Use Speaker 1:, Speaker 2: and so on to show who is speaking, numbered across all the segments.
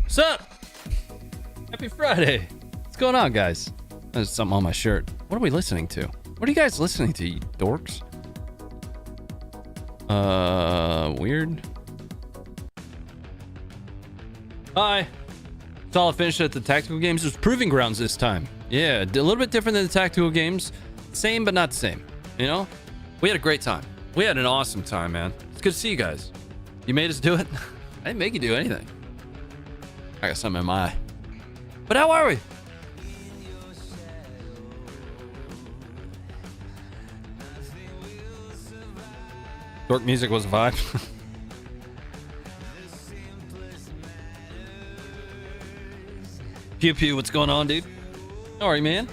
Speaker 1: What's up? Happy Friday. What's going on, guys? There's something on my shirt. What are we listening to? What are you guys listening to, you dorks? Weird. Hi. Solid finish at the tactical games. It was Proving Grounds this time. Yeah, a little bit different than the tactical games. Same, but not the same. You know? We had a great time. We had an awesome time, man. It's good to see you guys. You made us do it? I didn't make you do anything. I got something in my eye. But how are we? Dork music was a vibe. Pew pew, what's going on, dude? How are you, man?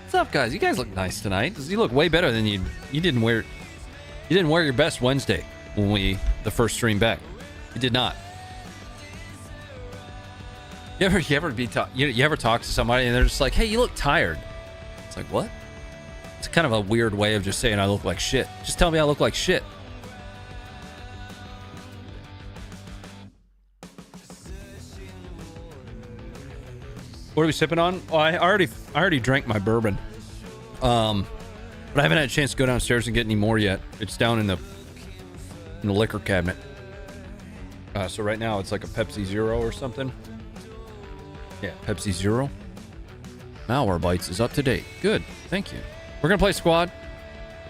Speaker 1: What's up, guys? You guys look nice tonight. You look way better than you didn't wear your best Wednesday when the first stream back. You did not. You ever talk to somebody and they're just like, "Hey, you look tired." It's like, what? It's kind of a weird way of just saying I look like shit. Just tell me I look like shit. What are we sipping on? Oh, I already drank my bourbon. But I haven't had a chance to go downstairs and get any more yet. It's down in the liquor cabinet. So right now it's like a Pepsi Zero or something. Yeah, Pepsi Zero. Malwarebytes is up to date. Good, thank you. We're gonna play squad.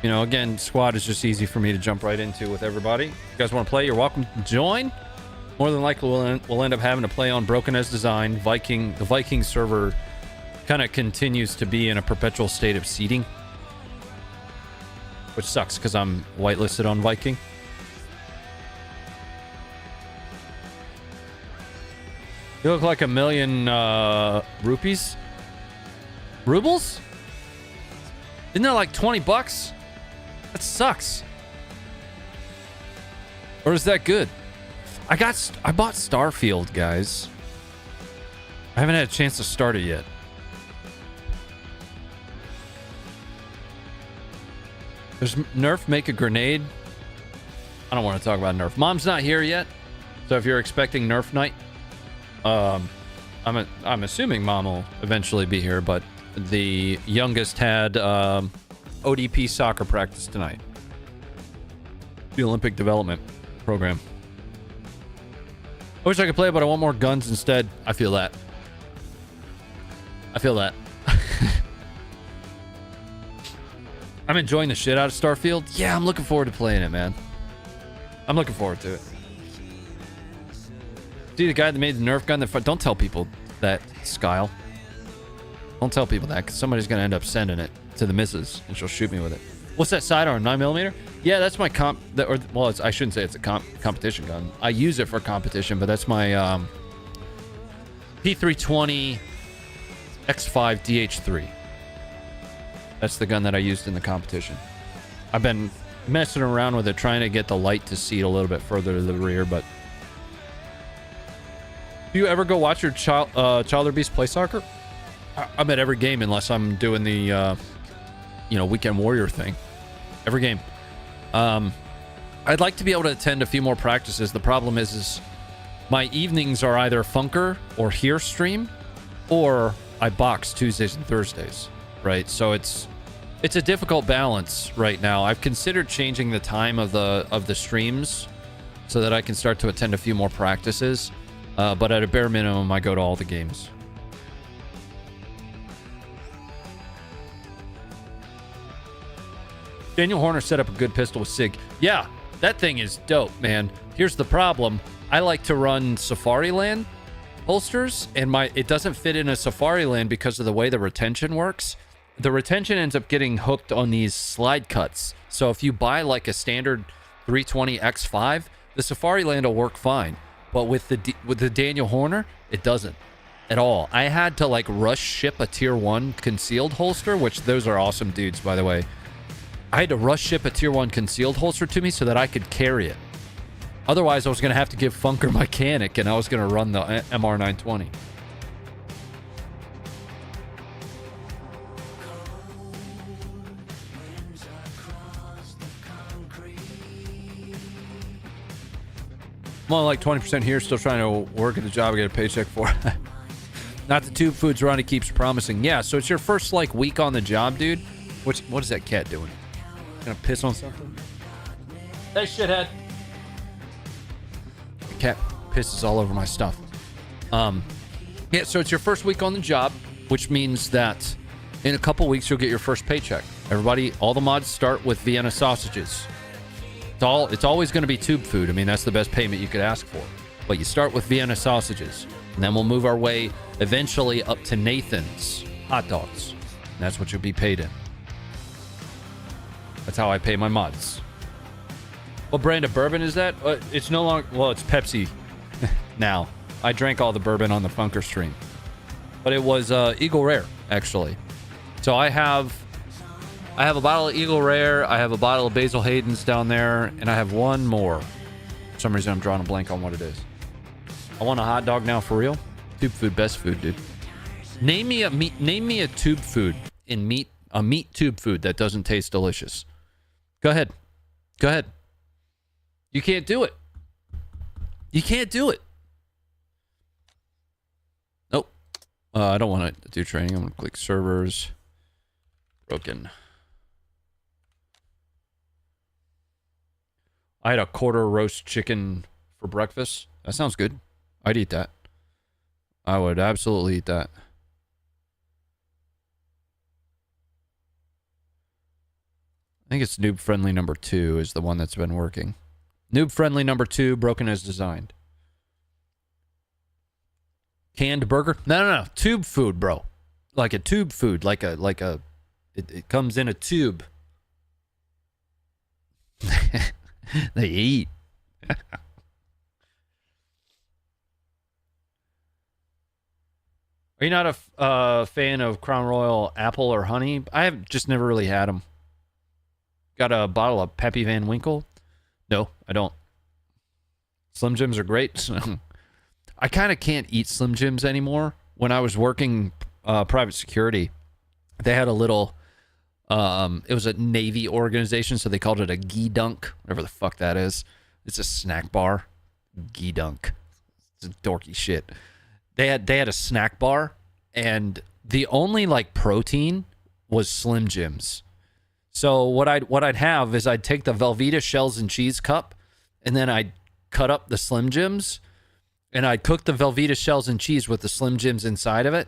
Speaker 1: You know, again, squad is just easy for me to jump right into with everybody. If you guys want to play, you're welcome to join. More than likely, we'll end up having to play on Broken as Design. The Viking server kind of continues to be in a perpetual state of seeding, which sucks because I'm whitelisted on Viking. You look like a million rupees. Rubles? Isn't that like 20 bucks? That sucks. Or is that good? I bought Starfield, guys. I haven't had a chance to start it yet. Does Nerf make a grenade? I don't want to talk about Nerf. Mom's not here yet, so if you're expecting Nerf night, I'm assuming Mom will eventually be here, but the youngest had ODP soccer practice tonight. The Olympic Development Program. I wish I could play, but I want more guns instead. I feel that. I'm enjoying the shit out of Starfield. Yeah, I'm looking forward to playing it, man. I'm looking forward to it. See the guy that made the Nerf gun? Don't tell people that, Skyle. Don't tell people that, because somebody's going to end up sending it to the missus, and she'll shoot me with it. What's that sidearm? 9mm? Yeah, that's my I shouldn't say it's a competition gun. I use it for competition, but that's my P320 X5 DH3. That's the gun that I used in the competition. I've been messing around with it, trying to get the light to seat a little bit further to the rear, but... Do you ever go watch your Childer Beast play soccer? I'm at every game unless I'm doing the, Weekend Warrior thing. Every game. I'd like to be able to attend a few more practices. The problem is my evenings are either Funker or Here stream, or I box Tuesdays and Thursdays, right? So it's a difficult balance right now. I've considered changing the time of the streams so that I can start to attend a few more practices. But at a bare minimum, I go to all the games. Daniel Horner set up a good pistol with SIG. Yeah, that thing is dope, man. Here's the problem. I like to run Safariland holsters, and it doesn't fit in a Safariland because of the way the retention works. The retention ends up getting hooked on these slide cuts. So if you buy like a standard 320 X5, the Safariland will work fine. But with the Daniel Horner, it doesn't at all. I had to like rush ship a tier 1 concealed holster, which those are awesome dudes, by the way. I had to rush ship a tier 1 concealed holster to me so that I could carry it. Otherwise, I was going to have to give Funker my Canic, and I was going to run the MR920. I'm only like 20% here, still trying to work at the job I get a paycheck for. Not the tube foods Ronnie keeps promising. Yeah, so it's your first like week on the job, dude. What is that cat doing? Gonna piss on something? Hey, shithead. The cat pisses all over my stuff. Yeah, so it's your first week on the job, which means that in a couple weeks you'll get your first paycheck. Everybody, all the mods start with Vienna sausages. It's always going to be tube food. I mean, that's the best payment you could ask for. But you start with Vienna sausages, and then we'll move our way eventually up to Nathan's hot dogs. And that's what you'll be paid in. That's how I pay my mods. What brand of bourbon is that? It's no longer... Well, it's Pepsi now. I drank all the bourbon on the Funker stream. But it was Eagle Rare, actually. So I have a bottle of Eagle Rare, I have a bottle of Basil Hayden's down there, and I have one more. For some reason, I'm drawing a blank on what it is. I want a hot dog now, for real. Tube food, best food, dude. Name me a tube food a meat tube food that doesn't taste delicious. Go ahead. You can't do it. You can't do it. Nope. I don't want to do training. I'm going to click servers. Broken. I had a quarter roast chicken for breakfast. That sounds good. I'd eat that. I would absolutely eat that. I think it's noob friendly number 2 is the one that's been working. Noob friendly number 2, broken as designed. Canned burger? No. Tube food, bro. Like a tube food. It comes in a tube. They eat. Are you not a fan of Crown Royal apple or honey? I have just never really had them. Got a bottle of Pappy Van Winkle? No, I don't. Slim Jims are great. I kind of can't eat Slim Jims anymore. When I was working private security, they had a little... it was a Navy organization, so they called it a Ghee Dunk, whatever the fuck that is. It's a snack bar. Ghee Dunk. It's a dorky shit. They had a snack bar, and the only like protein was Slim Jims. So what I'd have is I'd take the Velveeta shells and cheese cup, and then I'd cut up the Slim Jims, and I'd cook the Velveeta shells and cheese with the Slim Jims inside of it.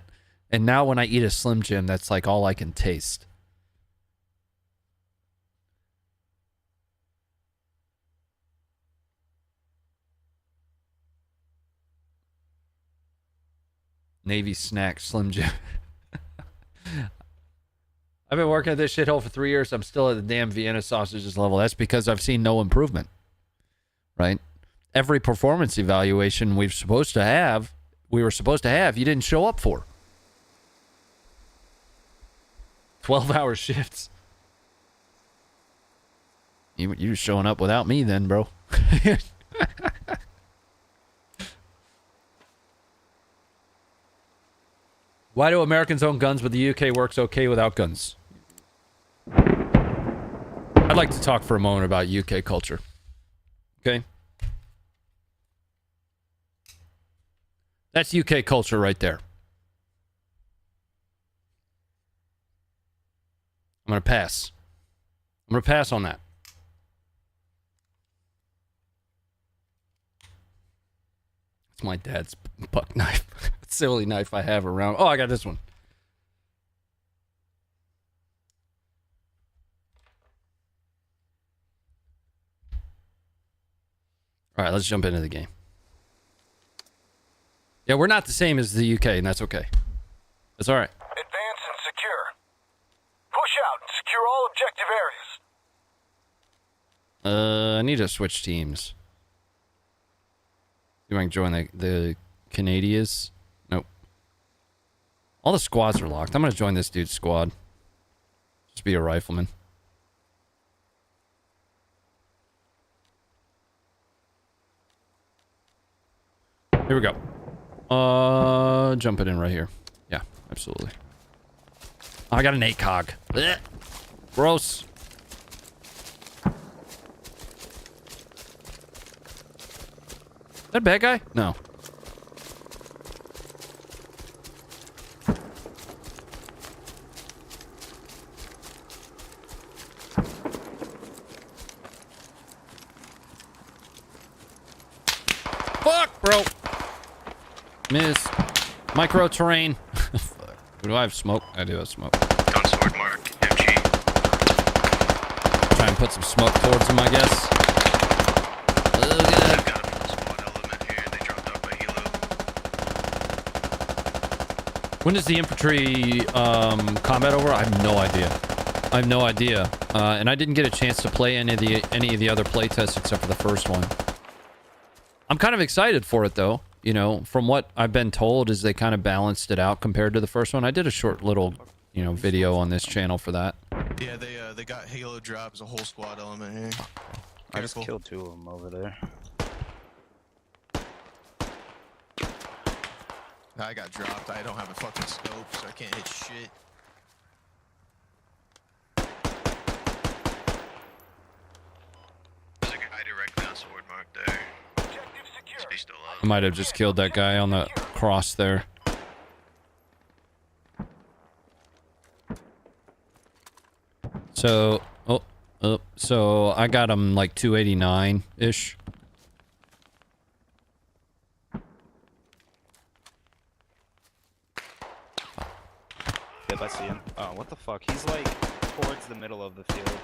Speaker 1: And now when I eat a Slim Jim, that's like all I can taste. Navy snack Slim Jim. I've been working at this shithole for 3 years. I'm still at the damn Vienna sausages level. That's because I've seen no improvement. Right? Every performance evaluation we were supposed to have, you didn't show up for. 12-hour shifts. You're showing up without me then, bro. Why do Americans own guns, but the UK works okay without guns? I'd like to talk for a moment about UK culture. Okay? That's UK culture right there. I'm going to pass. I'm going to pass on that. It's my dad's buck knife. It's the only knife I have around. Oh, I got this one. All right, let's jump into the game. Yeah, we're not the same as the UK, and that's okay. That's all right.
Speaker 2: Advance and secure. Push out and secure all objective areas.
Speaker 1: I need to switch teams. You want to join the Canadians? Nope. All the squads are locked. I'm going to join this dude's squad. Just be a rifleman. Here we go. Jump it in right here. Yeah, absolutely. Oh, I got an ACOG. Blech. Gross. That a bad guy? No. Fuck, bro. Miss. Micro terrain. Do I have smoke? I do have smoke.
Speaker 3: On sword mark, MG.
Speaker 1: Try and put some smoke towards him, I guess. Oh,
Speaker 3: I've
Speaker 1: God.
Speaker 3: got a full squad element here. They dropped off by helo.
Speaker 1: When is the infantry combat over? I have no idea. I have no idea. And I didn't get a chance to play any of the other play tests except for the first one. I'm kind of excited for it though. You know, from what I've been told is they kind of balanced it out compared to the first one. I did a short little, you know, video on this channel for that.
Speaker 3: Yeah, they got halo drop as a whole squad element here.
Speaker 4: I just killed 2 of them over there.
Speaker 3: I got dropped. I don't have a fucking scope, so I can't hit shit. There's a guy directly on sword mark there.
Speaker 2: Objective secure.
Speaker 3: Is he still up?
Speaker 1: I might have just killed that guy on the cross there. So, so I got him like 289-ish.
Speaker 4: Yep, I see him. Oh, what the fuck? He's like towards the middle of the field.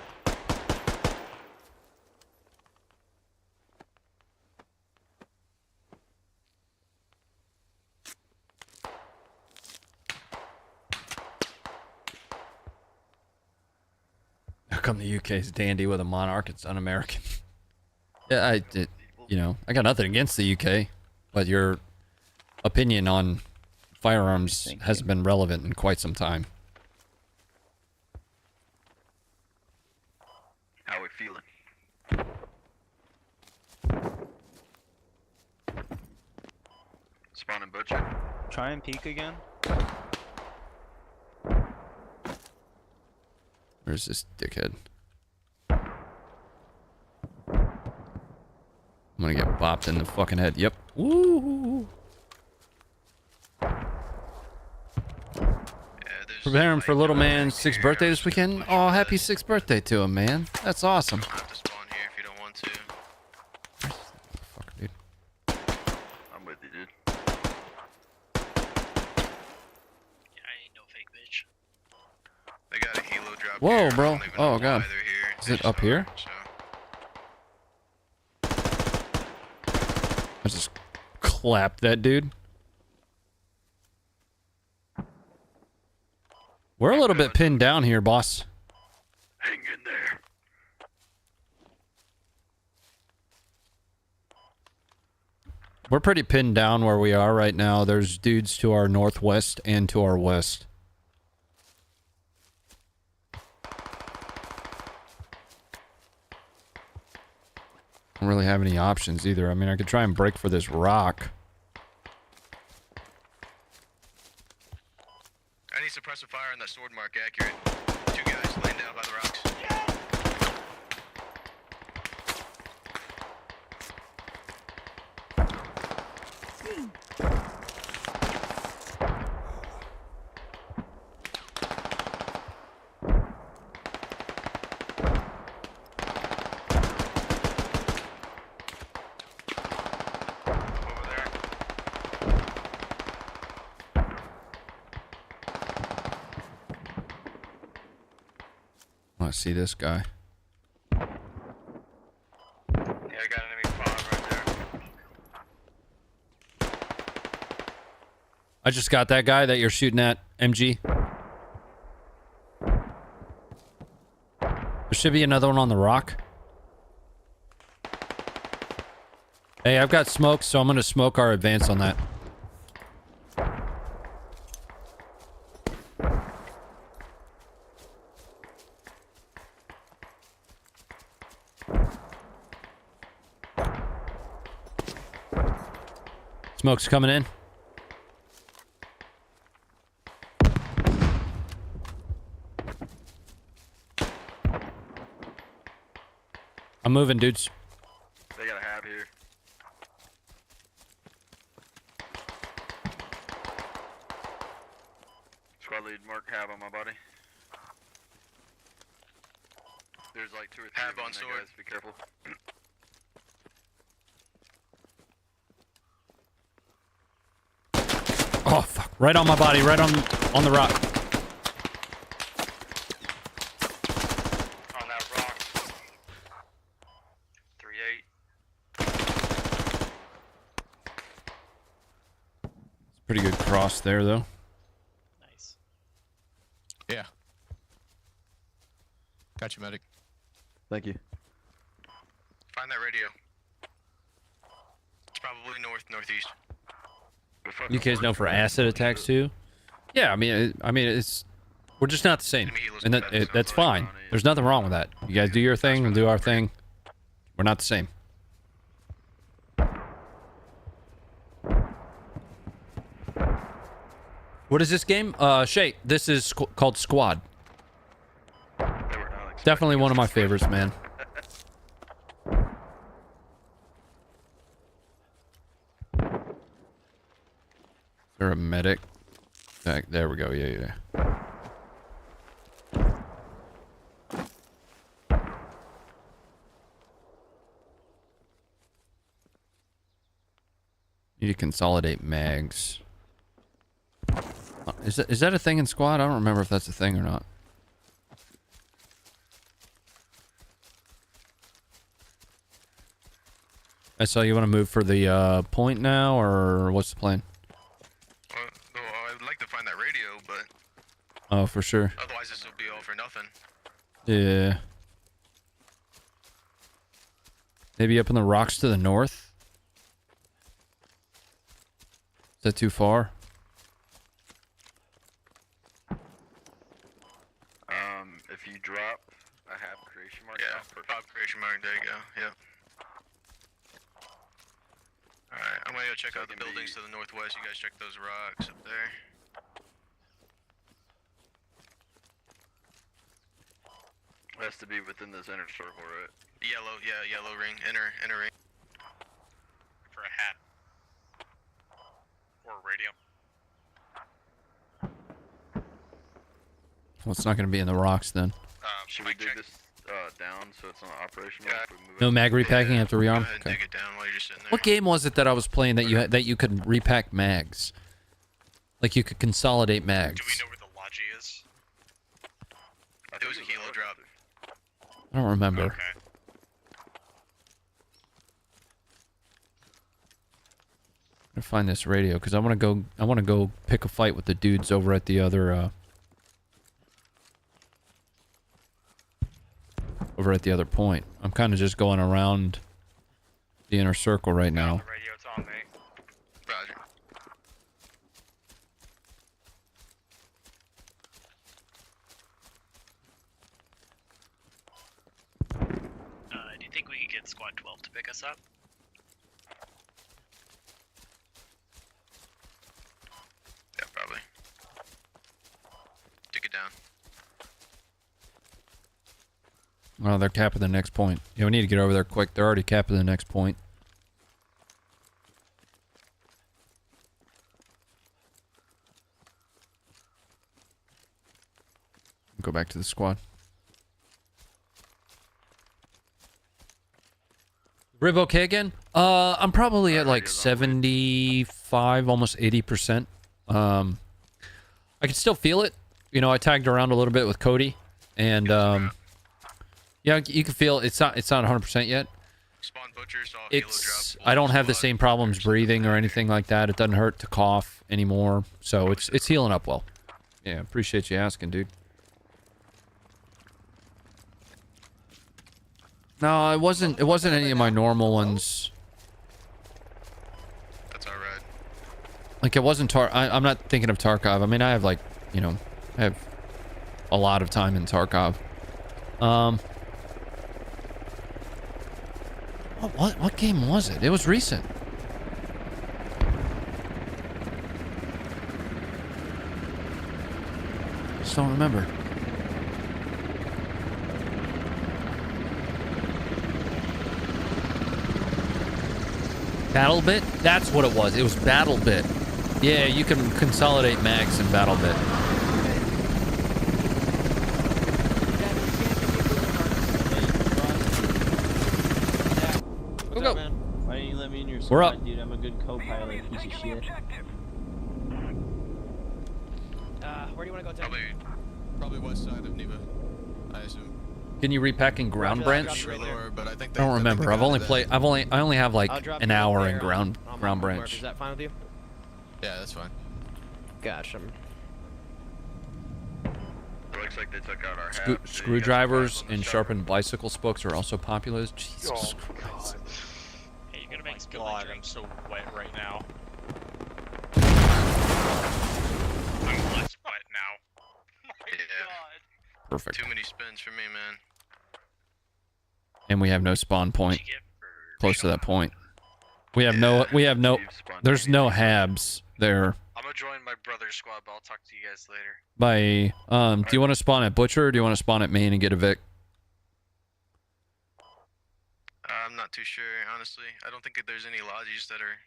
Speaker 1: How come the UK's dandy with a monarch? It's un-American. Yeah, you know, I got nothing against the UK, but your opinion on firearms hasn't been relevant in quite some time.
Speaker 3: How we feeling? Spawn and butcher.
Speaker 4: Try and peek again.
Speaker 1: Where's this dickhead? I'm gonna get bopped in the fucking head. Yep. Woo! Preparing for little man's 6th birthday this weekend. Oh, happy 6th birthday to him, man. That's awesome.
Speaker 3: You don't have to spawn here if you don't want to.
Speaker 1: Fucker, dude.
Speaker 3: I'm with you, dude.
Speaker 5: Yeah, I ain't no fake bitch.
Speaker 3: They got a helo drop
Speaker 1: Whoa,
Speaker 3: here.
Speaker 1: bro.
Speaker 3: I don't even
Speaker 1: Oh,
Speaker 3: know
Speaker 1: God.
Speaker 3: why they're here.
Speaker 1: Is
Speaker 3: They
Speaker 1: it
Speaker 3: just
Speaker 1: up
Speaker 3: are,
Speaker 1: here?
Speaker 3: so.
Speaker 1: I just clapped that dude. We're a little bit pinned down here, boss.
Speaker 3: Hang in there.
Speaker 1: We're pretty pinned down where we are right now. There's dudes to our northwest and to our west. Don't really have any options either. I mean, I could try and break for this rock.
Speaker 3: I need suppressive fire on that sword mark accurate. 2 guys laying down by the rocks. Over there.
Speaker 1: I want to see this guy.
Speaker 3: Yeah, I got enemy spawn right there.
Speaker 1: I just got that guy that you're shooting at, MG. There should be another one on the rock. Hey, I've got smoke, so I'm going to smoke our advance on that. Smoke's coming in. I'm moving, dudes.
Speaker 3: They got a hab here.
Speaker 6: have on my body. There's like 2 or 3
Speaker 3: Have
Speaker 6: of them
Speaker 3: on
Speaker 6: there,
Speaker 3: sword.
Speaker 6: guys. Be careful.
Speaker 1: Oh fuck! Right on my body, right on the rock.
Speaker 3: On that rock. 3-8.
Speaker 1: Pretty good cross there though.
Speaker 5: Nice.
Speaker 7: Yeah. Got you, medic.
Speaker 8: Thank you.
Speaker 3: Find that radio. It's probably northeast.
Speaker 1: You guys know for acid attacks too? Yeah, I mean, it's we're just not the same, and that's fine. There's nothing wrong with that. You guys do your thing, we'll do our thing. We're not the same. What is this game? Shay, this is called Squad. Definitely one of my favorites, man. Is there a medic? There we go. Yeah. Need to consolidate mags. Is that a thing in Squad? I don't remember if that's a thing or not. I saw you want to move for the point now, or what's the plan?
Speaker 3: Well, I'd like to find that radio, but
Speaker 1: Oh, for sure.
Speaker 3: otherwise this will be all for nothing.
Speaker 1: Yeah. Maybe up in the rocks to the north? Is that too far?
Speaker 6: If you drop, I have creation mark.
Speaker 3: Yeah,
Speaker 6: now. Perfect.
Speaker 3: pop creation mark. There you go. Yep. All right, I'm gonna go check
Speaker 6: So
Speaker 3: out the
Speaker 6: it can
Speaker 3: buildings
Speaker 6: be-
Speaker 3: to the northwest. You guys check those rocks up there.
Speaker 6: It has to be within this inner circle, right?
Speaker 3: Yellow, yeah, yellow ring, inner ring. For a hat. Or a radio.
Speaker 1: Well, it's not going to be in the rocks then.
Speaker 6: Should we
Speaker 3: Mike
Speaker 6: do
Speaker 3: check.
Speaker 6: this down so it's not operational?
Speaker 3: Yeah.
Speaker 6: If we move
Speaker 1: No
Speaker 6: it?
Speaker 1: mag repacking after
Speaker 3: Go
Speaker 1: rearm?
Speaker 3: ahead and
Speaker 1: Okay.
Speaker 3: dig it down while you're just sitting there.
Speaker 1: What game was it that I was playing that you could repack mags? Like you could consolidate mags.
Speaker 5: Do we know where the Logi is?
Speaker 3: It was a helo drop.
Speaker 1: I don't remember.
Speaker 5: Okay.
Speaker 1: I'm gonna find this radio because I want to go pick a fight with the dudes over at the other point. I'm kind of just going around the inner circle right now.
Speaker 4: The radio, it's on me.
Speaker 3: Roger.
Speaker 5: Do you think we could get Squad 12 to pick us up?
Speaker 3: Yeah, probably. Dig it down.
Speaker 1: Oh, they're capping the next point. Yeah, we need to get over there quick. They're already capping the next point. Go back to the squad. Rib okay again? I'm probably at like 75, almost 80%. I can still feel it. You know, I tagged around a little bit with Cody, and yeah, you can feel it's not 100% yet.
Speaker 3: Spawn butcher, saw helo
Speaker 1: It's
Speaker 3: drop.
Speaker 1: I don't have the same problems breathing or anything like that. It doesn't hurt to cough anymore, so it's healing up well. Yeah, appreciate you asking, dude. No, it wasn't any of my normal ones.
Speaker 3: That's alright.
Speaker 1: Like it wasn't I'm not thinking of Tarkov. I mean, I have like, you know, I have a lot of time in Tarkov. What game was it? It was recent. Just don't remember. BattleBit? That's what it was. It was BattleBit. Yeah, you can consolidate mags in BattleBit. We're up.
Speaker 8: Dude, I'm a good co-pilot, piece of shit.
Speaker 9: Where do you want to go, Ted?
Speaker 7: Probably west side of Neva, I assume.
Speaker 1: Can you repack in Ground Branch?
Speaker 7: But I think
Speaker 1: I don't remember. I've only played. I only have like
Speaker 9: I'll drop
Speaker 1: an
Speaker 9: you
Speaker 1: hour
Speaker 9: there
Speaker 1: in Ground
Speaker 9: on my mark.
Speaker 1: Branch.
Speaker 9: Is that fine with you?
Speaker 7: Yeah, that's fine.
Speaker 9: Gotcha.
Speaker 6: It looks like they took out our
Speaker 1: Screw,
Speaker 6: half, so you
Speaker 1: screwdrivers
Speaker 6: got supplies on
Speaker 1: and
Speaker 6: the
Speaker 1: sharpened bicycle spokes are also popular. Jesus
Speaker 5: Oh,
Speaker 1: Christ.
Speaker 5: Hey, you're gonna make spill
Speaker 10: God,
Speaker 5: my
Speaker 10: I'm
Speaker 5: drink.
Speaker 10: so wet right now.
Speaker 5: I'm less wet now.
Speaker 10: My
Speaker 3: Yeah.
Speaker 10: God.
Speaker 1: Perfect.
Speaker 3: Too many spins for me, man.
Speaker 1: And we have no spawn point
Speaker 5: What'd you get for
Speaker 1: close to
Speaker 5: Rachel?
Speaker 1: that point. We have no. There's no habs there.
Speaker 10: I'm gonna join my brother's squad, but I'll talk to you guys later.
Speaker 1: By do you want to spawn at Butcher or do you want to spawn at Main and get a Vic?
Speaker 3: I'm not too sure, honestly. I don't think that there's any lodges that are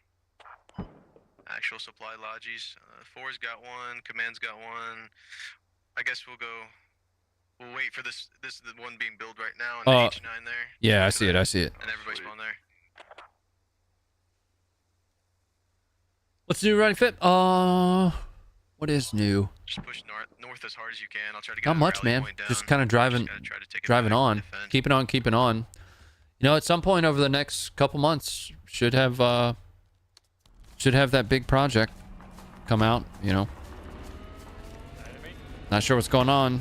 Speaker 3: actual supply lodges. Four's got one, Command's got one. I guess we'll go. We'll wait for this. This is the one being built right now, and the H9 there.
Speaker 1: Yeah, I see it. I see it.
Speaker 3: And everybody spawn there.
Speaker 1: What's new, RonnieFit? What is new?
Speaker 3: Just push north as hard as you can. I'll try to get
Speaker 1: Not
Speaker 3: a
Speaker 1: much,
Speaker 3: rally
Speaker 1: man.
Speaker 3: point down.
Speaker 1: Just kind of driving,
Speaker 3: Just gotta try to take it
Speaker 1: driving
Speaker 3: back,
Speaker 1: on,
Speaker 3: defend.
Speaker 1: keeping on, keeping on. You know, at some point over the next couple months, should have that big project come out. You know, not sure what's going on.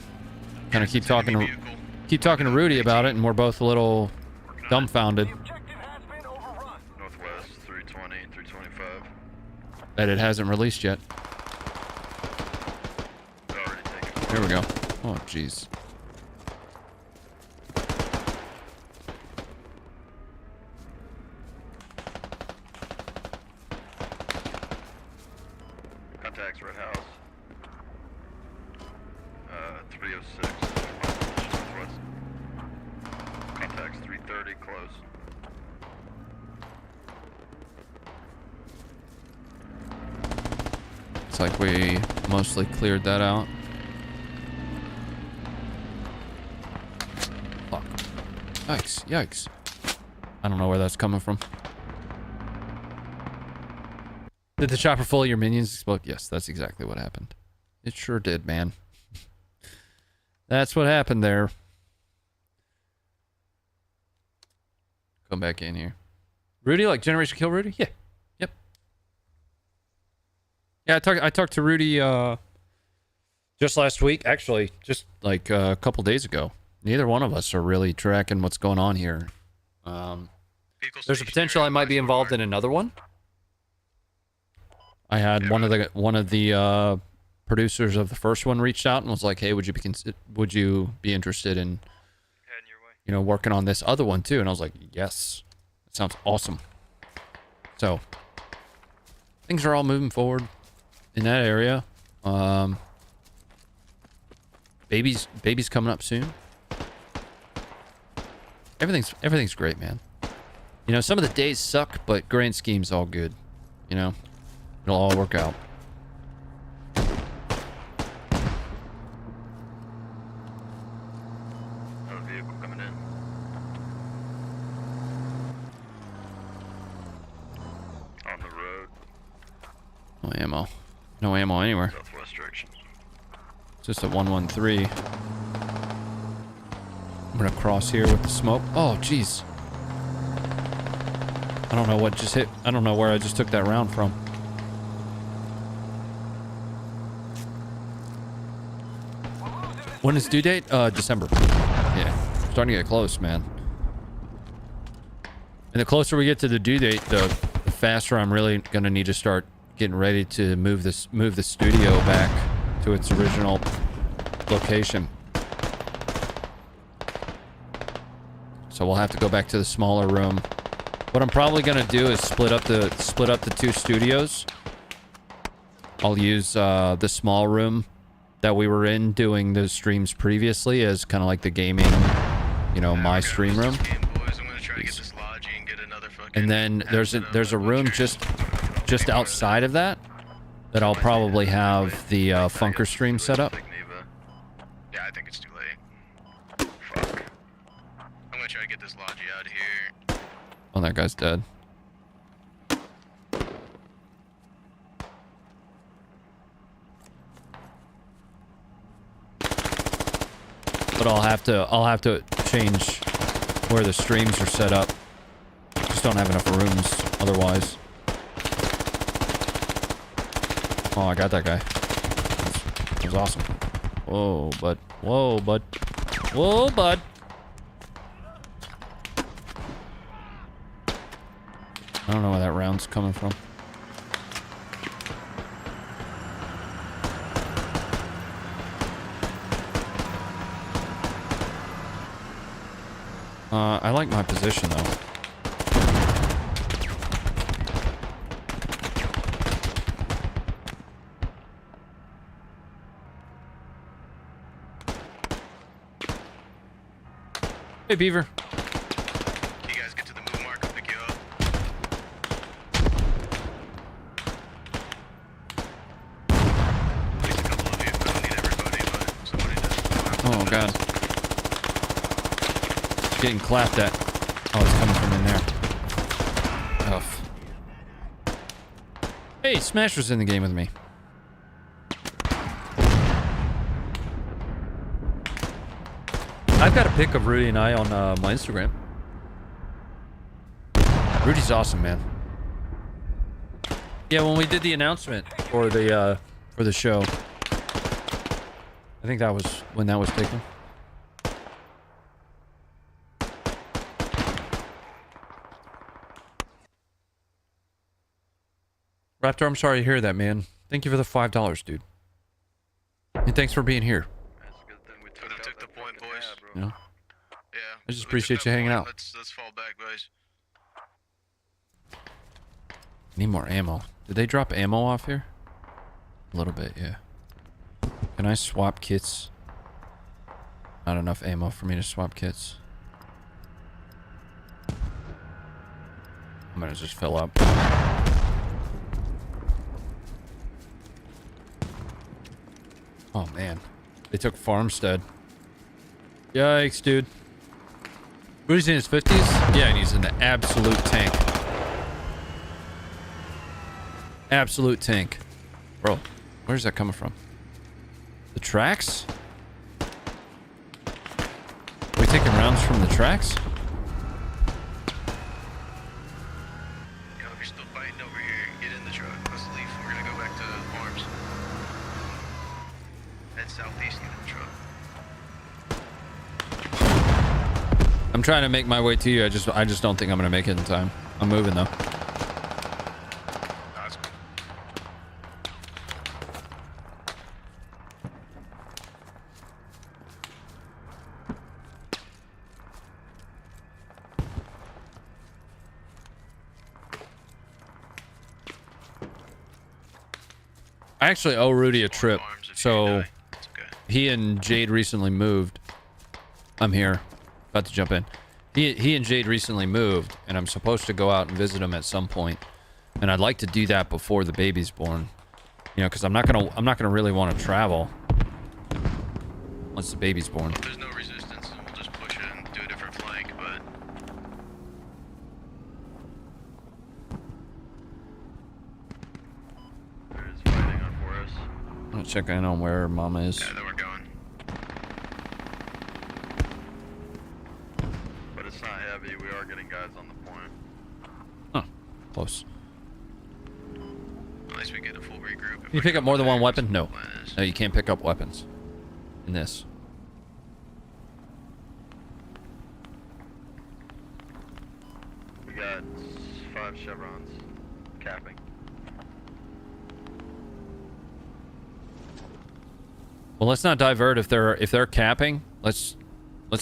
Speaker 1: Kind of keep talking to Rudy about it, and we're both a little dumbfounded
Speaker 2: The objective has been overrun.
Speaker 6: Northwest, 320, 325.
Speaker 1: that it hasn't released yet.
Speaker 6: Already taken.
Speaker 1: Here we go. Oh, jeez.
Speaker 6: Contacts, Red House. 306. Northwest. Contacts, 330, close.
Speaker 1: It's like we mostly cleared that out. Fuck. Yikes, yikes. I don't know where that's coming from. Did the chopper full of your minions explode? Yes, that's exactly what happened. It sure did, man. That's what happened there. Come back in here. Rudy, like Generation Kill Rudy? Yeah. Yep. Yeah, I talked to Rudy just last week. Actually, just like a couple days ago. Neither one of us are really tracking what's going on here. There's a potential I might be involved in another one. I had one of the producers of the first one reached out and was like, "Hey, would you be interested in, you know, working on this other one too?" And I was like, "Yes, that sounds awesome." So things are all moving forward in that area. Baby's coming up soon. Everything's great, man. You know, some of the days suck, but grand scheme's all good. You know, it'll all work out.
Speaker 6: Another vehicle coming in. On the road,
Speaker 1: No ammo. No ammo anywhere.
Speaker 6: southwest direction.
Speaker 1: It's just a 113. I'm gonna cross here with the smoke. Oh, jeez. I don't know what just hit. I don't know where I just took that round from. When is due date? December. Yeah, starting to get close, man. And the closer we get to the due date, the faster I'm really gonna need to start getting ready to move the studio back to its original location. So we'll have to go back to the smaller room. What I'm probably gonna do is split up the two studios. I'll use the small room that we were in doing the streams previously as kind of like the gaming, you know, my stream room. And then there's a room just outside of that I'll probably have the Funker stream set up.
Speaker 3: Yeah, I think it's too late. Fuck. I'm gonna try to get this logi out of here.
Speaker 1: Oh, that guy's dead.
Speaker 3: Yeah,
Speaker 1: but I'll have to change where the streams are set up. Just don't have enough rooms otherwise. Oh, I got that guy. That was awesome. Whoa, bud. Whoa, bud. Whoa, bud. I don't know where that round's coming from. I like my position though. Hey, Beaver.
Speaker 3: You guys get to the move mark, I'll pick you up. At least a couple of you. I don't need everybody, but somebody does.
Speaker 1: Oh, God. Getting clapped at. Oh, it's coming from in there. Tough. Hey, Smasher's in the game with me. I've got a pic of Rudy and I on my Instagram. Rudy's awesome, man. Yeah, when we did the announcement for the show, I think that was when that was taken. Raptor, I'm sorry to hear that, man. Thank you for the $5, dude. And thanks for being here.
Speaker 6: That's a good thing we
Speaker 3: Took the point, boys.
Speaker 1: You know?
Speaker 3: Yeah.
Speaker 1: I just
Speaker 3: we
Speaker 1: appreciate
Speaker 3: took
Speaker 1: you
Speaker 3: that
Speaker 1: hanging
Speaker 3: point.
Speaker 1: out.
Speaker 3: Let's fall back, guys.
Speaker 1: Need more ammo. Did they drop ammo off here? A little bit, yeah. Can I swap kits? Not enough ammo for me to swap kits. I'm gonna just fill up. Oh man, they took Farmstead. Yikes, dude. Rudy's in his 50s? Yeah, and he's in the absolute tank. Absolute tank. Bro, where's that coming from? The tracks? Are we taking rounds from the tracks?
Speaker 3: You know, if you're still fighting over here, get in the truck. Let's leave. We're gonna go back to the farms. Head southeast, get in the truck.
Speaker 1: I'm trying to make my way to you. I just don't think I'm gonna make it in time. I'm moving though.
Speaker 3: That's cool.
Speaker 1: I actually owe Rudy a trip.
Speaker 3: Farms, if you
Speaker 1: So
Speaker 3: die, it's okay.
Speaker 1: he and Jade recently moved. I'm here. About to jump in. He and Jade recently moved, and I'm supposed to go out and visit him at some point. And I'd like to do that before the baby's born. You know, because I'm not gonna really want to travel once the baby's born.
Speaker 3: There's no resistance, and we'll just push it and do a different flank, but
Speaker 6: There's fighting on Forest.
Speaker 1: I'm gonna check in on where Mama is.
Speaker 3: yeah, then we're going.
Speaker 6: But it's not heavy. We are getting guys on the point.
Speaker 1: Huh. Close.
Speaker 3: At least we get a full regroup.
Speaker 1: Can you pick up more than one weapon? No.
Speaker 3: Plan is.
Speaker 1: No, you can't pick up weapons in this.
Speaker 6: We got 5 chevrons capping.
Speaker 1: Well, let's not divert if they're capping. Let's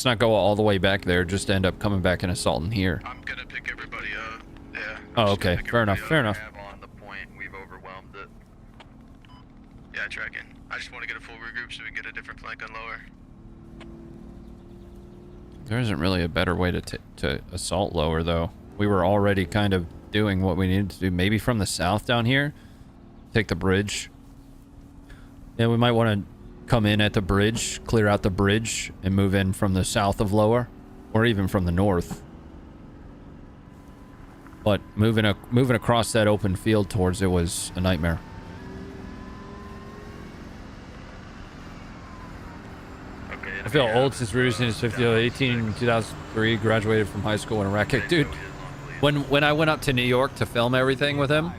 Speaker 1: not go all the way back there. Just end up coming back and assaulting here.
Speaker 3: I'm gonna pick everybody up. Yeah.
Speaker 1: Oh,
Speaker 3: I'm just gonna
Speaker 1: okay.
Speaker 3: pick
Speaker 1: Fair enough.
Speaker 3: everybody
Speaker 1: Fair
Speaker 3: up.
Speaker 1: enough.
Speaker 6: We have on the point. We've overwhelmed it.
Speaker 3: Yeah, tracking. I just want to get a full regroup so we get a different flank on lower.
Speaker 1: There isn't really a better way to assault lower, though. We were already kind of doing what we needed to do. Maybe from the south down here. Take the bridge. Yeah, we might want to come in at the bridge, clear out the bridge, and move in from the south of lower, or even from the north. But moving across that open field towards it was a nightmare.
Speaker 6: Okay,
Speaker 1: I feel old since reducing his 50, 18 in 2003, graduated from high school in a rat kick. Dude, when I went up to New York to film everything with him,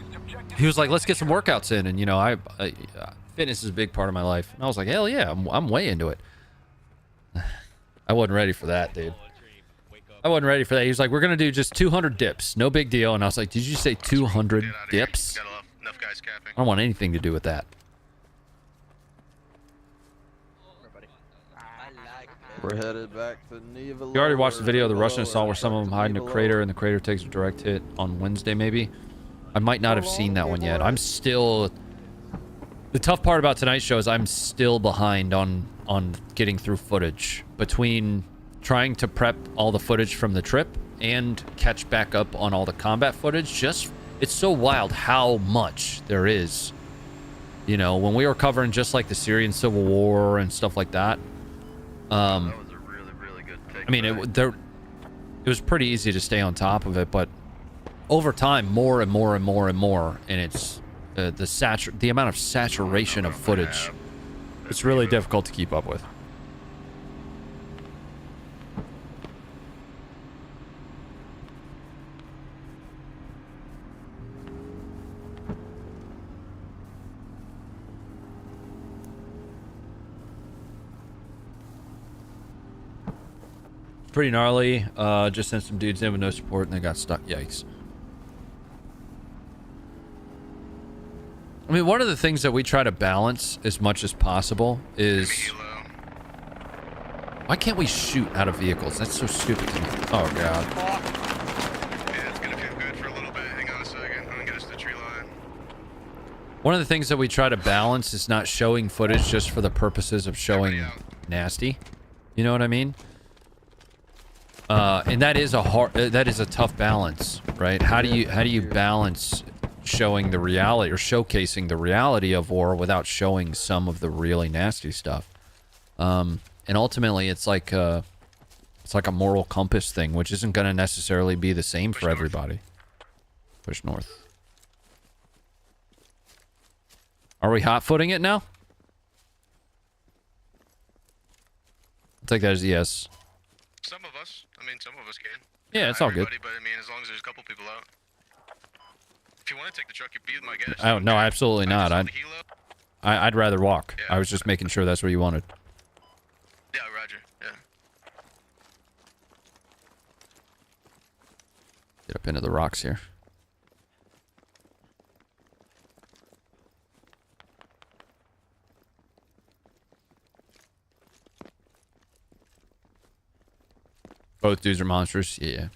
Speaker 1: he was like, let's get some workouts in. And, you know, fitness is a big part of my life. And I was like, hell yeah, I'm way into it. I wasn't ready for that, dude. I wasn't ready for that. He was like, we're going to do just 200 dips. No big deal. And I was like, did you say 200 dips?
Speaker 3: Enough guys capping.
Speaker 1: I don't want anything to do with that.
Speaker 6: We're headed back to Nerf.
Speaker 1: You already watched the video of the Russian assault where some of them hide in a crater and the crater takes a direct hit on Wednesday, maybe? I might not have seen that one yet. I'm still... The tough part about tonight's show is I'm still behind on getting through footage. Between trying to prep all the footage from the trip and catch back up on all the combat footage, it's so wild how much there is. You know, when we were covering just like the Syrian Civil War and stuff like that,
Speaker 6: that was a really, really good take.
Speaker 1: I mean, it was pretty easy to stay on top of it, but over time, more and more and more and more, and it's the amount of saturation of footage. It's really difficult to keep up with. Pretty gnarly. Just sent some dudes in with no support and they got stuck. Yikes. I mean, one of the things that we try to balance as much as possible is... Why can't we shoot out of vehicles? That's so stupid to me. Oh, God.
Speaker 3: Yeah, it's gonna feel good for a little bit. Hang on a second. I'm gonna get us to the tree line.
Speaker 1: One of the things that we try to balance is not showing footage just for the purposes of showing nasty. You know what I mean? And that is a tough balance, right? How do you balance showing the reality or showcasing the reality of war without showing some of the really nasty stuff? And ultimately, it's like a moral compass thing, which isn't going to necessarily be the same for everybody. Push north. Are we hot-footing it now? I'll take that as a yes.
Speaker 3: Some of us. I mean, some of us can.
Speaker 1: Yeah, it's all good.
Speaker 3: But I mean, as long as there's a couple people out. If you want to take the truck, you'd be my guest.
Speaker 1: Oh, no, absolutely not. I'd rather walk. Yeah, I was just making sure that's what you wanted.
Speaker 3: Yeah, roger. Yeah.
Speaker 1: Get up into the rocks here. Both dudes are monsters. Yeah.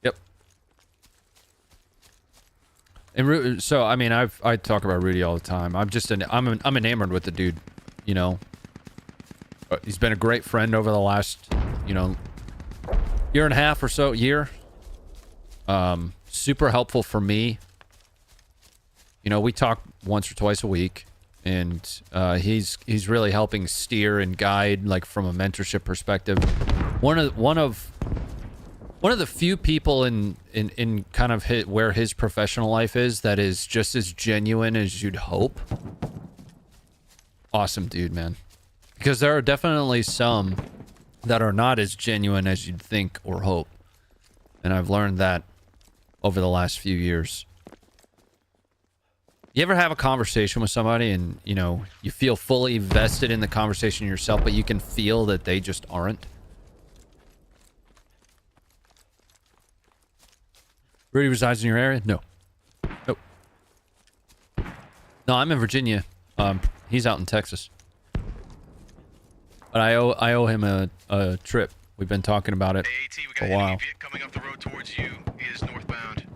Speaker 1: Yep. And so I mean, I talk about Rudy all the time. I'm enamored with the dude. You know, he's been a great friend over the last, you know, year and a half or so. Super helpful for me. You know, we talk once or twice a week. And he's really helping steer and guide, like, from a mentorship perspective. One of the few people in kind of where his professional life is that is just as genuine as you'd hope. Awesome dude, man. Because there are definitely some that are not as genuine as you'd think or hope, and I've learned that over the last few years. You ever have a conversation with somebody and, you know, you feel fully vested in the conversation yourself, but you can feel that they just aren't? Rudy resides in your area? No. Nope. No, I'm in Virginia. He's out in Texas. But I owe him a trip. We've been talking about it for a while.
Speaker 3: Coming up the road towards you. He is northbound.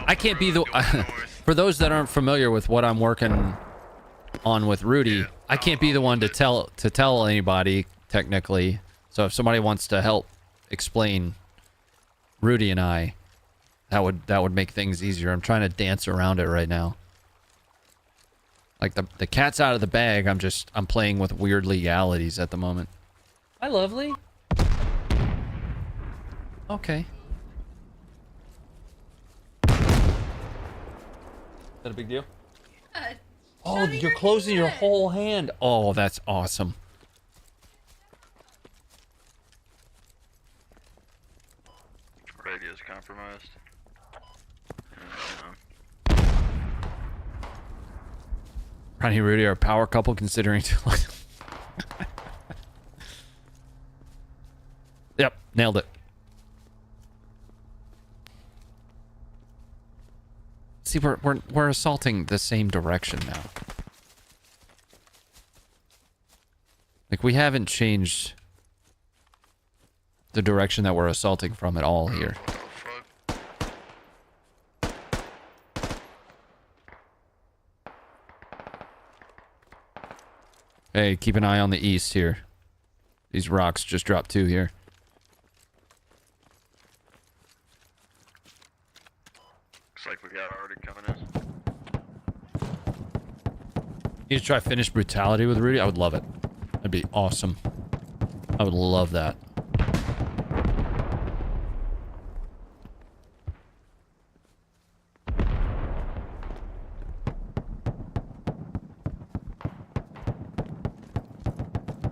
Speaker 1: I can't be the... For those that aren't familiar with what I'm working on with Rudy, I can't be the one to tell anybody, technically. So if somebody wants to help explain Rudy and I, that would make things easier. I'm trying to dance around it right now. Like, the cat's out of the bag. I'm playing with weird legalities at the moment. Hi, lovely. Okay. that a big deal?
Speaker 11: Yeah.
Speaker 1: Oh,
Speaker 11: Shove it
Speaker 1: you're
Speaker 11: your
Speaker 1: closing your
Speaker 11: hand.
Speaker 1: whole hand. Oh, that's awesome.
Speaker 6: Radio's compromised.
Speaker 1: Ronnie and Rudy are a power couple considering Yep, nailed it. See, we're assaulting the same direction now. Like, we haven't changed the direction that we're assaulting from at all here. Hey, keep an eye on the east here. These rocks just dropped 2 here.
Speaker 6: Looks like we got already coming in.
Speaker 1: You try finish brutality with Rudy? I would love it. That'd be awesome. I would love that.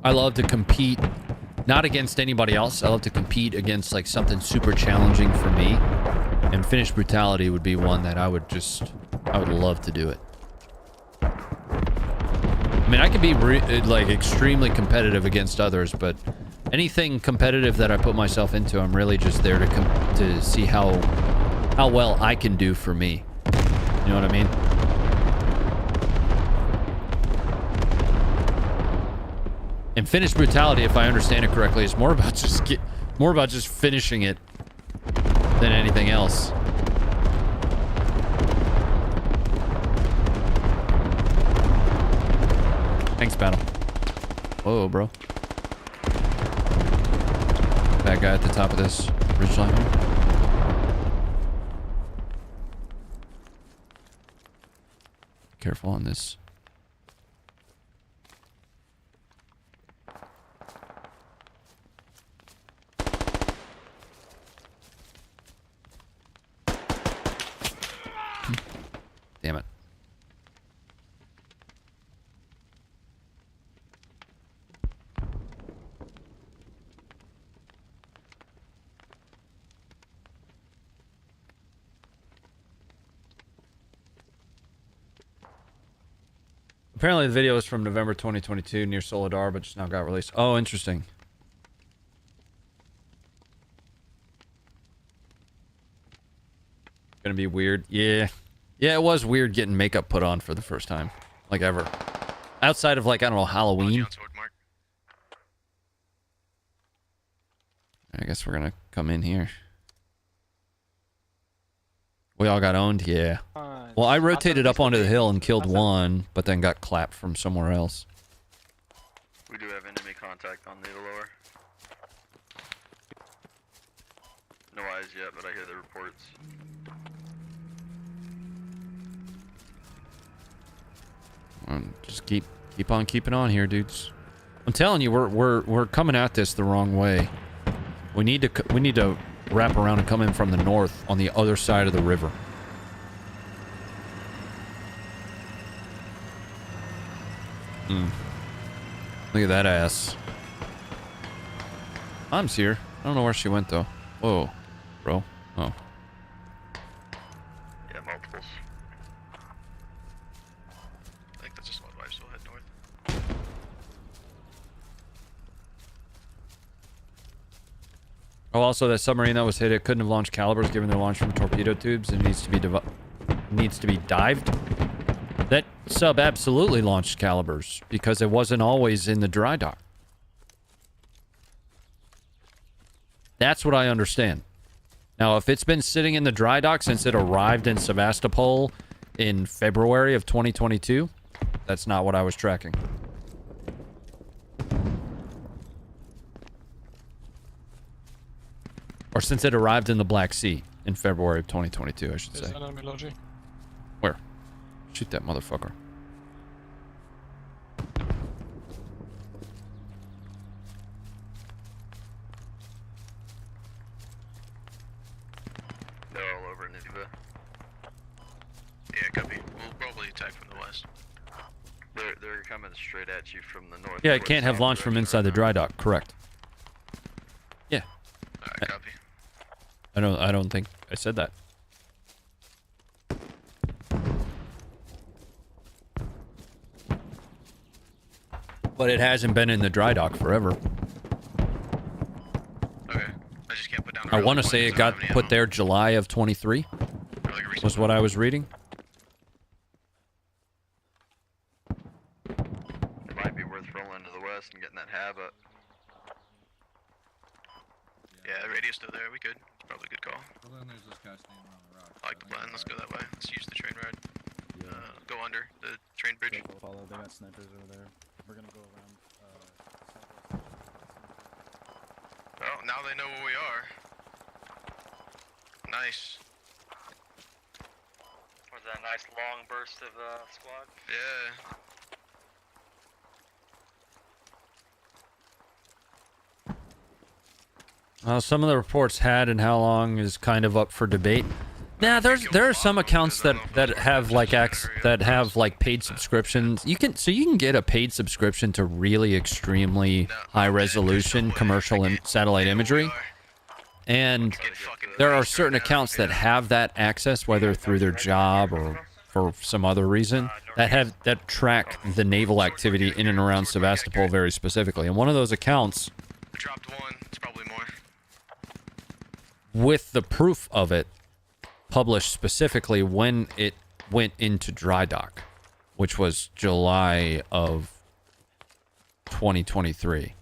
Speaker 1: I love to compete, not against anybody else. I love to compete against like something super challenging for me. And finish brutality would be one that I would love to do it. I mean, I can be like extremely competitive against others, but anything competitive that I put myself into, I'm really just there to see how well I can do for me. You know what I mean? And finish brutality, if I understand it correctly, is more about just finishing it than anything else. Thanks, battle. Whoa, bro. Bad guy at the top of this ridge line here. Careful on this. Damn it. Apparently the video is from November 2022 near Soledar, but just now got released. Oh, interesting. Gonna be weird. Yeah. Yeah, it was weird getting makeup put on for the first time. Like, ever. Outside of, like, I don't know, Halloween. I guess we're gonna come in here. We all got owned? Yeah. Well, I rotated up onto the hill and killed one, but then got clapped from somewhere else.
Speaker 6: We do have enemy contact on the lower. No eyes yet, but I hear the reports.
Speaker 1: Just keep on keeping on here, dudes. I'm telling you, we're coming at this the wrong way. We need to wrap around and come in from the north on the other side of the river. Look at that ass. Mom's here. I don't know where she went though. Whoa, bro. Oh.
Speaker 6: Yeah, multiples.
Speaker 3: I think that's just one wife, so head north.
Speaker 1: Oh, also that submarine that was hit, it couldn't have launched calibers given they're launched from torpedo tubes and needs to be dived. That sub absolutely launched calibers because it wasn't always in the dry dock. That's what I understand. Now, if it's been sitting in the dry dock since it arrived in Sevastopol in February of 2022, that's not what I was tracking. Or since it arrived in the Black Sea in February of 2022, I should say. Where? Shoot that motherfucker.
Speaker 6: They're all over Niva.
Speaker 3: Yeah, copy. We'll probably attack from the west.
Speaker 6: They're coming straight at you from the north.
Speaker 1: Yeah, it can't have launched from inside the dry dock. Correct. Yeah.
Speaker 3: Alright, copy.
Speaker 1: I don't think I said that. But it hasn't been in the dry dock forever.
Speaker 3: Okay. I just can't put down
Speaker 1: I want to say it got put there July of 23. Was what I was reading.
Speaker 6: It might be worth rolling to the west and getting that habit.
Speaker 3: Yeah, the radio's still there. We could. It's probably a good call.
Speaker 11: Well, then there's this guy standing on the rock.
Speaker 3: I like the plan. Let's go that way. Let's use the train ride. Go under the train bridge.
Speaker 8: Follow. They got snipers over there. We're gonna go around.
Speaker 3: Well, now they know where we are. Nice.
Speaker 10: Was that a nice long burst of squad?
Speaker 3: Yeah.
Speaker 1: Some of the reports had and how long is kind of up for debate. Nah, there are some accounts that have like paid subscriptions. You can get a paid subscription to really extremely high resolution commercial and satellite imagery. And there are certain accounts that have that access, whether through their job or for some other reason, that track the naval activity in and around Sevastopol very specifically. And one of those accounts,
Speaker 3: I dropped one. It's probably more.
Speaker 1: with the proof of it, published specifically when it went into dry dock, which was July of 2023.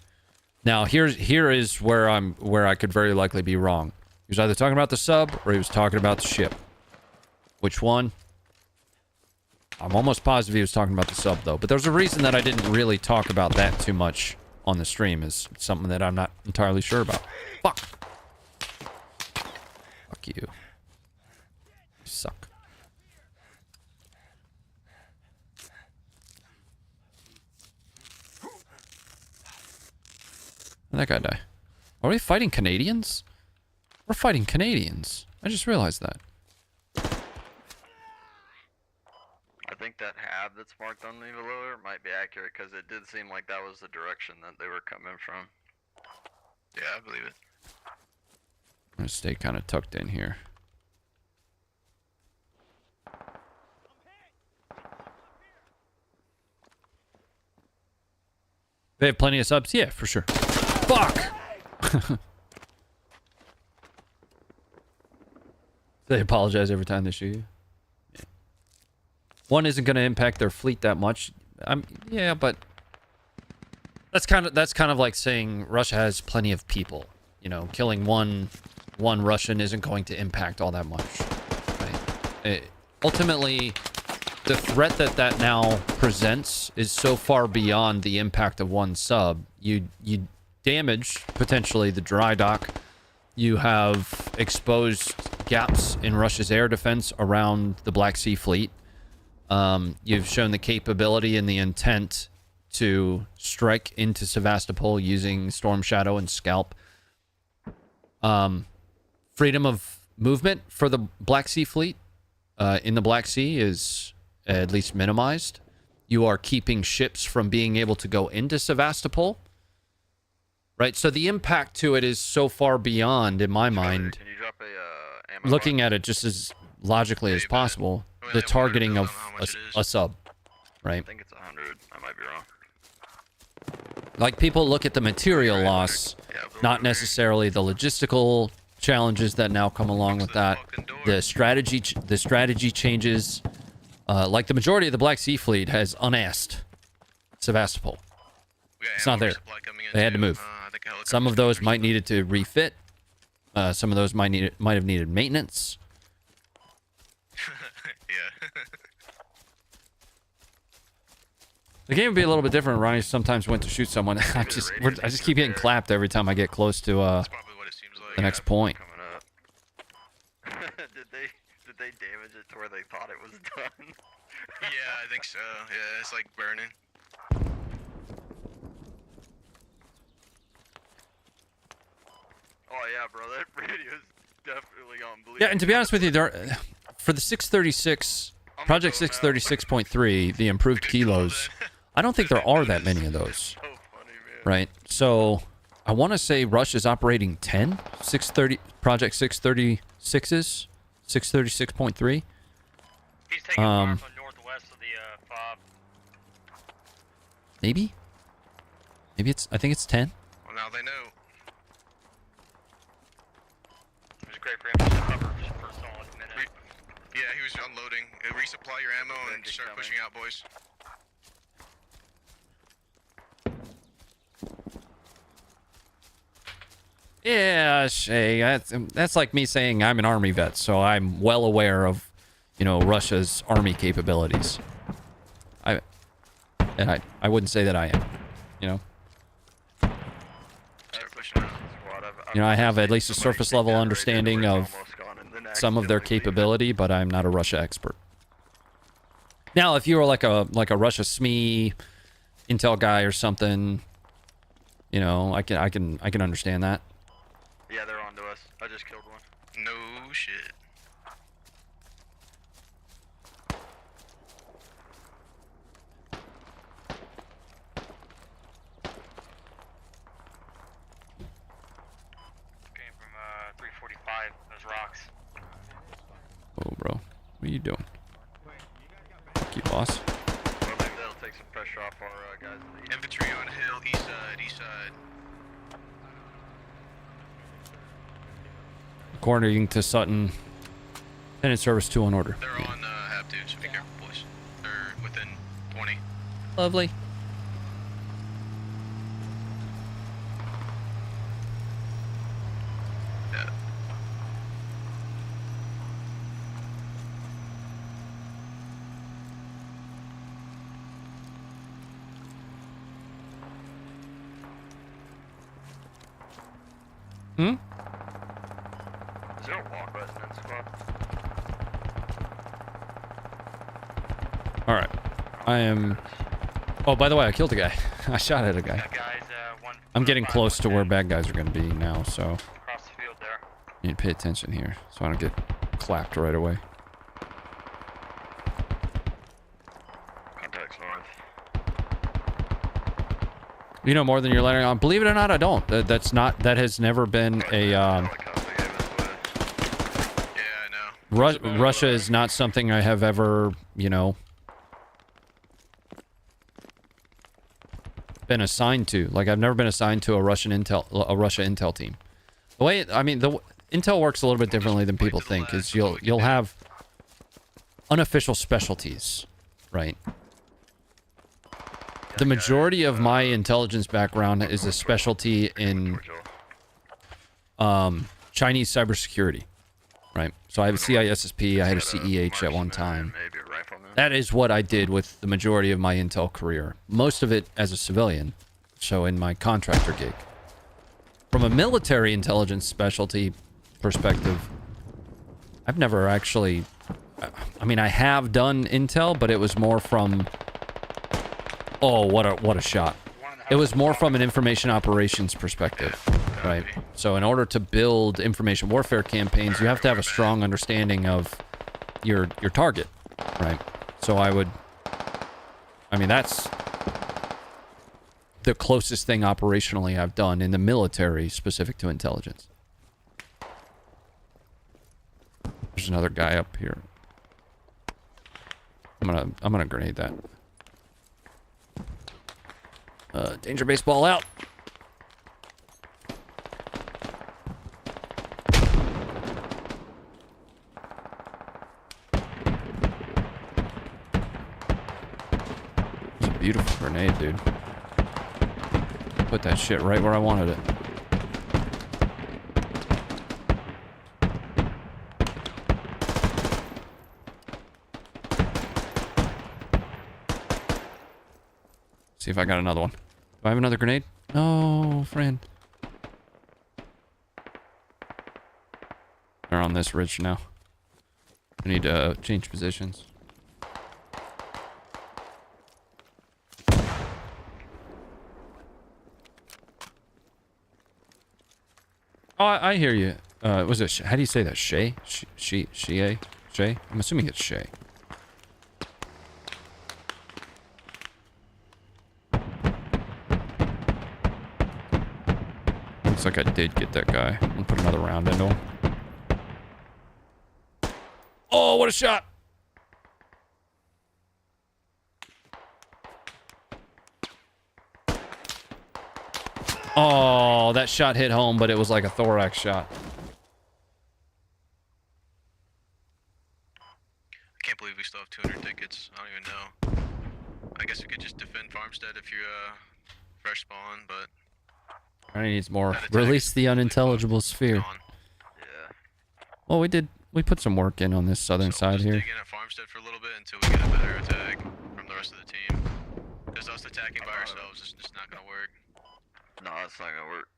Speaker 1: Now here is where I could very likely be wrong. He was either talking about the sub or he was talking about the ship. Which one? I'm almost positive he was talking about the sub though, but there's a reason that I didn't really talk about that too much on the stream. Is something that I'm not entirely sure about. Fuck. Fuck you. You suck. Where'd that guy die? Are we fighting Canadians? We're fighting Canadians. I just realized that.
Speaker 6: I think that hab that's marked on the alert might be accurate because it did seem like that was the direction that they were coming from.
Speaker 3: Yeah, I believe it.
Speaker 1: I'm gonna stay kind of tucked in here. They have plenty of subs? Yeah, for sure. Fuck! They apologize every time they shoot you. Yeah. One isn't going to impact their fleet that much. Yeah, but that's kind of like saying Russia has plenty of people. You know, killing one Russian isn't going to impact all that much. Right? Ultimately, the threat that now presents is so far beyond the impact of one sub. You damage potentially the dry dock. You have exposed gaps in Russia's air defense around the Black Sea Fleet. You've shown the capability and the intent to strike into Sevastopol using Storm Shadow and Scalp. Freedom of movement for the Black Sea Fleet in the Black Sea is at least minimized. You are keeping ships from being able to go into Sevastopol. Right, so the impact to it is so far beyond, in my mind,
Speaker 6: Can you drop a ammo
Speaker 1: looking at it just as logically as possible, the targeting of a sub, right?
Speaker 6: I think it's 100. I might be wrong.
Speaker 1: Like, people look at the material loss, not necessarily the logistical challenges that now come along with that, the strategy changes. Like, the majority of the Black Sea Fleet has unasked Sevastopol. It's not there. They had to move. Some of those might needed to refit. Some of those might have needed maintenance.
Speaker 3: Yeah.
Speaker 1: The game would be a little bit different. Ronnie sometimes went to shoot someone. I just keep getting clapped every time I get close to the next point.
Speaker 6: Did they damage it to where they thought it was done?
Speaker 3: Yeah, I think so. Yeah, it's like burning.
Speaker 6: Oh yeah, bro, that radio's definitely unbelievable.
Speaker 1: Yeah, and to be honest with you, for the 636 Project 636.3, the improved kilos. I don't think there are that many of those. Right? So, I want to say Rush is operating 10? 630, Project 636's? 636.3?
Speaker 10: He's taking far from northwest of the fob.
Speaker 1: Maybe? Maybe it's, I think it's 10.
Speaker 3: Well, now they know.
Speaker 10: It was great for him to cover for a solid minute.
Speaker 3: Yeah, he was unloading. Resupply your ammo and start pushing out, boys.
Speaker 1: Yeah, Shay, that's like me saying I'm an Army vet, so I'm well aware of, you know, Russia's Army capabilities. I wouldn't say that I am, you know. You know, I have at least a surface level understanding of some of their capability, but I'm not a Russia expert. Now, if you were like a Russia SME intel guy or something, you know, I can understand that.
Speaker 6: Yeah, they're onto us. I just killed one.
Speaker 3: No shit.
Speaker 10: Came from 345. Those rocks.
Speaker 1: Oh, bro. What are you doing? Keep boss.
Speaker 6: Well, maybe that'll take some pressure off our guys.
Speaker 3: Infantry on hill, east side, east side.
Speaker 1: Coordinating to Sutton. Tenant service 2 on order.
Speaker 3: They're on Hab 2, so be careful, boys. They're within 20.
Speaker 1: Lovely.
Speaker 3: Yeah.
Speaker 1: Hmm?
Speaker 6: Is there a walk button in squad?
Speaker 1: Alright. I am... Oh, by the way, I killed a guy. I shot at a guy.
Speaker 10: Guys,
Speaker 1: I'm getting close to where bad guys are going to be now, so...
Speaker 10: across the field there.
Speaker 1: You need to pay attention here, so I don't get clapped right away.
Speaker 6: Contacts north.
Speaker 1: You know more than you're letting on. Believe it or not, I don't. That has never been a...
Speaker 3: Yeah, I know.
Speaker 1: Russia is not something I have ever, you know... been assigned to. Like, I've never been assigned to a Russia intel team. The way, I mean, the intel works a little bit differently than people think. Is you'll have unofficial specialties, right? The majority of my intelligence background is a specialty in Chinese cybersecurity, right? So I have a CISSP, I had a CEH at one time. That is what I did with the majority of my intel career. Most of it as a civilian, so in my contractor gig. From a military intelligence specialty perspective, I've never actually... I mean, I have done intel, but it was more from... Oh, what a shot. It was more from an information operations perspective, right? So in order to build information warfare campaigns, you have to have a strong understanding of your target, right? So I mean, that's the closest thing operationally I've done in the military specific to intelligence. There's another guy up here. I'm gonna grenade that. Danger baseball out. It's a beautiful grenade, dude. Put that shit right where I wanted it. See if I got another one. Do I have another grenade? No, friend. They're on this ridge now. I need to change positions. Oh, I hear you. Was it? How do you say that? Shay? Shay? I'm assuming it's Shay. Looks like I did get that guy. I'm gonna put another round into him. Oh, what a shot! Oh, that shot hit home, but it was like a thorax shot.
Speaker 3: I can't believe we still have 200 tickets. I don't even know. I guess we could just defend Farmstead if you're fresh spawn, but...
Speaker 1: Ronnie needs more. Release the unintelligible sphere.
Speaker 6: Yeah.
Speaker 1: Well, we put some work in on this southern side
Speaker 3: just
Speaker 1: here.
Speaker 3: dig in at Farmstead for a little bit until we get a better attack from the rest of the team. Because us attacking by ourselves is just not going to work.
Speaker 6: No, it's not gonna work.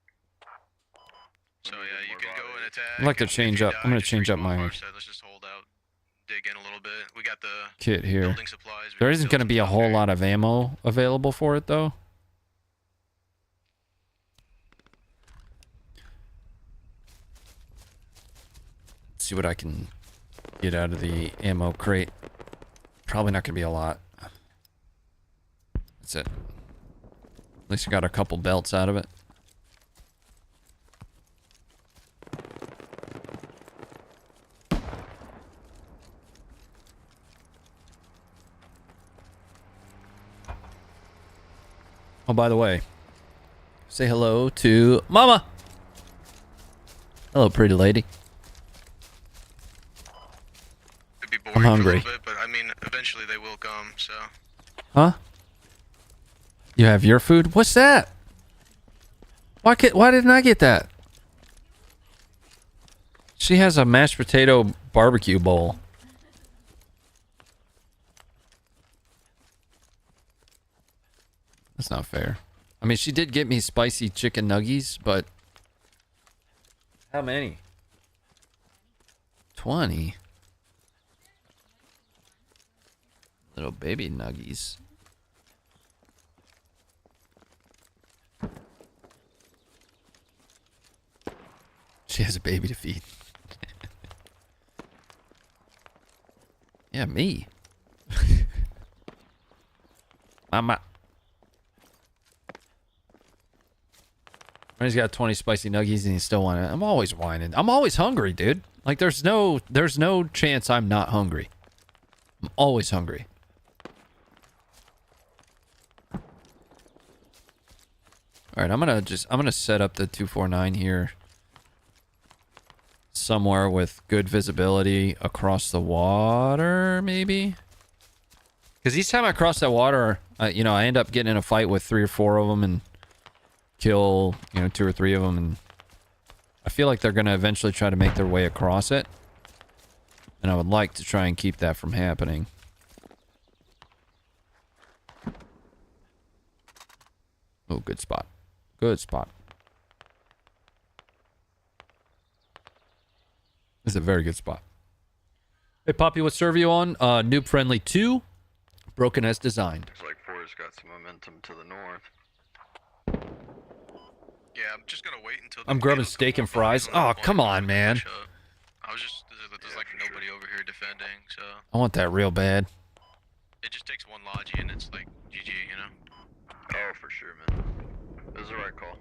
Speaker 3: So yeah, you can go and attack.
Speaker 1: I'd like to
Speaker 3: and if
Speaker 1: change
Speaker 3: you
Speaker 1: up.
Speaker 3: die,
Speaker 1: I'm gonna
Speaker 3: just
Speaker 1: change up
Speaker 3: respawn
Speaker 1: my
Speaker 3: Farmstead. Let's just hold out, dig in a little bit. We got the
Speaker 1: kit here.
Speaker 3: building supplies.
Speaker 1: There isn't going to be a whole lot of ammo available for it, though. Let's see what I can get out of the ammo crate. Probably not going to be a lot. That's it. At least I got a couple belts out of it. Oh, by the way, say hello to Mama. Hello, pretty lady.
Speaker 3: Could be boring
Speaker 1: I'm hungry.
Speaker 3: for a little bit, but I mean, eventually they will come. So.
Speaker 1: Huh? You have your food? What's that? Why didn't I get that? She has a mashed potato barbecue bowl. That's not fair. I mean, she did get me spicy chicken nuggies, but... How many? 20? Little baby nuggies. She has a baby to feed. Yeah, me. Mama. He's got 20 spicy nuggies and he's still whining. I'm always whining. I'm always hungry, dude. Like there's no chance I'm not hungry. I'm always hungry. All right, I'm gonna set up the 249 here somewhere with good visibility across the water, maybe. Because each time I cross that water, you know, I end up getting in a fight with 3 or 4 of them and kill, you know, 2 or 3 of them, and I feel like they're gonna eventually try to make their way across it, and I would like to try and keep that from happening. Oh, good spot. Good spot. This is a very good spot. Hey, Poppy, what server you on? Noob Friendly 2. Broken as designed.
Speaker 6: Looks like 4's got some momentum to the north.
Speaker 3: Yeah, I'm just gonna wait until.
Speaker 1: I'm grabbing steak and fries. Oh, come on, man.
Speaker 3: I was just there's like nobody over here defending, so.
Speaker 1: I want that real bad.
Speaker 3: It just takes one logi and it's like GG, you know.
Speaker 6: Oh, for sure, man. It was the right call.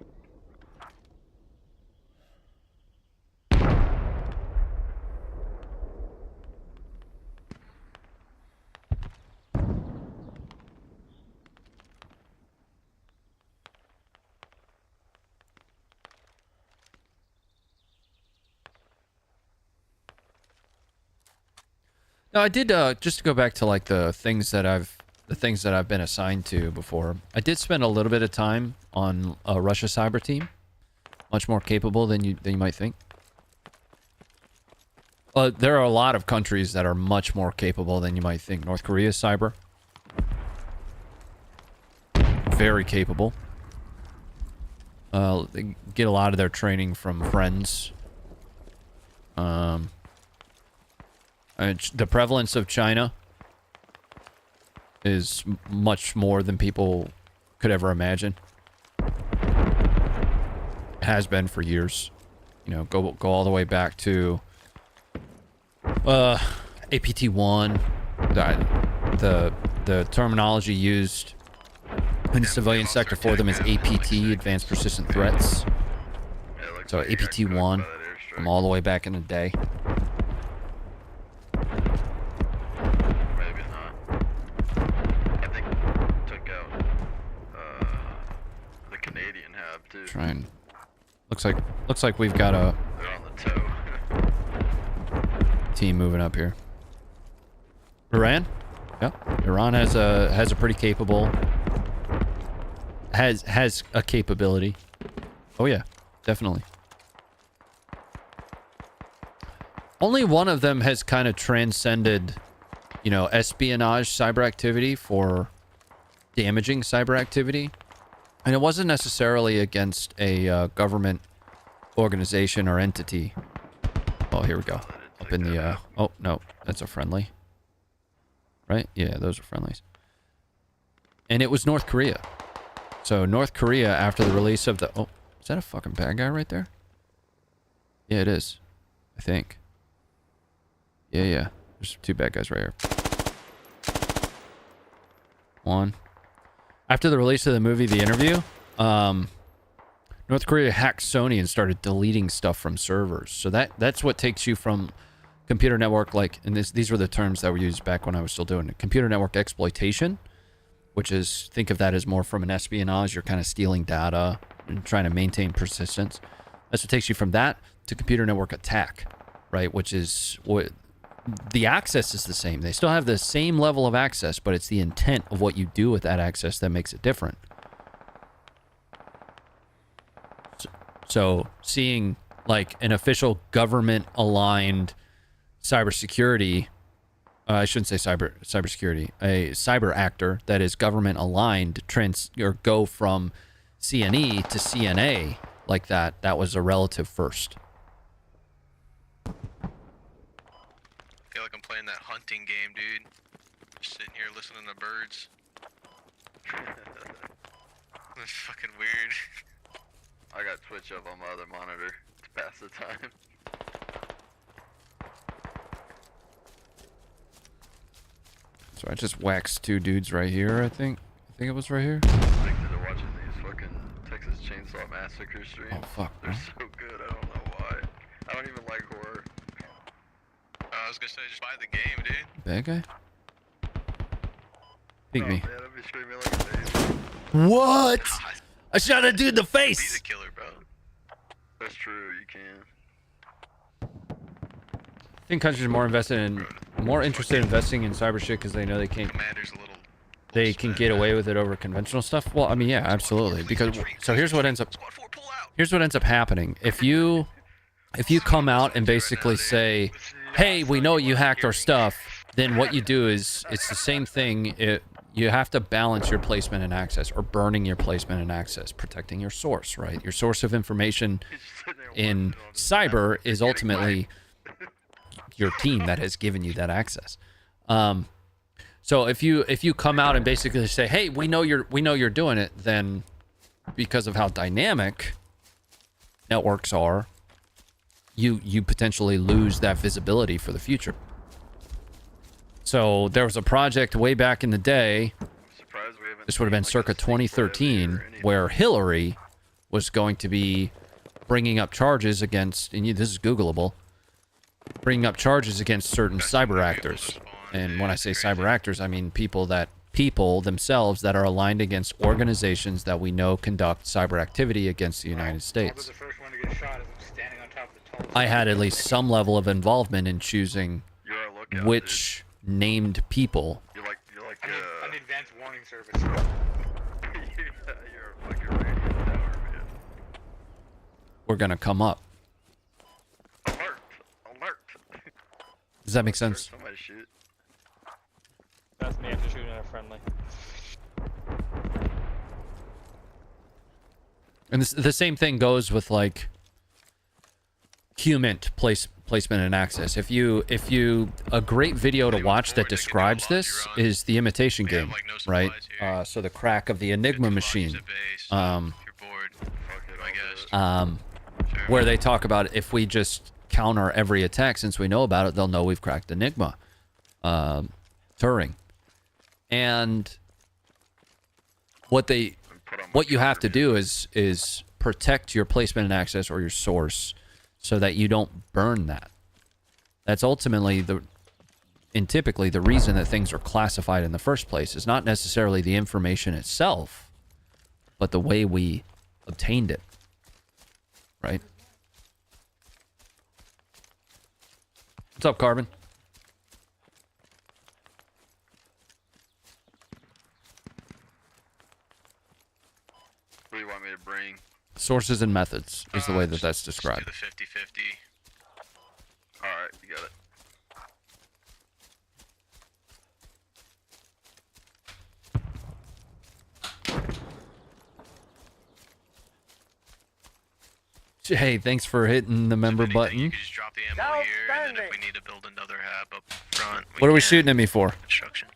Speaker 1: No, I did just to go back to like the things that I've been assigned to before. I did spend a little bit of time on a Russia cyber team, much more capable than you might think. There are a lot of countries that are much more capable than you might think. North Korea's cyber, very capable. They get a lot of their training from friends. The prevalence of China is much more than people could ever imagine. It has been for years. You know, go all the way back to APT-1. The terminology used in the civilian sector for them is APT, Advanced Persistent Threats. So
Speaker 6: like it got
Speaker 1: APT-1
Speaker 6: cooked by that airstrike.
Speaker 1: from all the way back in the day.
Speaker 6: Maybe not. I think took out the Canadian hab too.
Speaker 1: Trying. Looks like we've got a
Speaker 6: They're on the toe.
Speaker 1: team moving up here. Iran? Yeah. Iran has a pretty capable has a capability. Oh yeah, definitely. Only one of them has kind of transcended, you know, espionage cyber activity for damaging cyber activity. And it wasn't necessarily against a government organization or entity. Oh, here we go. Up in the, oh, no, that's a friendly. Right? Yeah, those are friendlies. And it was North Korea. So North Korea, after the release of the... Oh, is that a fucking bad guy right there? Yeah, it is. I think. Yeah. There's two bad guys right here. One. After the release of the movie The Interview, North Korea hacked Sony and started deleting stuff from servers. So that's what takes you from computer network, like, and these were the terms that were used back when I was still doing it. Computer network exploitation, which is, think of that as more from an espionage. You're kind of stealing data and trying to maintain persistence. That's what takes you from that to computer network attack, right? Which is what the access is the same. They still have the same level of access, but it's the intent of what you do with that access that makes it different. So seeing like an official government aligned cybersecurity, I shouldn't say cybersecurity, a cyber actor that is government aligned go from CNE to CNA like that was a relative first.
Speaker 3: I feel like I'm playing that hunting game, dude. Just sitting here listening to birds. That's fucking weird.
Speaker 6: I got Twitch up on my other monitor to pass the time.
Speaker 1: So I just waxed two dudes right here, I think. I think it was right here.
Speaker 6: Addicted to watching these fucking Texas Chainsaw Massacre streams.
Speaker 1: Oh, fuck,
Speaker 6: They're
Speaker 1: bro.
Speaker 6: so good, I don't know why. I don't even like horror.
Speaker 3: I was gonna say, just buy the game, dude.
Speaker 1: Bad guy? Peek me.
Speaker 6: Man, I'd be screaming like a baby.
Speaker 1: What? I shot a dude in the
Speaker 3: He's
Speaker 1: face!
Speaker 3: a killer, bro.
Speaker 6: That's true, you can.
Speaker 1: I think countries are more interested in investing in cyber shit because they know they can't.
Speaker 3: Commander's a little.
Speaker 1: They can get away with it over conventional stuff. Well, I mean, yeah, absolutely. Because so here's what ends up happening. If you come out and basically say, "Hey, we know you hacked our stuff," then what you do is it's the same thing. You have to balance your placement and access, or burning your placement and access, protecting your source, right? Your source of information in cyber is ultimately your team that has given you that access. So if you come out and basically say, "Hey, we know you're doing it," then because of how dynamic networks are, you potentially lose that visibility for the future. So there was a project way back in the day, this would have been circa 2013, where Hillary was going to be bringing up charges against, and this is Googleable, bringing up charges against certain cyber actors. And when I say cyber actors, I mean people themselves that are aligned against organizations that we know conduct cyber activity against the United States. I had at least some level of involvement in choosing which named people.
Speaker 6: You're like
Speaker 10: an advanced warning service.
Speaker 6: you're a fucking radio tower, man.
Speaker 1: We're gonna come up.
Speaker 6: Alert!
Speaker 1: Does that make sense?
Speaker 6: Somebody shoot.
Speaker 10: That's me after shooting at a friendly.
Speaker 1: And the same thing goes with like QMint placement and access. If you a great video to watch that describes this is The Imitation Game, right? So the crack of the Enigma machine, where they talk about if we just counter every attack, since we know about it, they'll know we've cracked Enigma, Turing, and what you have to do is protect your placement and access or your source so that you don't burn that. That's ultimately typically the reason that things are classified in the first place is not necessarily the information itself, but the way we obtained it. Right? What's up, Carbon?
Speaker 6: What do you want me to bring?
Speaker 1: Sources and methods is the way that that's described.
Speaker 3: Just do the 50-50.
Speaker 6: Alright, you got it.
Speaker 1: Hey, thanks for hitting the member button.
Speaker 3: You can just drop the ammo here, and then if we need to build another hab up front,
Speaker 1: What are we
Speaker 3: can.
Speaker 1: shooting at me for?
Speaker 3: Construction.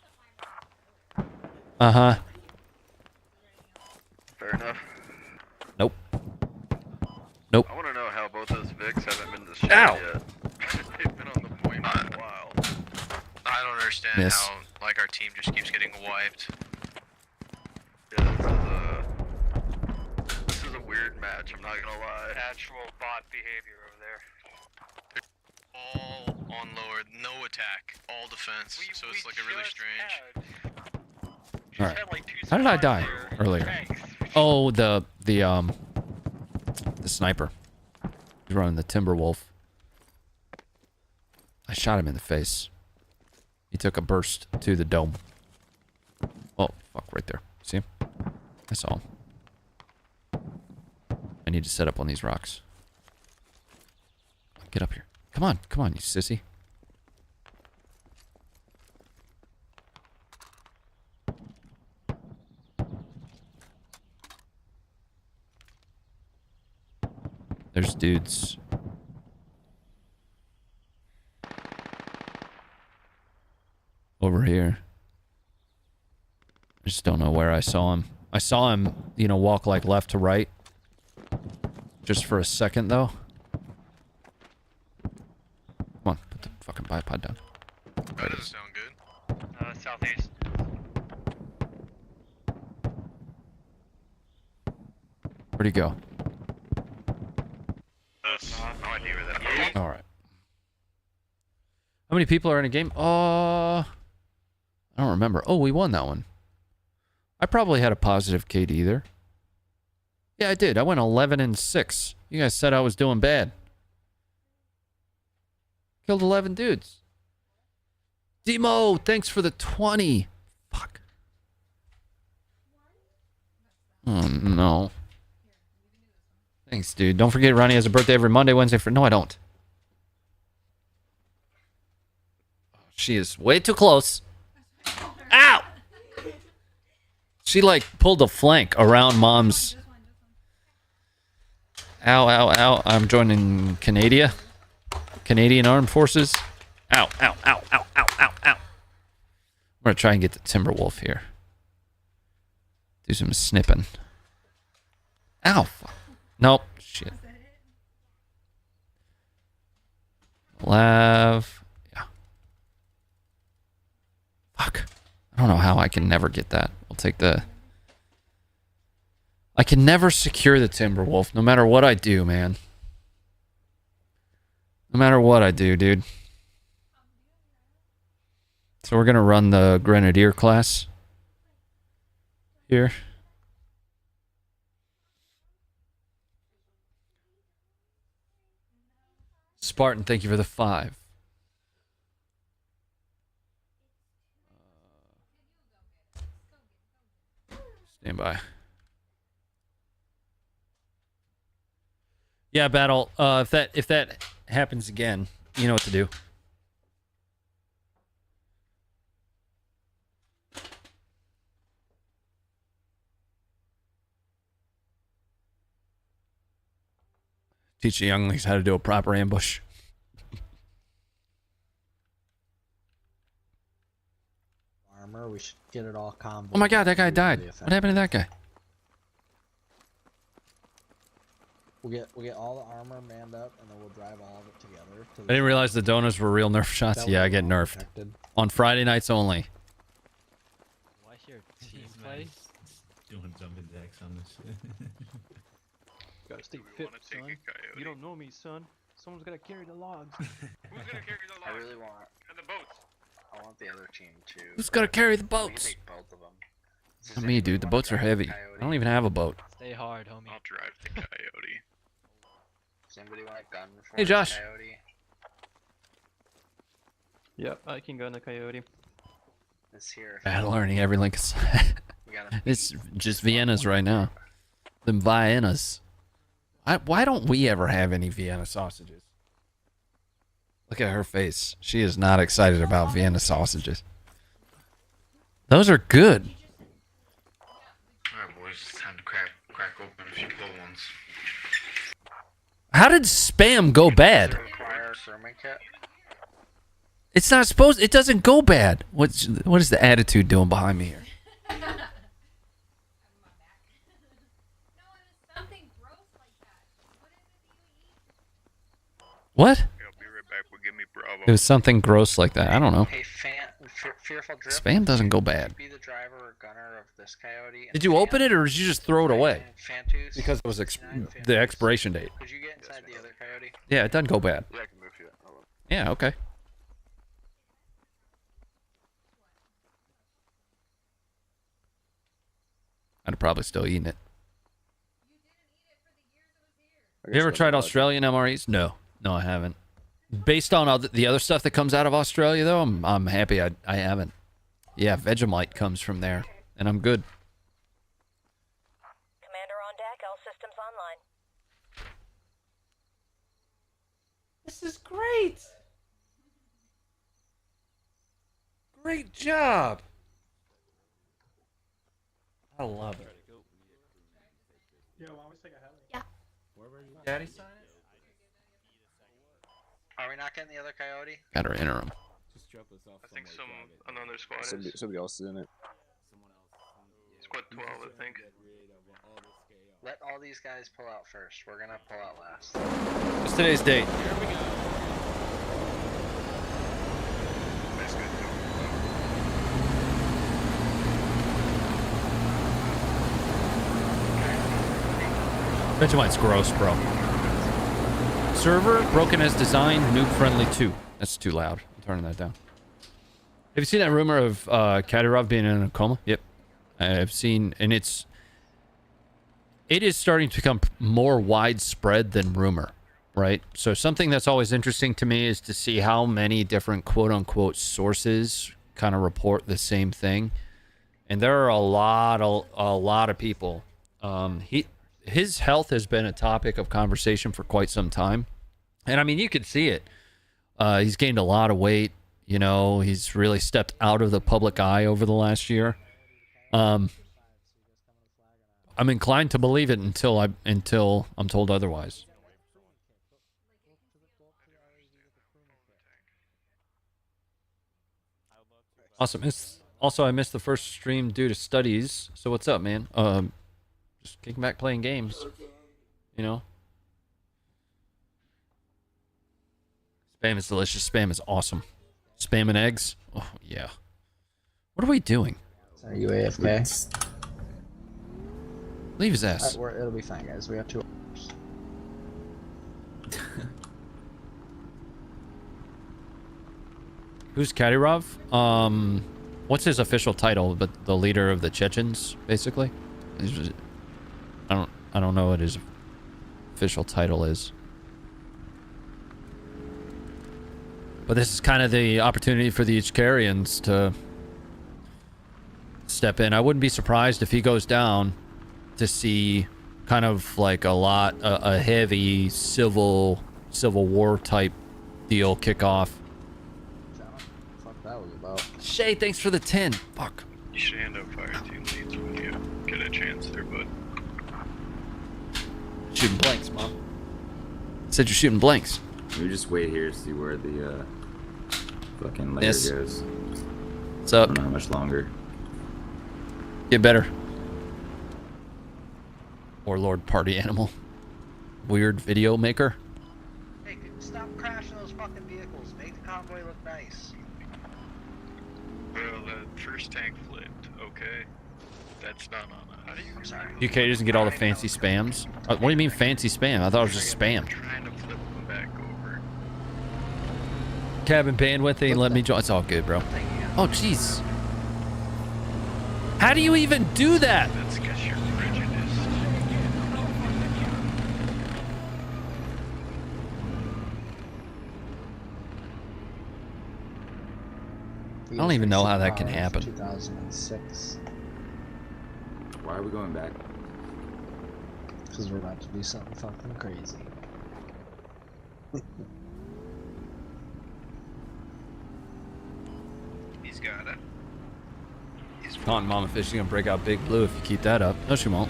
Speaker 1: Uh-huh.
Speaker 6: Fair enough.
Speaker 1: Nope. Nope.
Speaker 6: I want to know how both those Vics haven't been destroyed
Speaker 1: Ow!
Speaker 6: yet. They've been on the point for a while.
Speaker 3: I don't understand
Speaker 1: Miss.
Speaker 3: how like our team just keeps getting wiped.
Speaker 6: Yeah, this is a weird match, I'm not gonna lie.
Speaker 10: Actual bot behavior over there.
Speaker 3: All on lower, no attack, all defense. So it's like a really strange.
Speaker 1: All right. How did I die earlier? Oh, the sniper. He's running the Timberwolf. I shot him in the face. He took a burst to the dome. Oh, fuck, right there. See him? I saw him. I need to set up on these rocks. Get up here. Come on, you sissy. There's dudes. Over here. I just don't know where I saw him. I saw him, you know, walk like left to right. Just for a second, though. Come on, put the fucking bipod down.
Speaker 3: That doesn't sound good.
Speaker 10: Southeast.
Speaker 1: Where'd he go?
Speaker 10: No idea where that is.
Speaker 1: Alright. How many people are in a game? I don't remember. Oh, we won that one. I probably had a positive KD there. Yeah, I did. I went 11-6. You guys said I was doing bad. Killed 11 dudes. Demo, thanks for the 20. Fuck. Oh, no. Thanks, dude. Don't forget Ronnie has a birthday every Monday, Wednesday for... No, I don't. She is way too close. Ow! She, like, pulled a flank around Mom's... Ow, ow, ow. I'm joining Canada. Canadian Armed Forces. Ow, ow, ow, ow, ow, ow, ow. I'm gonna try and get the Timberwolf here. Do some snipping. Ow, fuck. Nope. Shit. Lav. Yeah. Fuck. I don't know how I can never get that. I'll take the... I can never secure the Timberwolf, no matter what I do, man. No matter what I do, dude. So we're gonna run the Grenadier class. Here. Spartan, thank you for the 5. Stand by. Yeah, Battle. If that happens again, you know what to do. Teach the younglings how to do a proper ambush.
Speaker 12: Armor, we should get it all combo.
Speaker 1: Oh my god, that guy died. What happened to that guy?
Speaker 12: We'll get all the armor manned up, and then we'll drive all of it together.
Speaker 1: I didn't realize the donuts were real Nerf shots. Yeah, I get nerfed.
Speaker 12: Protected.
Speaker 1: On Friday nights only.
Speaker 9: Why your team play?
Speaker 11: Doing jumping jacks on this.
Speaker 13: Gotta stay fit, son. You don't know me, son. Someone's gotta carry the logs.
Speaker 10: Who's gonna carry the logs?
Speaker 12: I really want.
Speaker 10: And the boats.
Speaker 12: I want the other team to.
Speaker 1: Who's gonna carry the
Speaker 12: We can
Speaker 1: boats?
Speaker 12: take both of them.
Speaker 1: Not me, dude. The boats are heavy. I don't even have a boat.
Speaker 9: Stay hard, homie.
Speaker 3: I'll drive the Coyote.
Speaker 12: Does anybody want a gun for
Speaker 1: Hey, Josh.
Speaker 12: the Coyote?
Speaker 13: Yep, I can go in the Coyote.
Speaker 12: This here.
Speaker 1: Bad learning every link is.
Speaker 12: We gotta
Speaker 1: It's just Vienna's right now. Them Viennas. Why don't we ever have any Vienna sausages? Look at her face. She is not excited about Vienna sausages. Those are good.
Speaker 6: Alright, boys, it's time to crack open a few cold ones.
Speaker 1: How did spam go bad?
Speaker 12: require a thermite kit.
Speaker 1: It's not supposed. It doesn't go bad. What is the attitude doing behind me here? What?
Speaker 3: I'll be right back. We'll give me Bravo.
Speaker 1: It was something gross like that. I don't know.
Speaker 12: Hey, Fearful Drift.
Speaker 1: Spam doesn't go bad.
Speaker 12: Be the driver or gunner of this Coyote.
Speaker 1: Did you open it or did you just throw it away?
Speaker 12: Fantus,
Speaker 1: Because it was the expiration date.
Speaker 12: Could you get inside the other Coyote?
Speaker 1: Yeah, it doesn't go bad.
Speaker 6: Yeah, I can move you.
Speaker 1: Yeah, okay. I'd have probably still eaten it. You ever tried Australian MREs? No, I haven't. Based on all the other stuff that comes out of Australia, though, I'm happy I haven't. Yeah, Vegemite comes from there, and I'm good.
Speaker 14: Commander on deck. All systems online.
Speaker 1: This is great. Great job. I love it.
Speaker 8: Yeah, why don't we take a heli?
Speaker 14: Yeah.
Speaker 8: Where were you?
Speaker 1: Daddy sign it?
Speaker 12: Are we not getting the other Coyote?
Speaker 1: Got her interim.
Speaker 11: Just drop us off.
Speaker 3: I think another squad is.
Speaker 11: Somebody else is in it.
Speaker 3: Squad 12, I think.
Speaker 12: Let all these guys pull out first. We're gonna pull out last.
Speaker 1: What's today's date?
Speaker 3: Here we go. That's good.
Speaker 1: Vegemite's gross, bro. Server broken as designed, noob friendly 2. That's too loud. I'm turning that down. Have you seen that rumor of Kadyrov being in a coma? Yep. I've seen, and it is starting to become more widespread than rumor, right? So something that's always interesting to me is to see how many different quote-unquote sources kind of report the same thing. And there are a lot of people. His health has been a topic of conversation for quite some time. And I mean, you could see it. He's gained a lot of weight. You know, he's really stepped out of the public eye over the last year. I'm inclined to believe it until I'm told otherwise. Awesome. Also, I missed the first stream due to studies. So what's up, man? Just kicking back playing games. You know? Spam is delicious. Spam is awesome. Spam and eggs? Oh, yeah. What are we doing?
Speaker 12: Are you AFK?
Speaker 1: Leave his ass.
Speaker 12: It'll be fine, guys. We have 2 hours.
Speaker 1: Who's Kadyrov? What's his official title? But the leader of the Chechens, basically. I don't know what his official title is. But this is kind of the opportunity for the Ichkarians to step in. I wouldn't be surprised if he goes down to see kind of like a heavy civil war type deal kick off.
Speaker 12: Fuck that was about.
Speaker 1: Shay, thanks for the 10. Fuck.
Speaker 3: You should hand out fire team leads when you get a chance there, bud.
Speaker 1: Shooting blanks, Mom. Said you're shooting blanks.
Speaker 11: We just wait here to see where the fucking layer
Speaker 1: Yes.
Speaker 11: goes.
Speaker 1: What's up?
Speaker 11: I don't know how much longer.
Speaker 1: Get better. Warlord party animal. Weird video maker.
Speaker 12: Hey, stop crashing those fucking vehicles. Make the convoy look nice.
Speaker 3: Well, the first tank flipped. Okay.
Speaker 10: That's not on. How do you?
Speaker 5: I'm sorry.
Speaker 1: UK doesn't get all the fancy spams. What do you mean fancy spam? I thought it was just spam.
Speaker 10: Trying to flip them back over.
Speaker 1: Cabin bandwidth, they let me join. It's all good, bro. Oh, jeez. How do you even do that?
Speaker 10: That's because you're prejudiced.
Speaker 1: I don't even know how that can happen.
Speaker 12: 2006.
Speaker 11: Why are we going back?
Speaker 12: Because we're about to do something fucking crazy.
Speaker 3: He's got it.
Speaker 1: Caught Mama Fish is gonna break out Big Blue if you keep that up. No, she won't.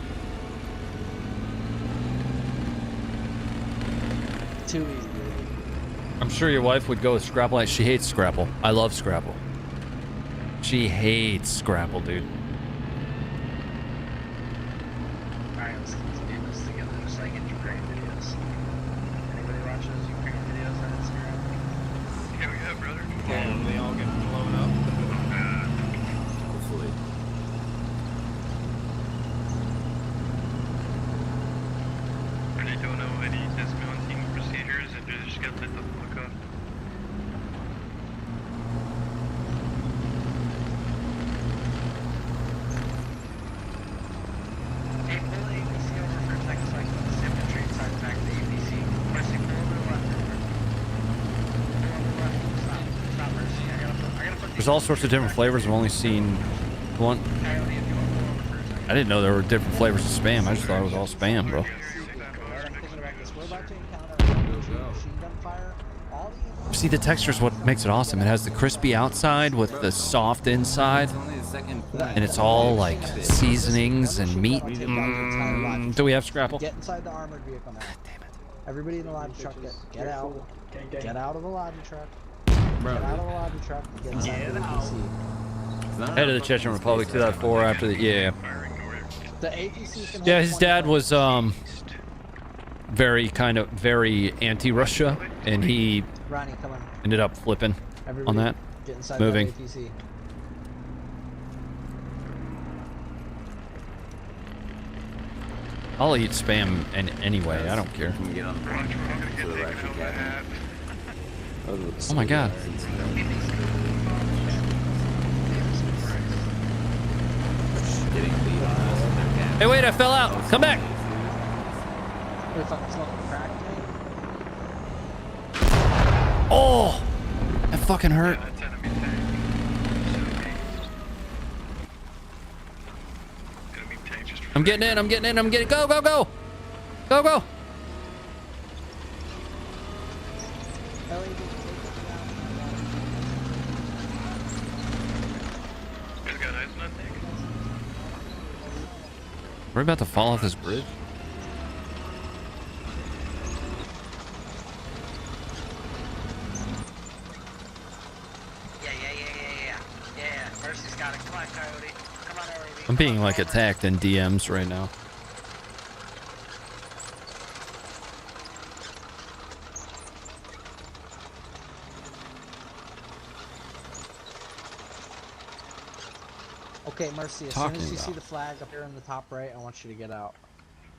Speaker 12: Too easy, baby.
Speaker 1: I'm sure your wife would go with Scrapple. She hates Scrapple. I love Scrapple. She hates Scrapple, dude.
Speaker 5: Alright, let's do this together, just like in Ukraine videos. Anybody watch those Ukraine videos on Instagram?
Speaker 3: Hell yeah, brother.
Speaker 4: Oh, they all get blown up.
Speaker 11: Hopefully.
Speaker 3: They don't know any dismounting procedures and they're just gonna let the fuck up.
Speaker 5: Hey, pull the APC over for a second so I can put this infantry inside the back of the APC. Mercy, pull over to the left. Pull over to the left. Stop, Mercy. I gotta put
Speaker 1: There's all sorts of different flavors. I've only seen one.
Speaker 5: Coyote if you want to pull over for a second.
Speaker 1: I didn't know there were different flavors of spam. I just thought it was all spam, bro.
Speaker 12: We're about to encounter a machine gun fire. All the
Speaker 1: See, the texture is what makes it awesome. It has the crispy outside with the soft inside, and it's all like seasonings and meat. Do we have Scrapple?
Speaker 12: Get inside the armored vehicle now. Damn it. Everybody in the lobby truck, get out. Get out of the lobby truck. Get out of the lobby truck. Get inside the APC.
Speaker 1: Head of the Chechen Republic 2004 after the yeah.
Speaker 12: The APC can
Speaker 1: Yeah, his dad was very anti-Russia, and he
Speaker 12: Ronnie, come on.
Speaker 1: ended up flipping on that.
Speaker 12: Get inside
Speaker 1: Moving.
Speaker 12: The APC.
Speaker 1: I'll eat spam anyway. I don't care.
Speaker 11: Can we get on the plane to the Russian cabin?
Speaker 1: Oh my god. Hey, wait! I fell out. Come back.
Speaker 12: We're fucking smoking crack, dude.
Speaker 1: Oh, that fucking hurt. I'm getting in. I'm getting in. I'm getting. Go, go, go, go, go. We're about to fall off this bridge.
Speaker 5: Yeah. Mercy's got it. Come on, Coyote. Come on, LED.
Speaker 1: I'm being like attacked in DMs right now.
Speaker 12: Okay, Mercy, as soon as you see the flag up here in the top right, I want you to get out.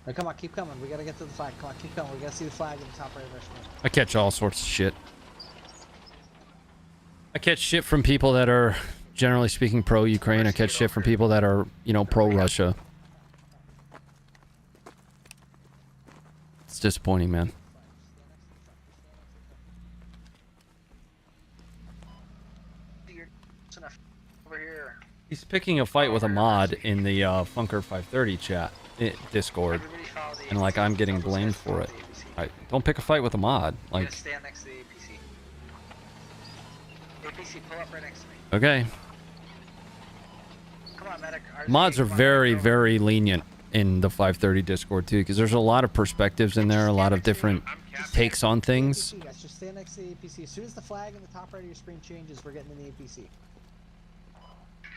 Speaker 12: Now, come on, keep coming. We gotta get to the flag. Come on, keep coming. We gotta see the flag in the top right of our screen.
Speaker 1: I catch all sorts of shit. I catch shit from people that are, generally speaking, pro-Ukraine. I catch shit from people that are, you know, pro-Russia. It's disappointing, man.
Speaker 5: Over here.
Speaker 1: He's picking a fight with a mod in the Funker 530 chat, Discord, and like I'm getting blamed for it. Don't pick a fight with a mod. Like,
Speaker 5: Stand next to the APC. APC, pull up right next to me.
Speaker 1: okay.
Speaker 5: Come on, medic.
Speaker 1: Mods are very, very lenient in the 530 Discord too, because there's a lot of perspectives in there, a lot of different takes on things.
Speaker 12: APC, guys, just stand next to the APC. As soon as the flag in the top right of your screen changes, we're getting in the APC.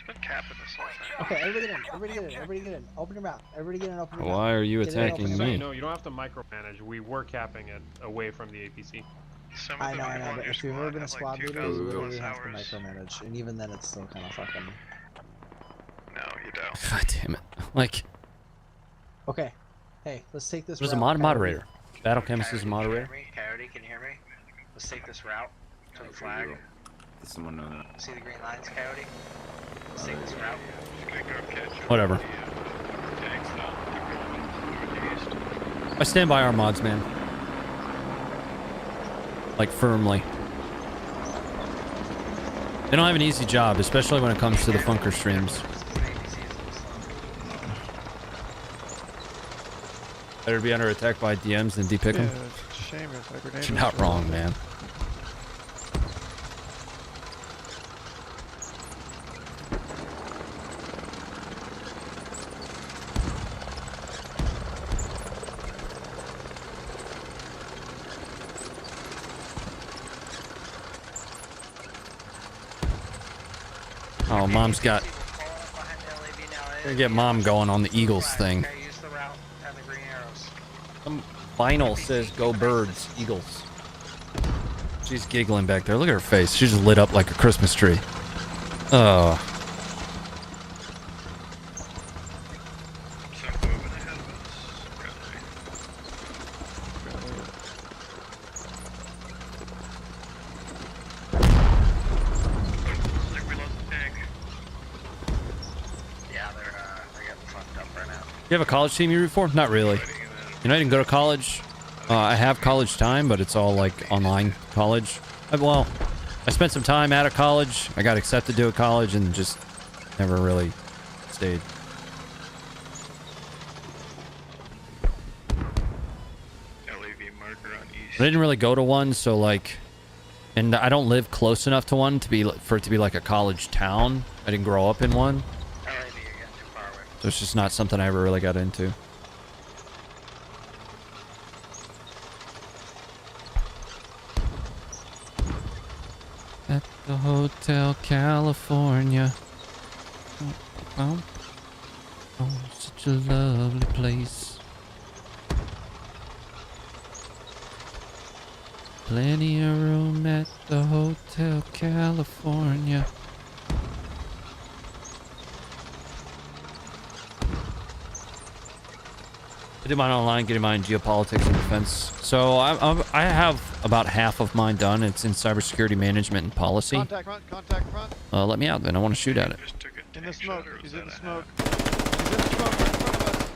Speaker 10: It's been capping this whole thing.
Speaker 12: Okay, everybody get in. Everybody get in. Everybody get in. Open your mouth. Everybody get in. Open your mouth.
Speaker 1: Why are you
Speaker 12: Get in, open
Speaker 1: attacking
Speaker 12: your
Speaker 1: me?
Speaker 12: mouth.
Speaker 13: No, you don't have to micromanage. We were capping it away from the APC.
Speaker 12: I know, but if you've ever been a squad leader, you really have to micromanage, and even then, it's still kind of fucking.
Speaker 10: No,
Speaker 1: God damn it. Like,
Speaker 12: Okay. Hey, let's take this.
Speaker 1: there's a
Speaker 12: route,
Speaker 1: moderator. Battle Chemist is a moderator.
Speaker 5: Coyote, can you hear me? Let's take this route to the flag.
Speaker 11: Does someone know that?
Speaker 5: See the green lines, Coyote? Let's take this route.
Speaker 1: Whatever. I stand by our mods, man. Like, firmly. They don't have an easy job, especially when it comes to the Funker streams. Better be under attack by DMs than depick them.
Speaker 13: Yeah, it's a shame if that grenade
Speaker 1: You're
Speaker 13: was
Speaker 1: not wrong, man. Oh, mom's got... Gonna get mom going on the Eagles thing. Some vinyl says go birds, Eagles. She's giggling back there. Look at her face. She just lit up like a Christmas tree. Oh. You have a college team you root for? Not really. You know, I didn't go to college. I have college time, but it's all like online college. Well, I spent some time out of college. I got accepted to a college and just never really stayed. I didn't really go to one, so like, and I don't live close enough to one to be for it to be like a college town. I didn't grow up in one. So it's just not something I ever really got into. At the Hotel California. Oh, such a lovely place. Plenty of room at the Hotel California. I did mine online, getting mine in geopolitics and defense. So I have about half of mine done. It's in cybersecurity management and policy.
Speaker 13: Contact front, contact front.
Speaker 1: Let me out then. I want to shoot at it.
Speaker 13: In the smoke. He's in the smoke. He's in the smoke right in front of us.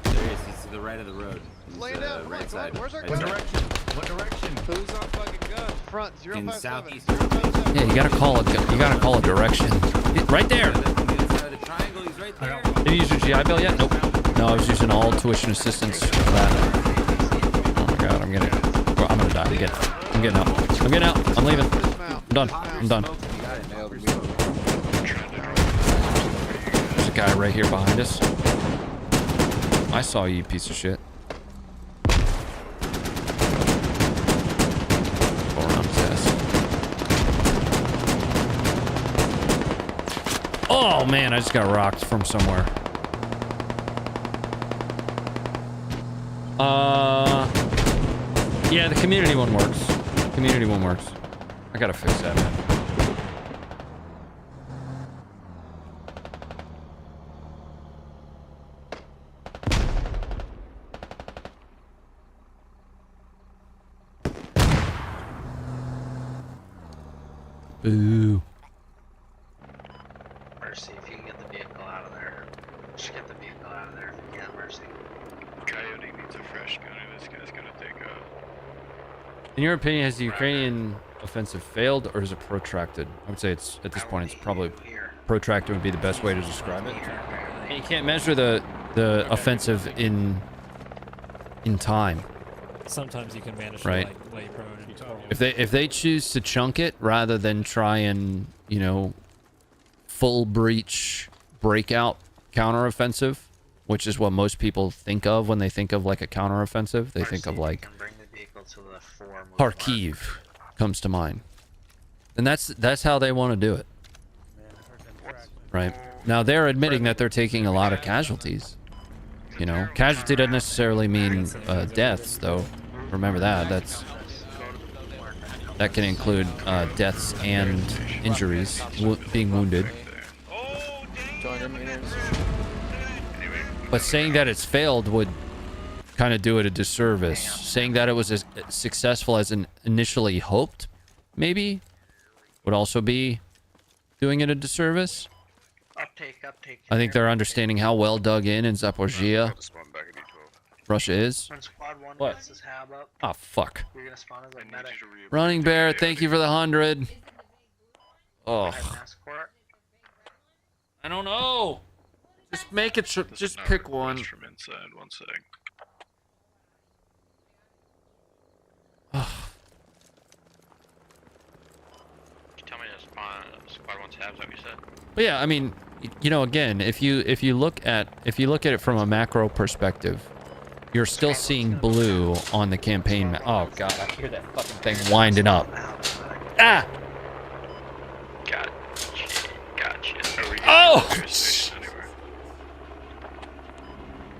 Speaker 11: There he is. He's to the right of the road. He's,
Speaker 13: Laying down. Come
Speaker 11: right
Speaker 13: on,
Speaker 11: side.
Speaker 13: where's our
Speaker 11: Right
Speaker 13: gun?
Speaker 11: side. What direction?
Speaker 13: Who's on fucking gun? Front,
Speaker 11: In
Speaker 13: 057.
Speaker 11: southeast.
Speaker 13: 057.
Speaker 1: Yeah, you gotta call a direction. Right there.
Speaker 11: On the other side of the triangle. He's right there.
Speaker 1: Did you use your GI Bill yet? Nope. No, I was using all tuition assistance for that. Oh my god, I'm gonna die. I'm getting out. I'm getting out. I'm leaving. I'm done. I'm done. There's a guy right here behind us. I saw you, piece of shit. Go around his ass. Oh man, I just got rocked from somewhere. Yeah, the community one works. Community one works. I gotta fix that, man. Boo.
Speaker 5: Mercy, if you can get the vehicle out of there. Just get the vehicle out of there if you can, Mercy.
Speaker 3: Coyote needs a fresh gun or this guy's gonna take off.
Speaker 1: In your opinion, has the Ukrainian offensive failed or is it protracted? I would say it's at this point it's probably protracted would be the best way to describe it. And you can't measure the offensive in time.
Speaker 15: Sometimes you can manage
Speaker 1: right?
Speaker 15: to like lay prone and forward.
Speaker 1: If they choose to chunk it rather than try and, you know, full breach breakout counteroffensive, which is what most people think of when they think of like a counteroffensive, they think of like Kharkiv comes to mind. And that's how they want to do it. Right? Now they're admitting that they're taking a lot of casualties. You know, casualty doesn't necessarily mean deaths, though. Remember that. That can include deaths and injuries, being wounded.
Speaker 13: Join
Speaker 1: But saying that it's failed would kind of do it a disservice. Saying that it was as successful as initially hoped, maybe, would also be doing it a disservice.
Speaker 5: Uptake.
Speaker 1: I think they're understanding how well dug in Zaporizhia Russia is.
Speaker 5: When squad 1
Speaker 1: What?
Speaker 5: gets his hab up,
Speaker 1: Oh, fuck.
Speaker 5: you're gonna spawn as a medic.
Speaker 1: Running Bear, thank you for the 100. Oh. I don't know. Just make it. Just pick one.
Speaker 3: From inside, 1 sec.
Speaker 10: Can you tell me to spawn squad 1 tabs, what you said?
Speaker 1: But yeah, I mean, you know, again, if you look at it from a macro perspective, you're still seeing blue on the campaign map. Oh god, I hear that fucking thing winding up. Ah!
Speaker 3: Gotcha.
Speaker 1: Oh!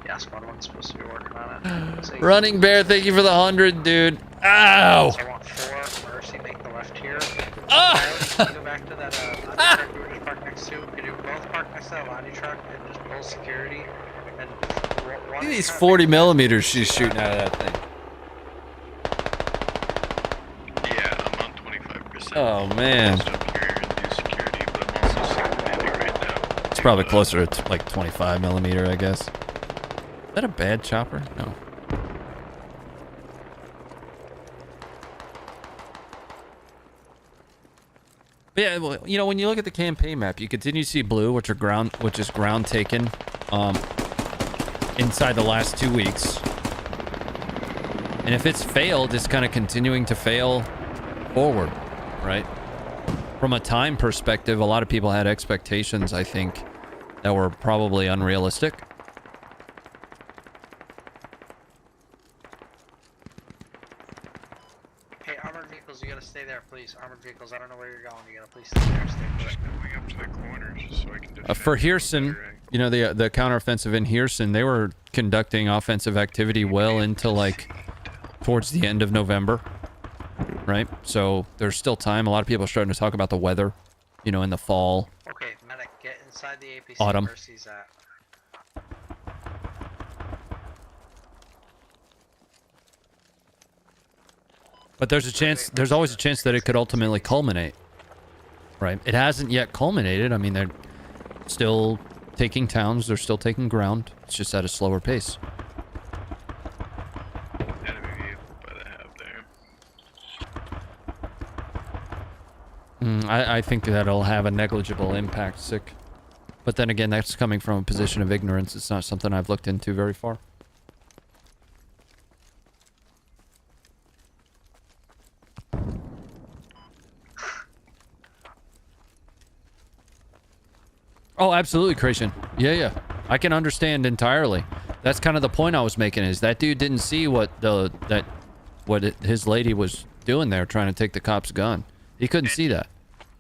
Speaker 5: Yeah, squad 1's supposed to be working on it.
Speaker 1: Running Bear, thank you for the 100, dude. Ow!
Speaker 5: So I want 4 Mercy, make the left here.
Speaker 1: Ah!
Speaker 5: Can you go back to that lobby truck we were just parked next to? Can you both park next to that lobby truck and just pull security? And
Speaker 1: Look at these 40 millimeters she's shooting out of that thing.
Speaker 3: Yeah, I'm on 25%.
Speaker 1: Oh man. It's probably closer to like 25 millimeter, I guess. Is that a bad chopper? No. But yeah, well, you know, when you look at the campaign map, you continue to see blue, which is ground taken, inside the last 2 weeks. And if it's failed, it's kind of continuing to fail forward, right? From a time perspective, a lot of people had expectations, I think, that were probably unrealistic.
Speaker 5: Hey, armored vehicles, you gotta stay there, please. Armored vehicles, I don't know where you're going. You gotta please stay there, stay put.
Speaker 3: Going up to the corner just so I can defend.
Speaker 1: For Hearson, you know, the counteroffensive in Hearson, they were conducting offensive activity well into like towards the end of November, right? So there's still time. A lot of people are starting to talk about the weather, you know, in the fall.
Speaker 5: Okay, medic, get inside the APC.
Speaker 1: Autumn.
Speaker 5: Where he's at.
Speaker 1: But there's a chance, there's always a chance that it could ultimately culminate, right? It hasn't yet culminated. I mean, they're still taking towns, they're still taking ground. It's just at a slower pace.
Speaker 3: Enemy vehicle by the hab there.
Speaker 1: I think that'll have a negligible impact, Sick. But then again, that's coming from a position of ignorance. It's not something I've looked into very far. Oh, absolutely, Creation. Yeah. I can understand entirely. That's kind of the point I was making, is that dude didn't see what his lady was doing there, trying to take the cop's gun. He couldn't see that.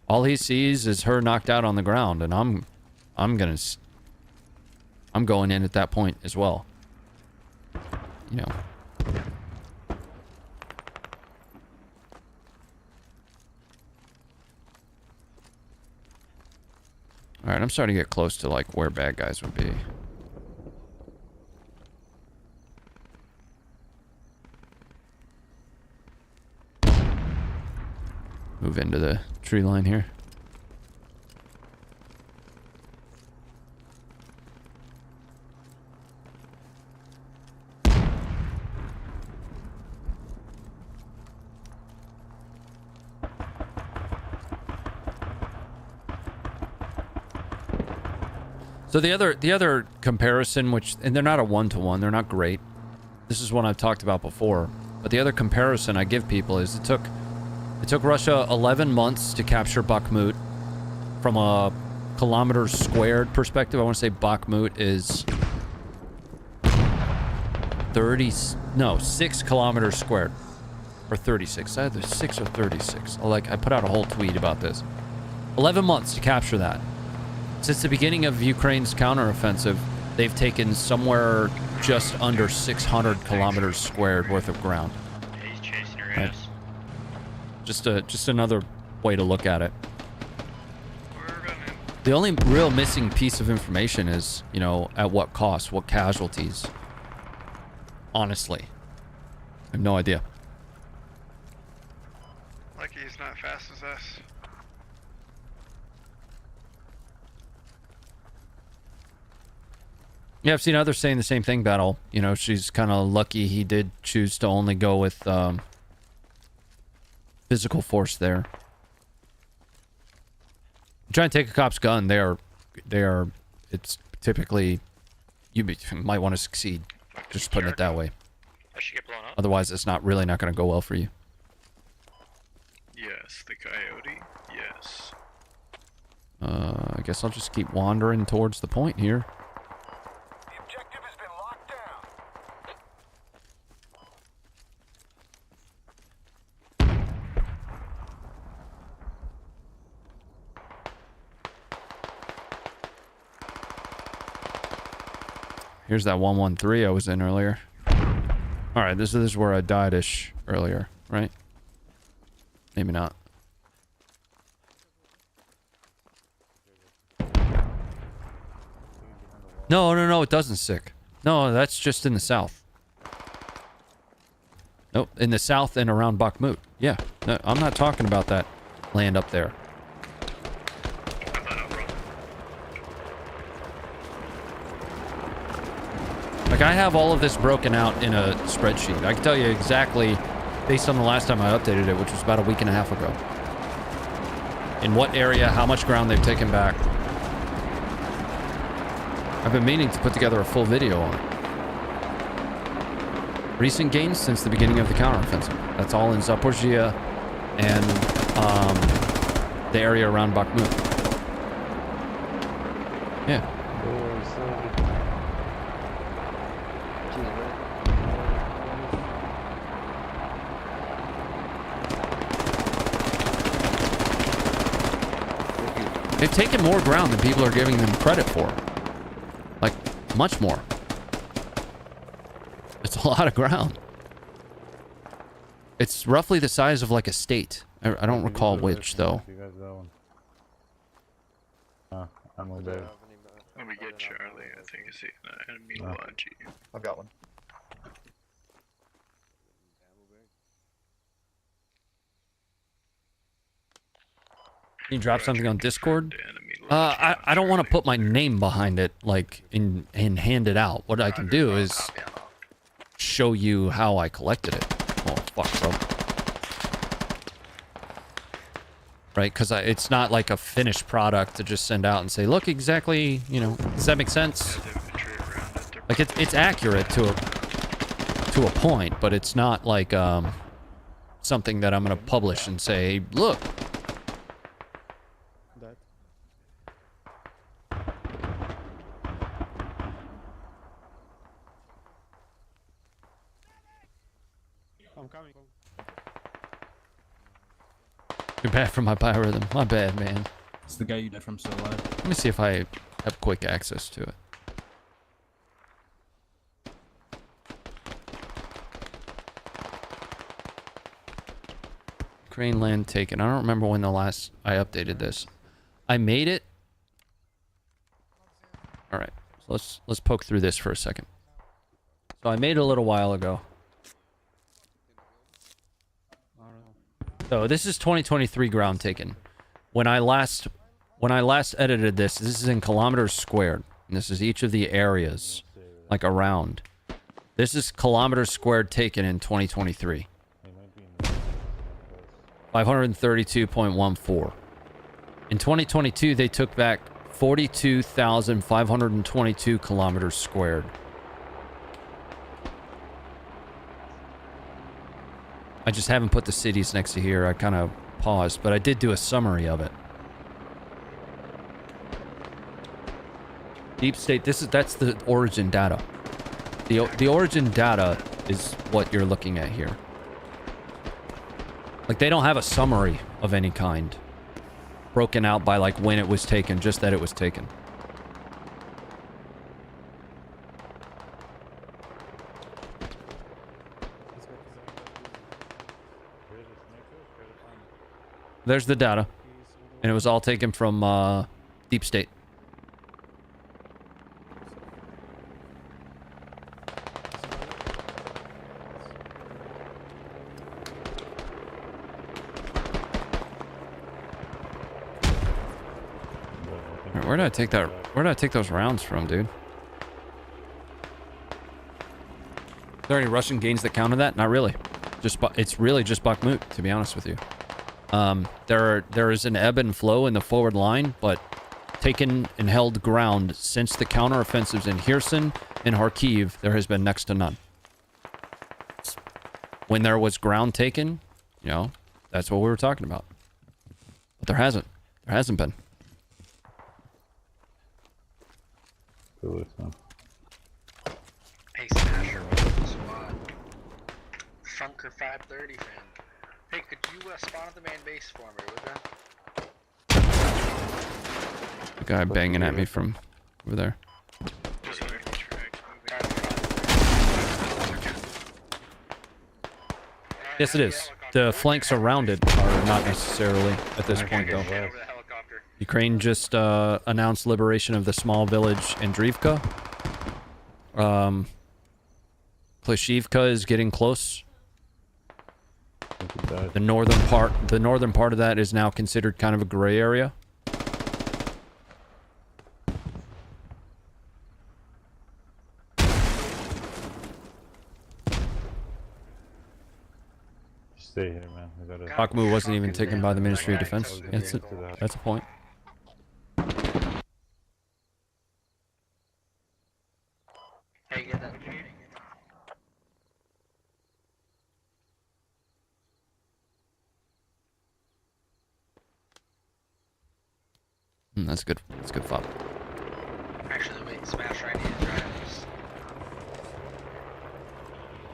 Speaker 1: All he sees is her knocked out on the ground, and I'm going in at that point as well. You know. All right, I'm starting to get close to like where bad guys would be. Move into the tree line here. So the other comparison, which, and they're not a one-to-one, they're not great. This is one I've talked about before. But the other comparison I give people is it took Russia 11 months to capture Bakhmut. From a kilometers squared perspective, I want to say Bakhmut is 6 kilometers squared. Or 36. Either 6 or 36. I put out a whole tweet about this. 11 months to capture that. Since the beginning of Ukraine's counteroffensive, they've taken somewhere just under 600 kilometers squared worth of ground.
Speaker 10: He's chasing your
Speaker 1: Right.
Speaker 10: ass.
Speaker 1: Just another way to look at it. The only real missing piece of information is, you know, at what cost, what casualties. Honestly. I have no idea.
Speaker 13: Lucky he's not fast as us.
Speaker 1: Yeah, I've seen others saying the same thing, Battle. You know, she's kind of lucky he did choose to only go with physical force there. Try and take a cop's gun. They are, it's typically, might want to succeed. Just putting it that way.
Speaker 10: I should get blown up.
Speaker 1: Otherwise, it's really not going to go well for you.
Speaker 3: Yes, the coyote. Yes.
Speaker 1: I guess I'll just keep wandering towards the point here.
Speaker 2: The objective has been locked down.
Speaker 1: Here's that 113 I was in earlier. Alright, this is where I died-ish earlier, right? Maybe not. No, it doesn't sick. No, that's just in the south. Nope, in the south and around Bakhmut. Yeah, no, I'm not talking about that land up there. Like, I have all of this broken out in a spreadsheet. I can tell you exactly, based on the last time I updated it, which was about a week and a half ago, in what area, how much ground they've taken back. I've been meaning to put together a full video on it. Recent gains since the beginning of the counteroffensive. That's all in Zaporizhia and the area around Bakhmut. Yeah. They've taken more ground than people are giving them credit for. Like, much more. It's a lot of ground. It's roughly the size of like a state. I don't recall which, though.
Speaker 8: I'm on there.
Speaker 3: Let me get Charlie. I think it's an enemy logi.
Speaker 10: I've got one.
Speaker 1: Can you drop something on Discord? I don't want to put my name behind it, like, and hand it out. What I can do is show you how I collected it. Oh, fuck, bro. Right? Because it's not like a finished product to just send out and say, look exactly, you know, does that make sense? Like, it's accurate to a point, but it's not like something that I'm going to publish and say, look.
Speaker 8: I'm coming.
Speaker 1: You're bad for my biorhythm. My bad, man.
Speaker 8: It's the guy you did from so alive.
Speaker 1: Let me see if I have quick access to it. Crane land taken. I don't remember when the last I updated this. I made it. All right. So let's poke through this for a second. So I made it a little while ago. So this is 2023 ground taken. When I last edited this, this is in kilometers squared. And this is each of the areas, like around. This is kilometers squared taken in 2023. 532.14. In 2022, they took back 42,522 kilometers squared. I just haven't put the cities next to here. I kind of paused, but I did do a summary of it. Deep state, that's the origin data. The origin data is what you're looking at here. Like, they don't have a summary of any kind broken out by like when it was taken, just that it was taken. There's the data, and it was all taken from Deep state. Where did I take that? Where did I take those rounds from, dude? Are there any Russian gains that counter that? Not really. It's really just Bakhmut, to be honest with you. There is an ebb and flow in the forward line, but taken and held ground since the counteroffensives in Kherson and Kharkiv, there has been next to none. When there was ground taken, you know, that's what we were talking about. But there hasn't. There hasn't been.
Speaker 5: Hey, Smasher, squad. Funker 530 fan. Hey, could you spawn at the main base for me, would ya?
Speaker 1: The guy banging at me from over there. Yes, it is. The flanks around it are not necessarily at this point, though. Ukraine just announced liberation of the small village Andriivka. Klishivka is getting close. The northern part of that is now considered kind of a gray area.
Speaker 8: Stay here, man.
Speaker 1: Bakhmut wasn't even taken by the Ministry of Defense. That's a point.
Speaker 5: Hey, get that.
Speaker 1: That's good. That's good fob.
Speaker 5: Actually, wait, Smash, I need to drive this.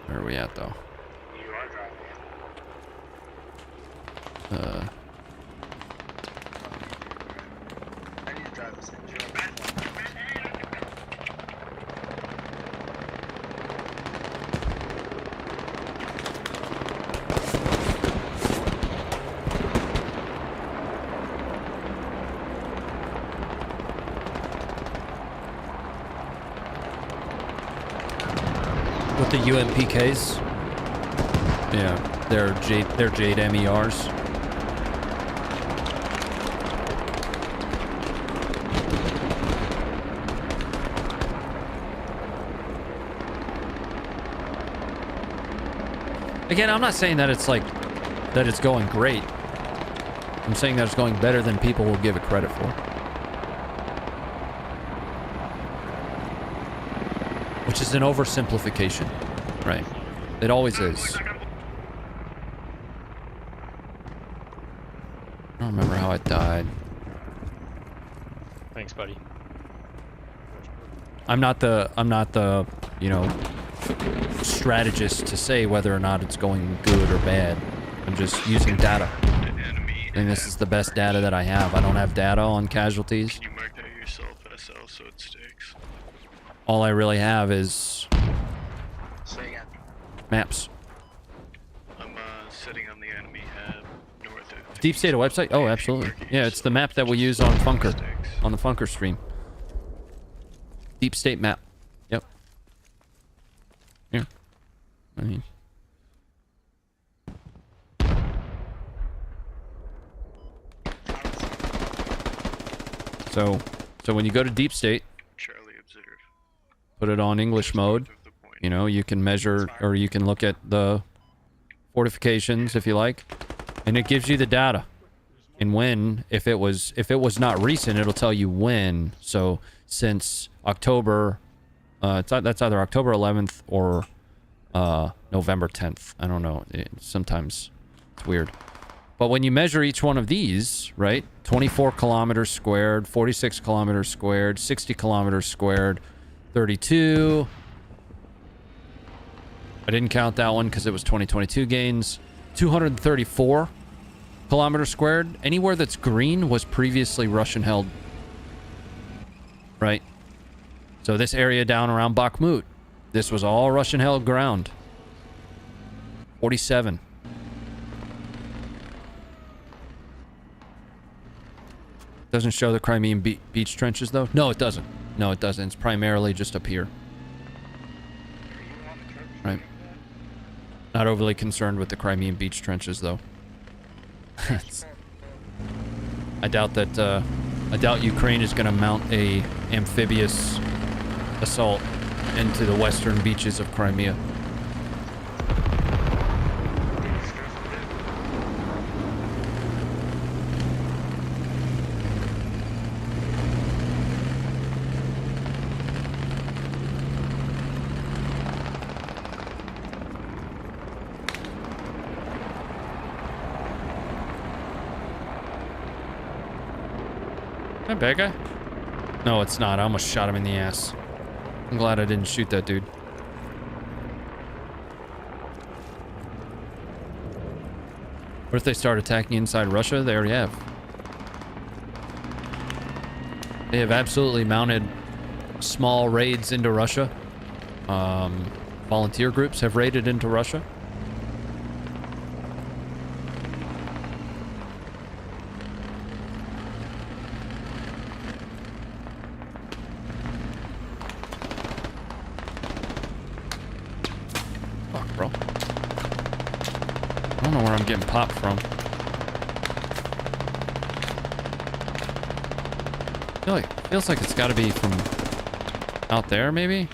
Speaker 1: Where are we at, though?
Speaker 5: You are driving. I need to drive this thing.
Speaker 1: With the UMPKs, yeah, they're Jade MERs. Again, I'm not saying that it's like that it's going great. I'm saying that it's going better than people will give it credit for. Which is an oversimplification, right? It always is. I don't remember how I died.
Speaker 15: Thanks, buddy.
Speaker 1: I'm not the, you know, strategist to say whether or not it's going good or bad. I'm just using data. And this is the best data that I have. I don't have data on casualties.
Speaker 3: Can you mark that yourself, SL, so it sticks?
Speaker 1: All I really have is maps.
Speaker 3: I'm sitting on the enemy north of
Speaker 1: Deep State a website? Oh, absolutely. Yeah, it's the map that we use on Funker, on the Funker stream. Deep State map. Yep. Here. I mean. So when you go to Deep State, put it on English mode, you know, you can measure, or you can look at the fortifications if you like, and it gives you the data. And when, if it was not recent, it'll tell you when. So since October, that's either October 11th or November 10th. I don't know. Sometimes it's weird. But when you measure each one of these, right? 24 kilometers squared, 46 kilometers squared, 60 kilometers squared, 32. I didn't count that one because it was 2022 gains. 234 kilometers squared. Anywhere that's green was previously Russian held. Right? So this area down around Bakhmut, this was all Russian held ground. 47. Doesn't show the Crimean beach trenches, though? No, it doesn't. No, it doesn't. It's primarily just up here. Right. Not overly concerned with the Crimean beach trenches, though. I doubt that, I doubt Ukraine is going to mount a amphibious assault into the western beaches of Crimea. That bad guy? No, it's not. I almost shot him in the ass. I'm glad I didn't shoot that dude. What if they start attacking inside Russia? They already have. They have absolutely mounted small raids into Russia. Volunteer groups have raided into Russia. Bro. I don't know where I'm getting popped from. Feels like it's got to be from out there, maybe?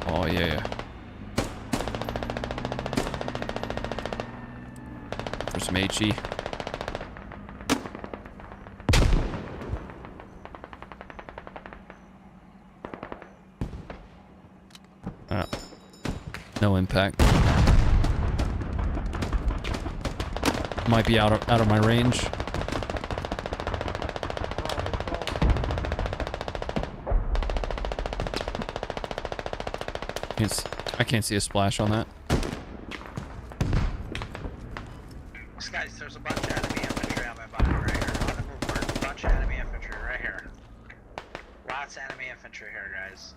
Speaker 1: Oh, yeah. For some HE. No impact. Might be out of my range. I can't see a splash on that.
Speaker 5: Guys, there's a bunch of enemy infantry on my body right here. On the move mark, bunch of enemy infantry right here. Lots of enemy infantry here, guys.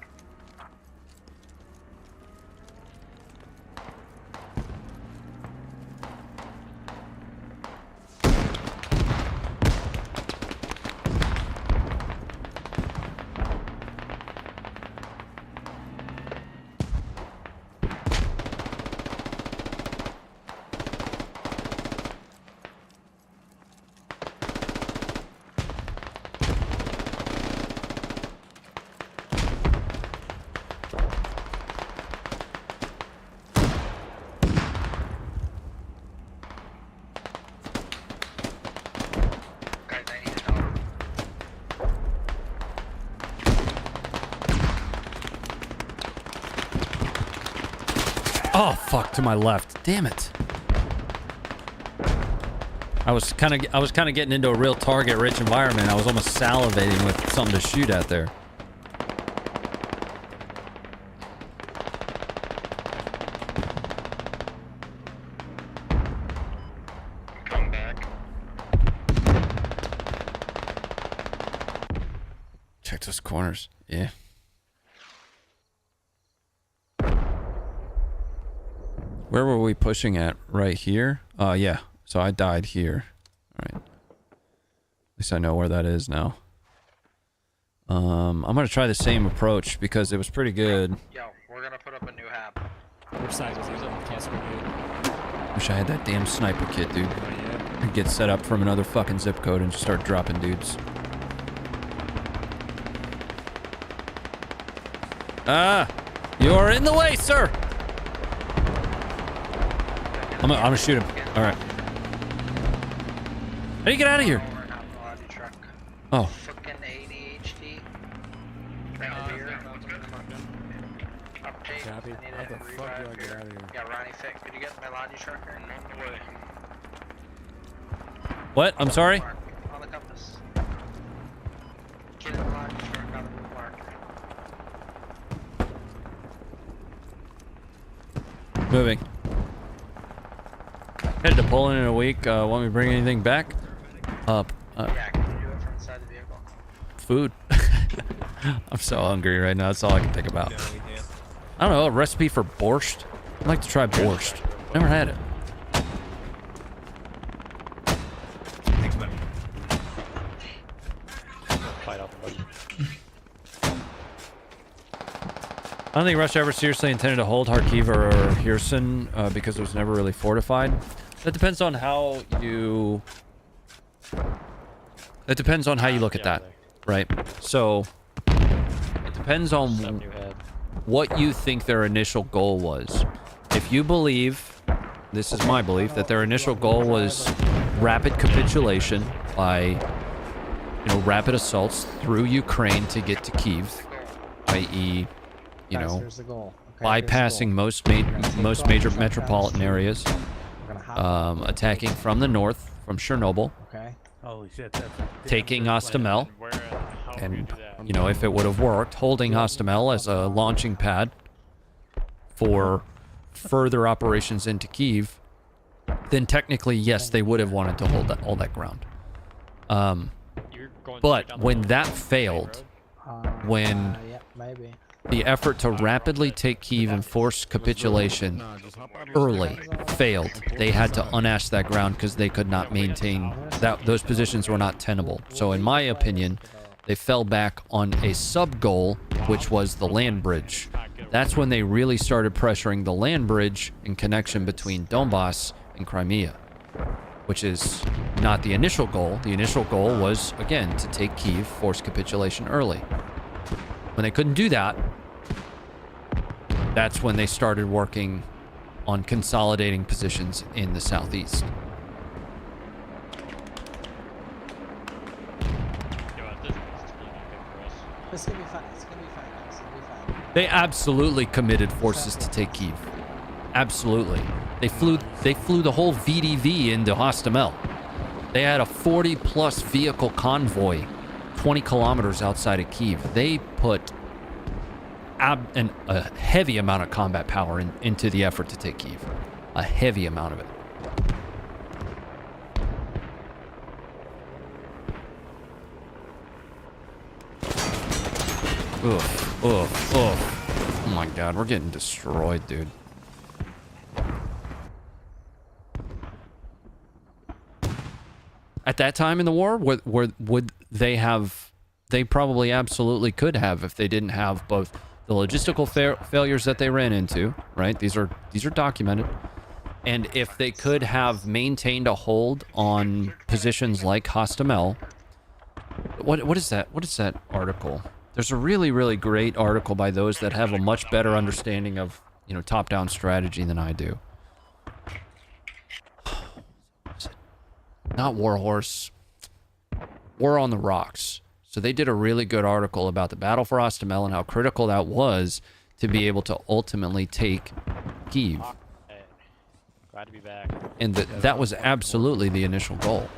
Speaker 1: Oh, fuck, to my left. Damn it. I was kind of getting into a real target-rich environment. I was almost salivating with something to shoot at there.
Speaker 10: Come back.
Speaker 1: Check those corners. Yeah. Where were we pushing at? Right here? Yeah. So I died here. All right. At least I know where that is now. I'm gonna try the same approach because it was pretty good.
Speaker 5: Yo, we're gonna put up a new hab.
Speaker 15: Which side was it? Cancer grenade.
Speaker 1: Wish I had that damn sniper kit, dude. I'd get set up from another fucking zip code and just start dropping dudes. Ah! You are in the way, sir! I'm gonna shoot him. All right. How do you get out of here? Oh.
Speaker 5: Fucking ADHD. Right here. Update.
Speaker 15: Copy.
Speaker 5: I need
Speaker 15: How
Speaker 5: a
Speaker 15: the fuck do I
Speaker 5: revive
Speaker 15: get
Speaker 5: here.
Speaker 15: out of here?
Speaker 5: Yeah, RonnieFit. Could you get my Logi truck here? On the way.
Speaker 1: What? I'm sorry?
Speaker 5: On the compass. Get in the Logi truck on the move marker.
Speaker 1: Moving. Headed to Poland in a week. Want me to bring anything back?
Speaker 5: Yeah, can you do it from inside the vehicle?
Speaker 1: Food. I'm so hungry right now. That's all I can think about. I don't know, a recipe for borscht? I'd like to try borscht. Never had it.
Speaker 8: Thanks, man.
Speaker 15: Fight off the button.
Speaker 1: I don't think Russia ever seriously intended to hold Kharkiv or Kherson because it was never really fortified. That depends on how you... It depends on how you look at that, right? So, it depends on what you think their initial goal was. If you believe, this is my belief, that their initial goal was rapid capitulation by, you know, rapid assaults through Ukraine to get to Kyiv, i.e., you know, bypassing most major metropolitan areas, attacking from the north, from Chernobyl,
Speaker 8: Holy shit, that's
Speaker 1: taking Hostomel, and, you know, if it would have worked, holding Hostomel as a launching pad for further operations into Kyiv, then technically, yes, they would have wanted to hold all that ground. But when that failed, when the effort to rapidly take Kyiv and force capitulation early failed, they had to unash that ground because they could not maintain that. Those positions were not tenable. So in my opinion, they fell back on a sub-goal, which was the land bridge. That's when they really started pressuring the land bridge in connection between Donbass and Crimea, which is not the initial goal. The initial goal was, again, to take Kyiv, force capitulation early. When they couldn't do that, that's when they started working on consolidating positions in the southeast.
Speaker 12: It's gonna be fine. It's gonna be fine. It's gonna be fine.
Speaker 1: They absolutely committed forces to take Kyiv. Absolutely. They flew the whole VDV into Hostomel. They had a 40-plus vehicle convoy 20 kilometers outside of Kyiv. They put a heavy amount of combat power into the effort to take Kyiv. A heavy amount of it. Oof, oof, oof. Oh my god, we're getting destroyed, dude. At that time in the war, would they have... They probably absolutely could have if they didn't have both the logistical failures that they ran into, right? These are documented. And if they could have maintained a hold on positions like Hostomel. What is that? What is that article? There's a really, really great article by those that have a much better understanding of, you know, top-down strategy than I do. Not Warhorse. War on the Rocks. So they did a really good article about the battle for Hostomel and how critical that was to be able to ultimately take Kyiv.
Speaker 15: Glad to be back.
Speaker 1: And that was absolutely the initial goal.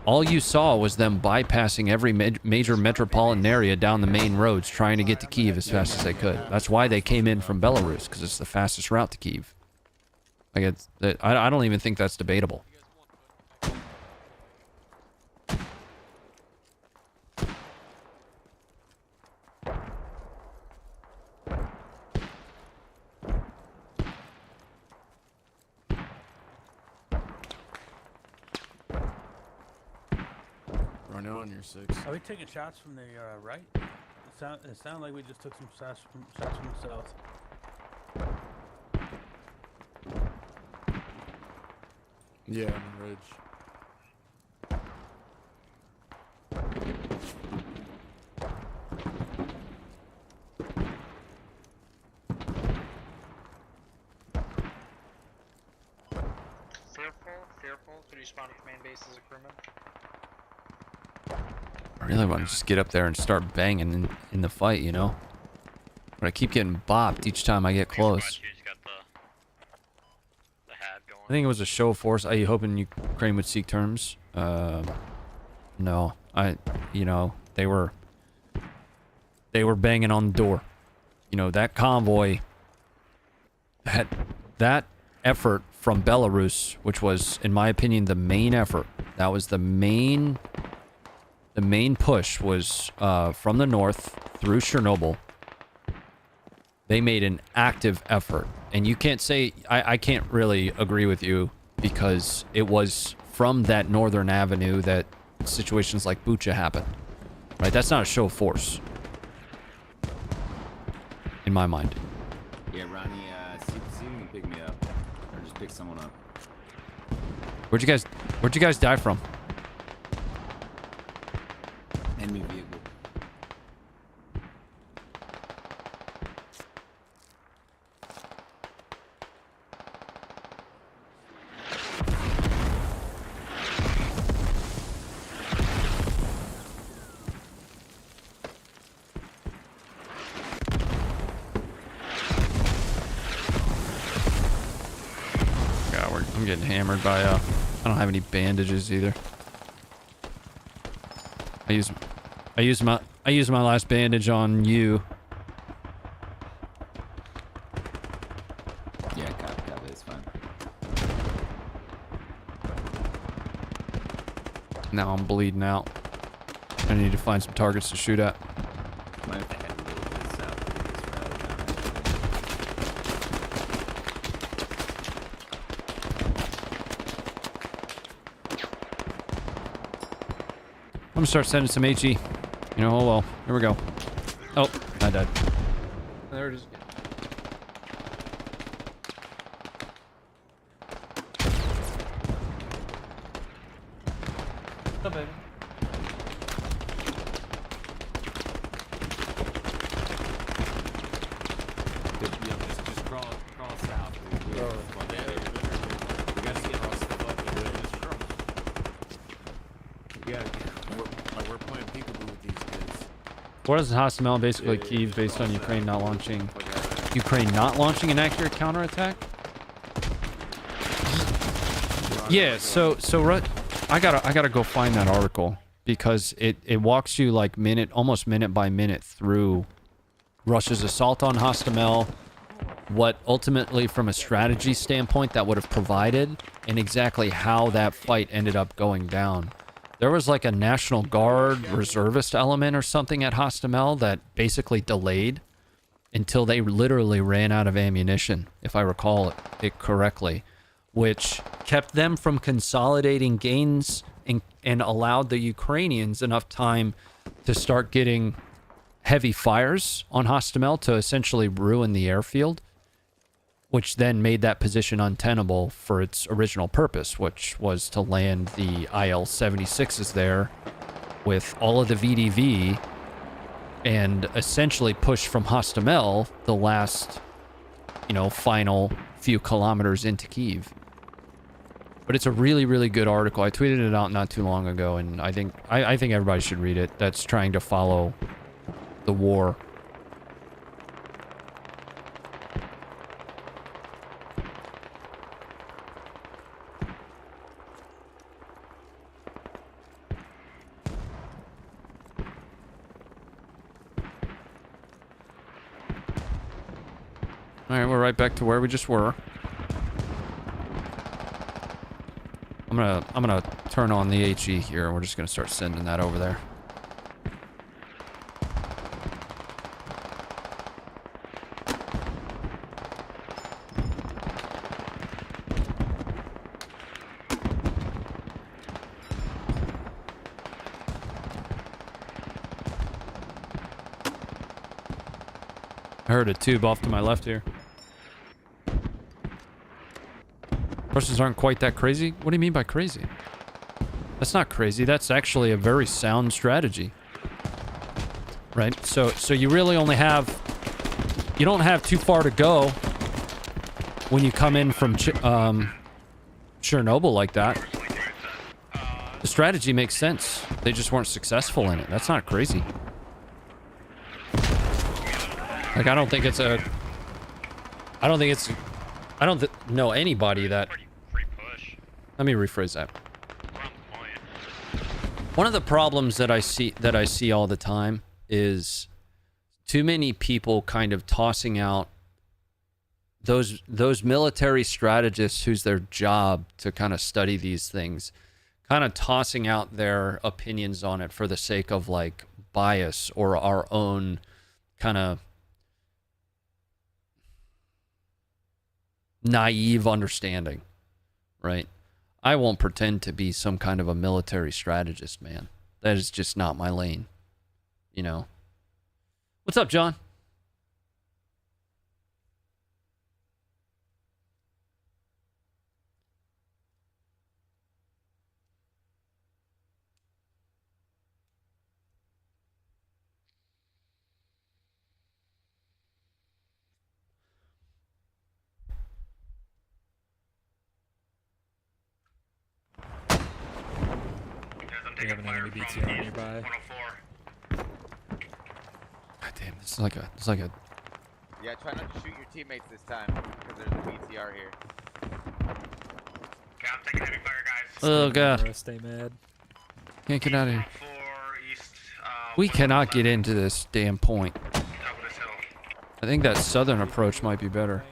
Speaker 1: All you saw was them bypassing every major metropolitan area down the main roads, trying to get to Kyiv as fast as they could. That's why they came in from Belarus, because it's the fastest route to Kyiv. Like I don't even think that's debatable.
Speaker 7: On your 6.
Speaker 8: Are we taking shots from the right? It sounded like we just took some shots from the south.
Speaker 7: Yeah, on the ridge.
Speaker 5: Fearful, could you spawn a command base as a crewman?
Speaker 1: I really want to just get up there and start banging in the fight, you know? But I keep getting bopped each time I get close. I think it was a show of force. Are you hoping Ukraine would seek terms? No. You know, they were banging on the door. You know, that convoy had that effort from Belarus, which was, in my opinion, the main effort. That was the main The main push was from the north through Chernobyl. They made an active effort. And you can't say... I can't really agree with you because it was from that northern avenue that situations like Bucha happened. Right? That's not a show of force. In my mind.
Speaker 11: Yeah, Ronnie, see if you can pick me up. Or just pick someone up.
Speaker 1: Where'd you guys die from?
Speaker 11: Enemy vehicle.
Speaker 1: I'm getting hammered by I don't have any bandages either. I used my last bandage on you.
Speaker 11: Yeah, copy, it's fine.
Speaker 1: Now I'm bleeding out. I need to find some targets to shoot at.
Speaker 11: Might have to head a little bit south of this route down.
Speaker 1: I'm gonna start sending some HE. You know, oh well. Here we go. Oh, I died. There it is. What's up, baby?
Speaker 11: Just crawl south. We gotta get all stuff up and
Speaker 7: Yeah, we're playing peekaboo with these kids.
Speaker 1: What is Hostamel basically Kyiv based on Ukraine not launching an accurate counterattack? Yeah, so I gotta go find that article because it walks you like almost minute by minute through Russia's assault on Hostamel, what ultimately from a strategy standpoint that would have provided, and exactly how that fight ended up going down. There was like a National Guard reservist element or something at Hostamel that basically delayed until they literally ran out of ammunition, if I recall it correctly, which kept them from consolidating gains and allowed the Ukrainians enough time to start getting heavy fires on Hostamel to essentially ruin the airfield, which then made that position untenable for its original purpose, which was to land the IL-76s there with all of the VDV and essentially push from Hostamel the last, final few kilometers into Kyiv. But it's a really, really good article. I tweeted it out not too long ago, and I think everybody should read it that's trying to follow the war. Alright, we're right back to where we just were. I'm gonna turn on the HE here. We're just gonna start sending that over there. I heard a tube off to my left here. Russians aren't quite that crazy? What do you mean by crazy? That's not crazy. That's actually a very sound strategy. Right? So you really only have... You don't have too far to go when you come in from Chernobyl like that. The strategy makes sense. They just weren't successful in it. That's not crazy. Like, I don't know anybody that... Let me rephrase that. One of the problems that I see all the time is too many people kind of tossing out those military strategists whose their job to kind of study these things, kind of tossing out their opinions on it for the sake of like bias or our own kind of naive understanding, right? I won't pretend to be some kind of a military strategist, man. That is just not my lane, you know. What's up, John?
Speaker 10: Do you have an enemy BTR nearby? 104.
Speaker 1: God damn, it's like a.
Speaker 16: Yeah, try not to shoot your teammates this time because there's a BTR here.
Speaker 10: Okay, I'm taking heavy fire, guys.
Speaker 1: Oh god.
Speaker 10: Stay mad.
Speaker 1: Can't get out of here.
Speaker 10: 104 east.
Speaker 1: We cannot get into this damn point.
Speaker 10: Top of this hill.
Speaker 1: I think that southern approach might be better.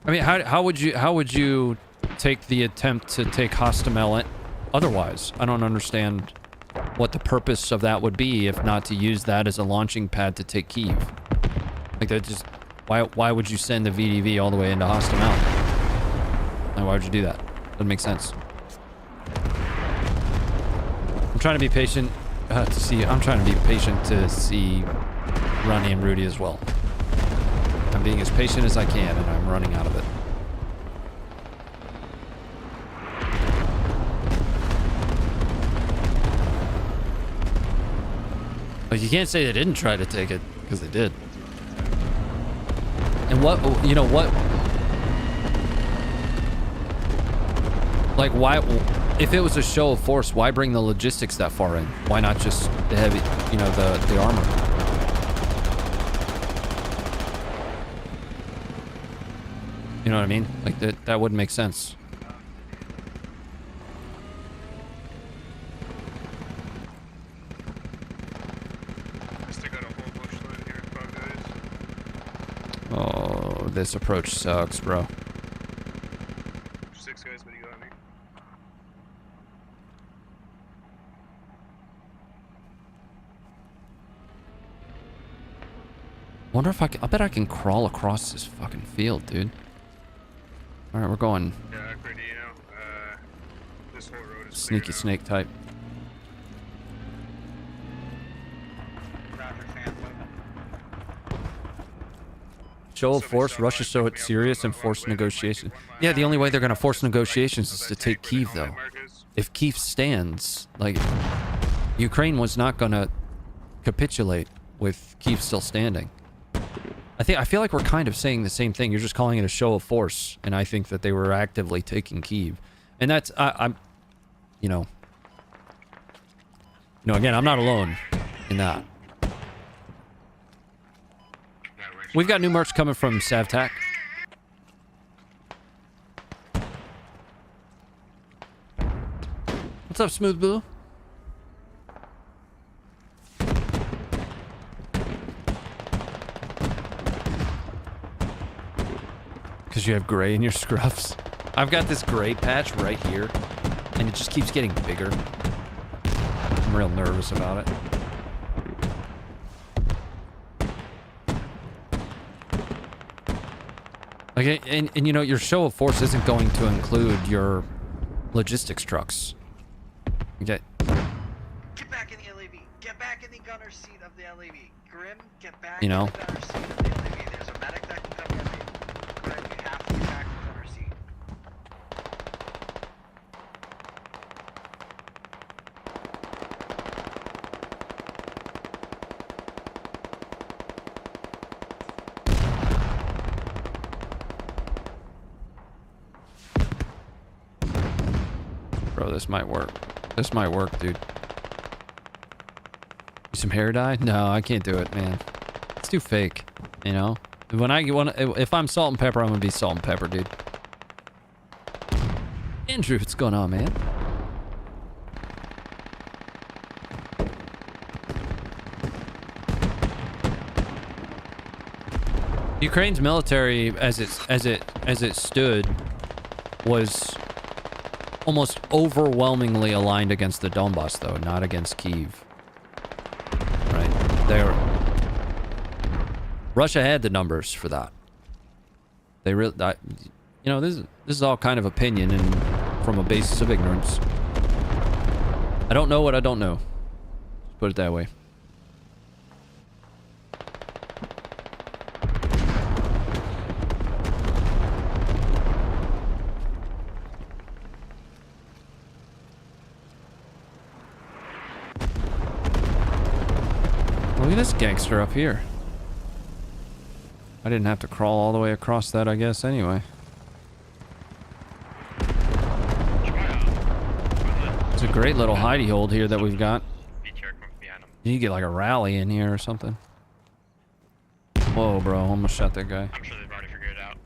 Speaker 1: I mean, how would you take the attempt to take Hostomel otherwise? I don't understand what the purpose of that would be if not to use that as a launching pad to take Kyiv. Like that just why would you send the VDV all the way into Hostomel? Like, why would you do that? Doesn't make sense. I'm trying to be patient to see. I'm trying to be patient to see Ronnie and Rudy as well. I'm being as patient as I can, and I'm running out of it. Like, you can't say they didn't try to take it, because they did. And what, you know, what... Like, why... If it was a show of force, why bring the logistics that far in? Why not just the heavy, you know, the armor? You know what I mean? Like, that wouldn't make sense. Oh, this approach sucks, bro.
Speaker 3: 6 guys, what do you got me?
Speaker 1: Wonder if I bet I can crawl across this fucking field, dude. All right, we're going.
Speaker 3: Yeah, pretty, you know, this whole road is
Speaker 1: Sneaky snake type. Show of force, Russia show it serious and force negotiations. Yeah, the only way they're gonna force negotiations is to take Kyiv, though. If Kyiv stands, like, Ukraine was not gonna capitulate with Kyiv still standing. I feel like we're kind of saying the same thing. You're just calling it a show of force, and I think that they were actively taking Kyiv, and that's I'm, you know, again, I'm not alone in that. We've got new merch coming from Savtak. What's up, Smooth Blue? Because you have gray in your scruffs. I've got this gray patch right here, and it just keeps getting bigger. I'm real nervous about it. Like, and you know, your show of force isn't going to include your logistics trucks. Okay.
Speaker 5: Get back in the LAV. Get back in the gunner seat of the LAV. Grim, get back
Speaker 1: You know?
Speaker 5: in the gunner seat of the LAV. There's a medic that can come get you. Grim, you have to get back in the gunner seat.
Speaker 1: Bro, this might work. This might work, dude. Some hair dye? No, I can't do it, man. It's too fake, you know? If I'm salt and pepper, I'm gonna be salt and pepper, dude. Andrew, what's going on, man? Ukraine's military, as it stood, was almost overwhelmingly aligned against the Donbass, though, not against Kyiv. Right? Russia had the numbers for that. They really, you know, this is all kind of opinion and from a basis of ignorance. I don't know what I don't know. Let's put it that way. Look at this gangster up here. I didn't have to crawl all the way across that, I guess, anyway. It's a great little hidey hold here that we've got. You get like a rally in here or something. Whoa, bro, almost shot that guy.
Speaker 10: I'm sure they've already figured it out.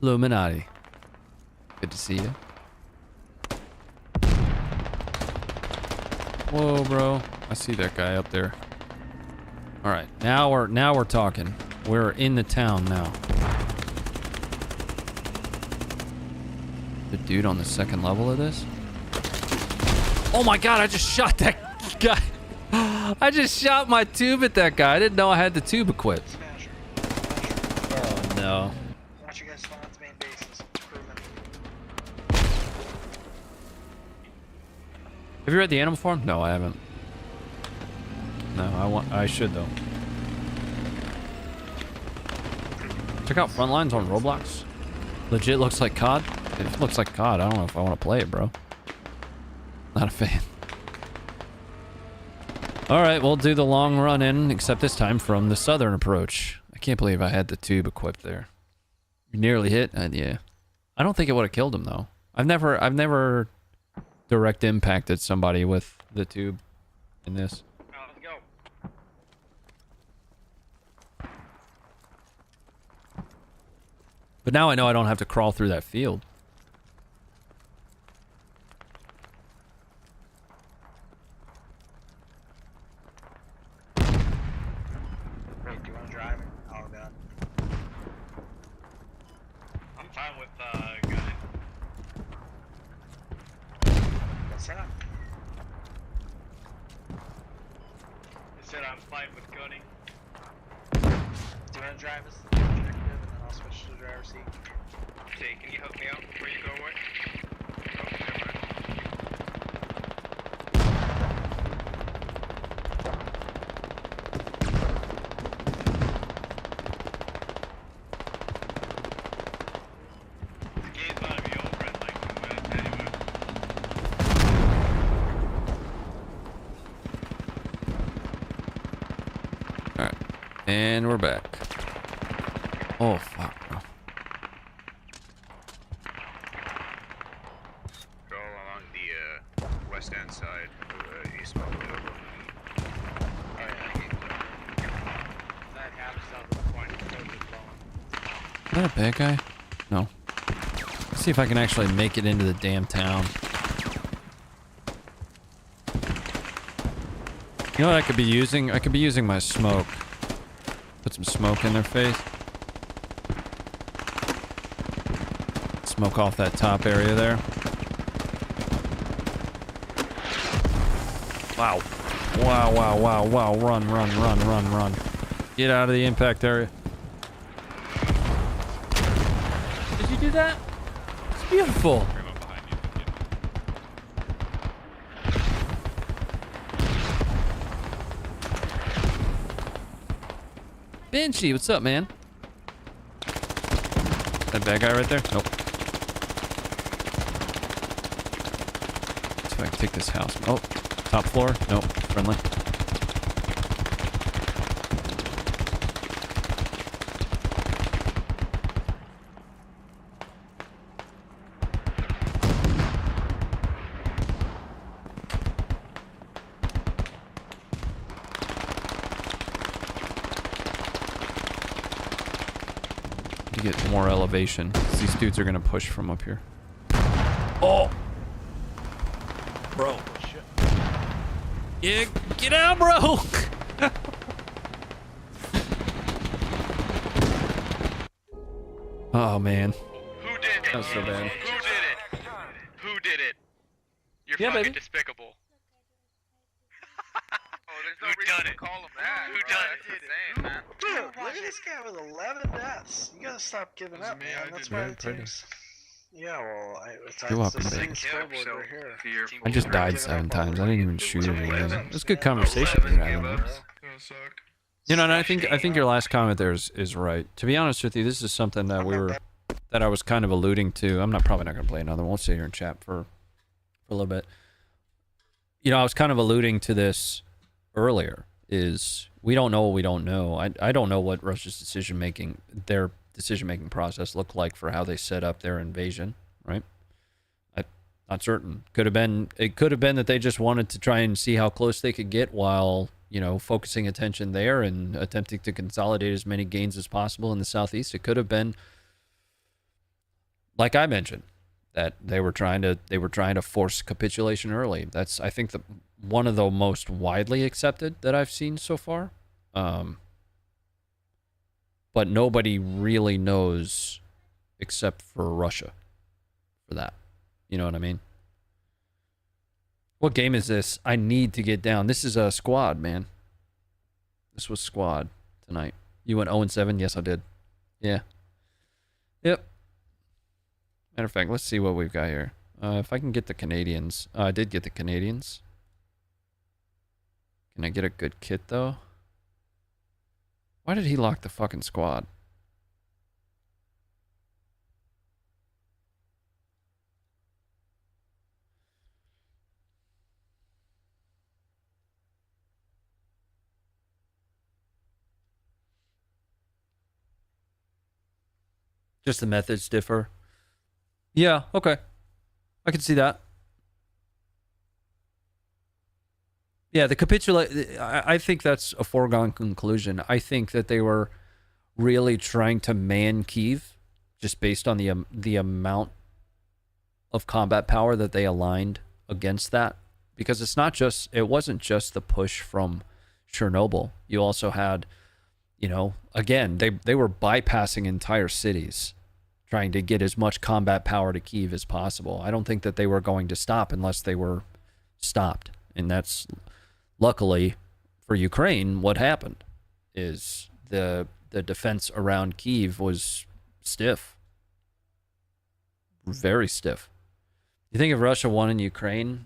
Speaker 1: Illuminati. Good to see you. Whoa, bro. I see that guy up there. All right, now we're talking. We're in the town now. The dude on the second level of this? Oh my god, I just shot that guy. I just shot my tube at that guy. I didn't know I had the tube equipped. Oh no. Have you read the Animal Farm? No, I haven't. No, I should though. Check out Frontlines on Roblox. Legit looks like COD. If it looks like COD, I don't know if I want to play it, bro. Not a fan. All right, we'll do the long run in, except this time from the southern approach. I can't believe I had the tube equipped there. You nearly hit, yeah. I don't think it would have killed him though. I've never direct impacted somebody with the tube in this.
Speaker 10: Let's go.
Speaker 1: But now I know I don't have to crawl through that field.
Speaker 5: Wait, do you want to drive it? Oh god.
Speaker 10: I'm fine with gunning.
Speaker 5: Set up.
Speaker 10: They said I'm fine with gunning.
Speaker 5: Do you want to drive us to the objective and then I'll switch to the driver's seat?
Speaker 10: Okay, can you help me out before you go away? Oh, never mind. The game's not to be all red like 2 minutes anyway.
Speaker 1: Alright. And we're back. Oh, fuck, bro.
Speaker 17: Go along the west end side of East Buffalo.
Speaker 10: That half south of the point is totally blowing.
Speaker 1: Is that a bad guy? No. Let's see if I can actually make it into the damn town. You know what I could be using? I could be using my smoke. Put some smoke in their face. Smoke off that top area there. Wow. Wow, wow, wow, wow. Run, run, run, run, run. Get out of the impact area. Did you do that? It's beautiful. Banshee, what's up, man? That bad guy right there? Nope. See if I can take this house. Oh, top floor? Nope. Friendly. to get more elevation. These dudes are gonna push from up here. Oh, bro. Yeah, get out, bro. Oh man.
Speaker 10: Who did it?
Speaker 1: That's so bad.
Speaker 10: Who did it? Who did it? You're
Speaker 1: Yeah,
Speaker 10: fucking
Speaker 1: baby.
Speaker 10: despicable.
Speaker 16: Who done it? Call him that.
Speaker 10: Who
Speaker 16: bro.
Speaker 10: done
Speaker 16: That's
Speaker 10: it?
Speaker 16: insane, man.
Speaker 5: Dude, look at this guy with 11 deaths. You gotta stop giving up, man. That's why
Speaker 1: Yeah,
Speaker 5: it
Speaker 1: pretty.
Speaker 5: takes. Yeah, well, it's
Speaker 1: You're welcome,
Speaker 5: the
Speaker 1: baby.
Speaker 5: same scoreboard right here.
Speaker 1: I just died 7 times. I didn't even shoot it again. It was a good conversation we were having. You know, and I think your last comment there is right. To be honest with you, this is something that I was kind of alluding to. I'm probably not gonna play another one. We'll sit here and chat for a little bit. You know, I was kind of alluding to this earlier. Is we don't know what we don't know. I don't know what Russia's their decision making process looked like for how they set up their invasion. Right? I'm not certain. It could have been that they just wanted to try and see how close they could get while, you know, focusing attention there and attempting to consolidate as many gains as possible in the southeast. It could have been, like I mentioned, that they were trying to force capitulation early. That's, I think, one of the most widely accepted that I've seen so far. But nobody really knows except for Russia for that. You know what I mean? What game is this? I need to get down. This is a squad, man. This was squad tonight. You went 0-7? Yes, I did. Yeah. Yep. Matter of fact, let's see what we've got here. If I can get the Canadians. I did get the Canadians. Can I get a good kit, though? Why did he lock the fucking squad? Just the methods differ. Yeah, okay. I can see that. Yeah, I think that's a foregone conclusion. I think that they were really trying to man Kyiv just based on the amount of combat power that they aligned against that. Because it wasn't just the push from Chernobyl. You also had, you know, again, they were bypassing entire cities, trying to get as much combat power to Kyiv as possible. I don't think that they were going to stop unless they were stopped. And that's, luckily for Ukraine, what happened is the defense around Kyiv was stiff. Very stiff. You think if Russia won in Ukraine,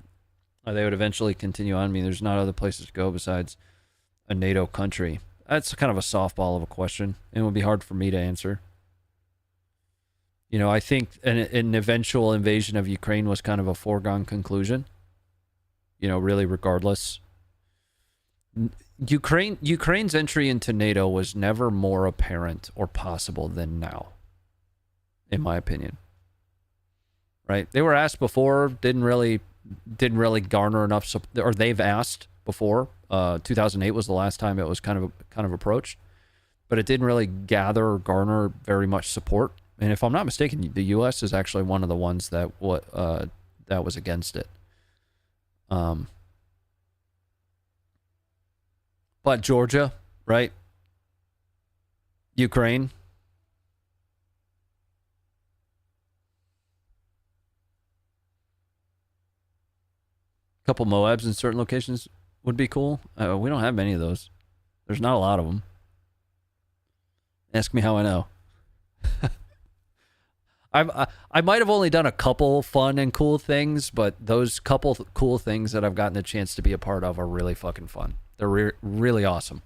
Speaker 1: they would eventually continue on? I mean, there's not other places to go besides a NATO country. That's kind of a softball of a question, and it would be hard for me to answer. You know, I think an eventual invasion of Ukraine was kind of a foregone conclusion. You know, really, regardless. Ukraine's entry into NATO was never more apparent or possible than now, in my opinion. Right? They were asked before, didn't really garner enough support, or they've asked before. 2008 was the last time it was kind of approached, but it didn't really gather or garner very much support. And if I'm not mistaken, the U.S. is actually one of the ones that was against it. But Georgia, right? Ukraine. A couple Moabs in certain locations would be cool. We don't have many of those. There's not a lot of them. Ask me how I know. I might have only done a couple fun and cool things, but those couple cool things that I've gotten the chance to be a part of are really fucking fun. They're really awesome.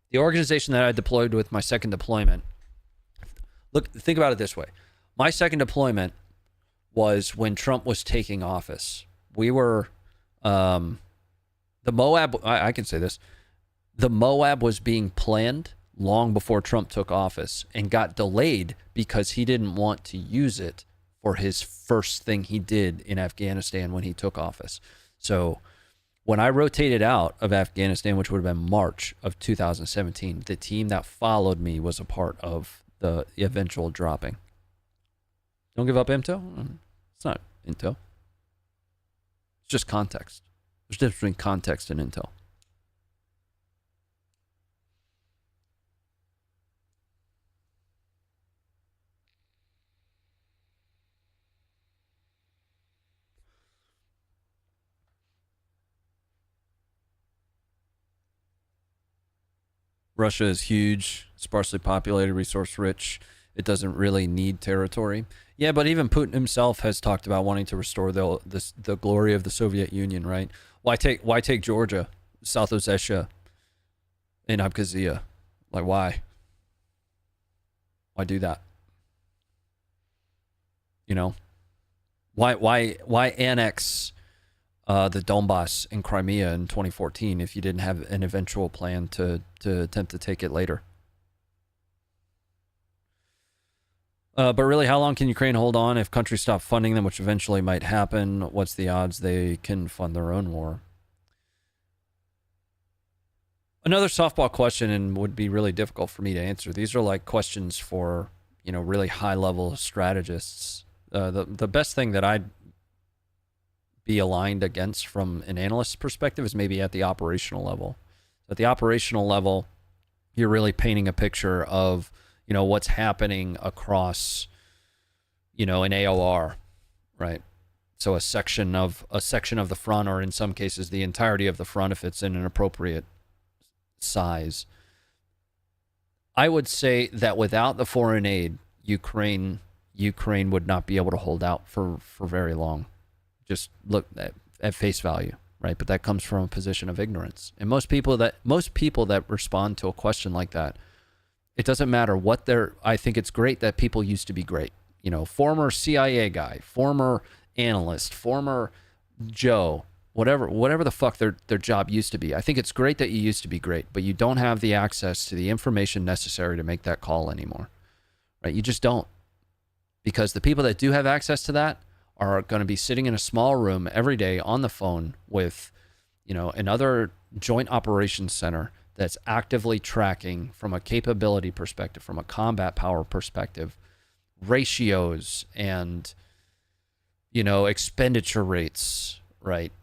Speaker 1: The organization that I deployed with my second deployment, look, think about it this way. My second deployment was when Trump was taking office. We were, the Moab, I can say this, the Moab was being planned long before Trump took office and got delayed because he didn't want to use it for his first thing he did in Afghanistan when he took office. So when I rotated out of Afghanistan, which would have been March of 2017, the team that followed me was a part of the eventual dropping. Don't give up intel? It's not intel. It's just context. There's a difference between context and intel. Russia is huge, sparsely populated, resource rich. It doesn't really need territory. Yeah, but even Putin himself has talked about wanting to restore the glory of the Soviet Union, right? Why take Georgia, South Ossetia, and Abkhazia? Like, why? Why do that? You know, why annex the Donbass and Crimea in 2014 if you didn't have an eventual plan to attempt to take it later? But really, how long can Ukraine hold on if countries stop funding them, which eventually might happen? What's the odds they can fund their own war? Another softball question, and would be really difficult for me to answer. These are like questions for, you know, really high-level strategists. The best thing that I'd be aligned against from an analyst's perspective is maybe at the operational level. At the operational level, you're really painting a picture of, you know, what's happening across, you know, an AOR, right? So a section of the front, or in some cases the entirety of the front if it's in an appropriate size. I would say that without the foreign aid, Ukraine would not be able to hold out for very long. Just look at face value, right? But that comes from a position of ignorance. And most people that respond to a question like that, it doesn't matter what I think it's great that people used to be great. You know, former CIA guy, former analyst, former Joe, whatever the fuck their job used to be. I think it's great that you used to be great, but you don't have the access to the information necessary to make that call anymore, right? You just don't. Because the people that do have access to that are going to be sitting in a small room every day on the phone with, you know, another joint operations center that's actively tracking from a capability perspective, from a combat power perspective, ratios and, you know, expenditure rates, right?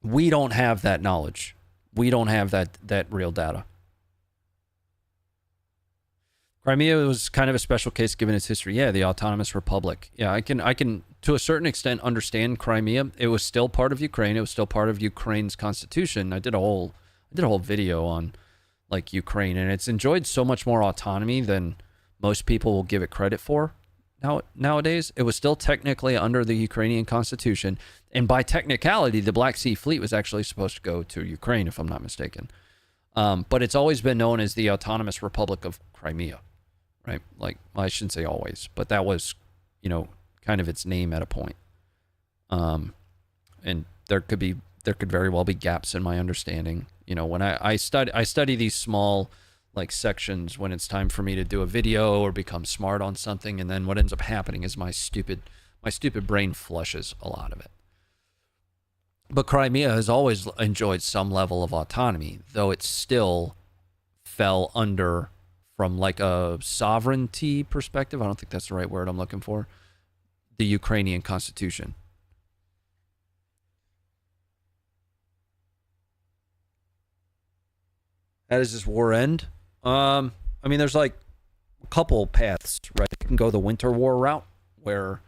Speaker 1: We don't have that knowledge. We don't have that real data. Crimea was kind of a special case given its history. Yeah, the autonomous republic. Yeah, I can to a certain extent understand Crimea. It was still part of Ukraine. It was still part of Ukraine's constitution. I did a whole video on like Ukraine, and it's enjoyed so much more autonomy than most people will give it credit for. Nowadays, it was still technically under the Ukrainian constitution, and by technicality, the Black Sea Fleet was actually supposed to go to Ukraine, if I'm not mistaken. But it's always been known as the Autonomous Republic of Crimea, right? Like, well, I shouldn't say always, but that was, you know, kind of its name at a point. And there could very well be gaps in my understanding. You know, when I study these small like sections when it's time for me to do a video or become smart on something, and then what ends up happening is my stupid brain flushes a lot of it. But Crimea has always enjoyed some level of autonomy, though it still fell under, from like a sovereignty perspective, I don't think that's the right word I'm looking for, the Ukrainian constitution. How does this war end? I mean, there's like a couple paths, right? You can go the winter war route, where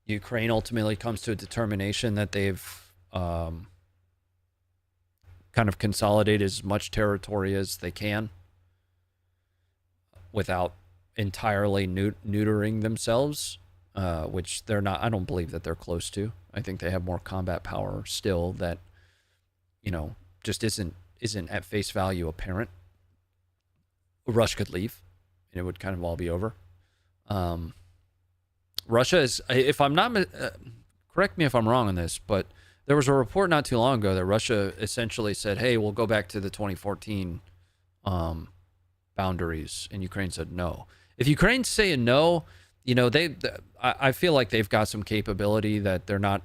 Speaker 1: Ukraine ultimately comes to a determination that they've kind of consolidated as much territory as they can without entirely neutering themselves, which they're not. I don't believe that they're close to. I think they have more combat power still that, you know, just isn't at face value apparent. Russia could leave, and it would kind of all be over. Russia is, if I'm not, correct me if I'm wrong on this, but there was a report not too long ago that Russia essentially said, hey, we'll go back to the 2014 boundaries, and Ukraine said no. If Ukraine's saying no, you know, I feel like they've got some capability that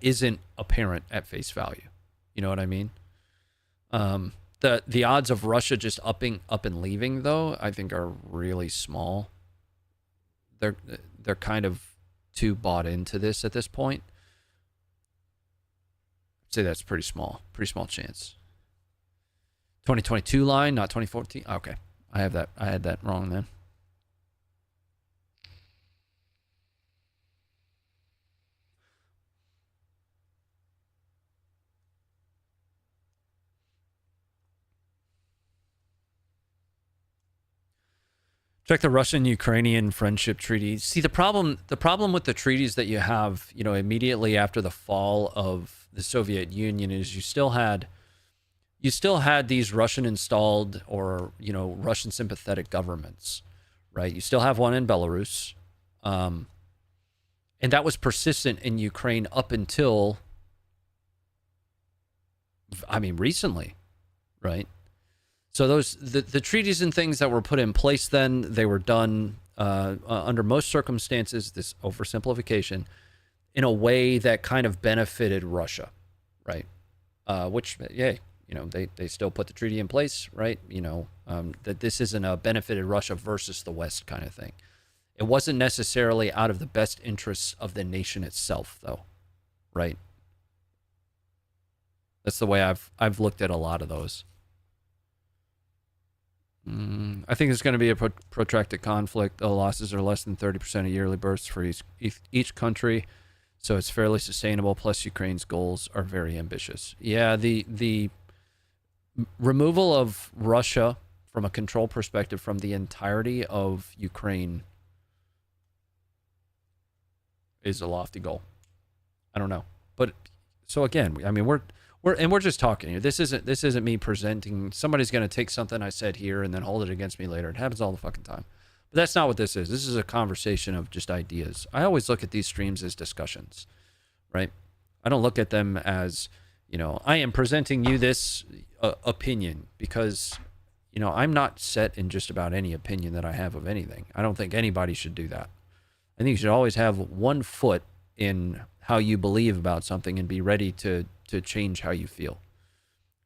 Speaker 1: isn't apparent at face value. You know what I mean? The odds of Russia just up and leaving, though, I think are really small. They're kind of too bought into this at this point. I'd say that's pretty small chance. 2022 line, not 2014. Okay, I had that wrong then. Check the Russian-Ukrainian friendship treaty. See, the problem with the treaties that you have, you know, immediately after the fall of the Soviet Union is you still had these Russian-installed or, you know, Russian-sympathetic governments, right? You still have one in Belarus, and that was persistent in Ukraine up until, I mean, recently, right? So the treaties and things that were put in place then, they were done under most circumstances, this oversimplification, in a way that kind of benefited Russia, right? Which, yeah, you know, they still put the treaty in place, right? You know, that this isn't a benefited Russia versus the West kind of thing. It wasn't necessarily out of the best interests of the nation itself, though, right? That's the way I've looked at a lot of those. I think it's going to be a protracted conflict. The losses are less than 30% of yearly births for each country, so it's fairly sustainable. Plus, Ukraine's goals are very ambitious. Yeah, the removal of Russia from a control perspective from the entirety of Ukraine is a lofty goal. I don't know, but so again, I mean, we're just talking here. This isn't me presenting. Somebody's going to take something I said here and then hold it against me later. It happens all the fucking time. But that's not what this is. This is a conversation of just ideas. I always look at these streams as discussions, right? I don't look at them as, you know, I am presenting you this opinion because, you know, I'm not set in just about any opinion that I have of anything. I don't think anybody should do that. I think you should always have one foot in how you believe about something and be ready to change how you feel,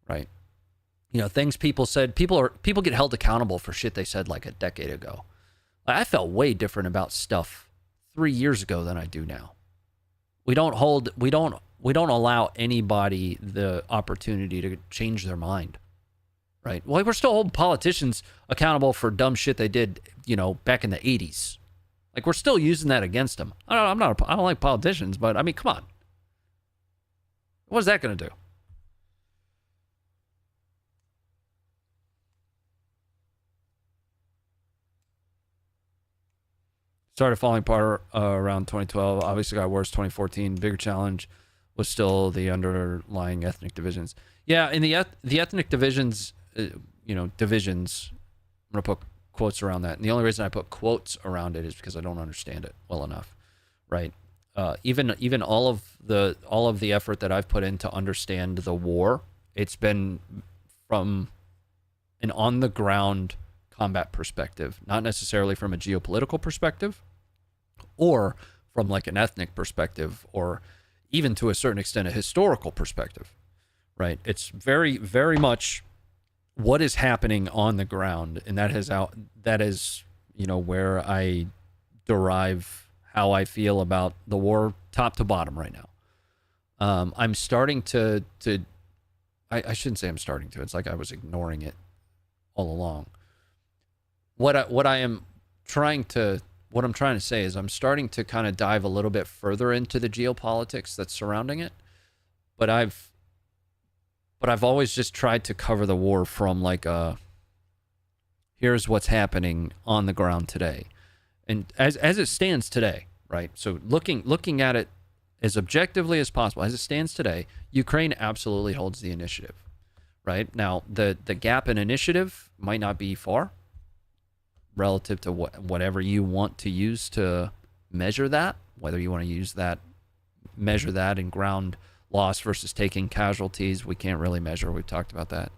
Speaker 1: right? You know, things people said, people get held accountable for shit they said like a decade ago. I felt way different about stuff 3 years ago than I do now. We don't allow anybody the opportunity to change their mind, right? Well, we're still holding politicians accountable for dumb shit they did, you know, back in the 80s. Like, we're still using that against them. I don't like politicians, but I mean, come on. What's that going to do? Started falling apart around 2012. Obviously got worse 2014. Bigger challenge was still the underlying ethnic divisions. Yeah, in the ethnic divisions, you know, divisions, I'm going to put quotes around that. And the only reason I put quotes around it is because I don't understand it well enough, right? Even all of the effort that I've put in to understand the war, it's been from an on the ground combat perspective, not necessarily from a geopolitical perspective or from like an ethnic perspective or even to a certain extent a historical perspective, right? It's very, very much what is happening on the ground, and that is, you know, where I derive how I feel about the war top to bottom right now. I'm starting to I shouldn't say I'm starting to. It's like I was ignoring it all along. What I'm trying to say is I'm starting to kind of dive a little bit further into the geopolitics that's surrounding it. But I've always just tried to cover the war from like here's what's happening on the ground today. And as it stands today, right? So looking at it as objectively as possible, as it stands today, Ukraine absolutely holds the initiative, right? Now, the gap in initiative might not be far relative to whatever you want to use to measure that, whether you want to measure that in ground loss versus taking casualties. We can't really measure. We've talked about that.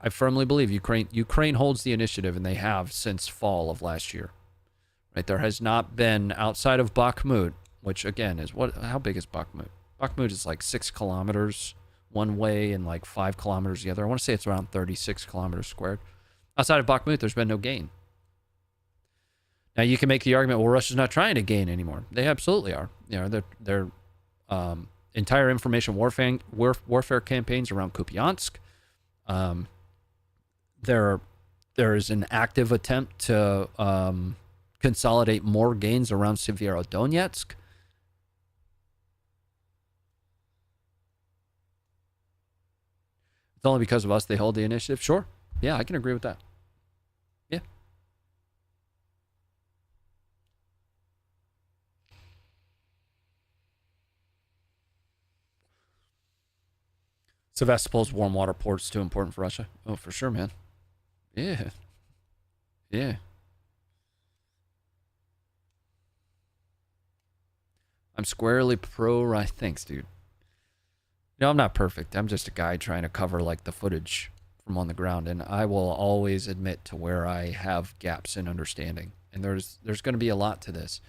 Speaker 1: I firmly believe Ukraine holds the initiative, and they have since fall of last year. Right? There has not been, outside of Bakhmut, which again is how big is Bakhmut? Bakhmut is like 6 kilometers one way and like 5 kilometers the other. I want to say it's around 36 kilometers squared. Outside of Bakhmut, there's been no gain. Now you can make the argument, well, Russia's not trying to gain anymore. They absolutely are. You know, their entire information warfare campaigns around Kupiansk. There is an active attempt to consolidate more gains around Severodonetsk. It's only because of us they hold the initiative. Sure. Yeah, I can agree with that. Yeah. Sevastopol's warm water port is too important for Russia. Oh, for sure, man. Yeah. Yeah. I'm squarely pro. Thanks, dude. No, I'm not perfect. I'm just a guy trying to cover like the footage from on the ground, and I will always admit to where I have gaps in understanding. And there's going to be a lot to this.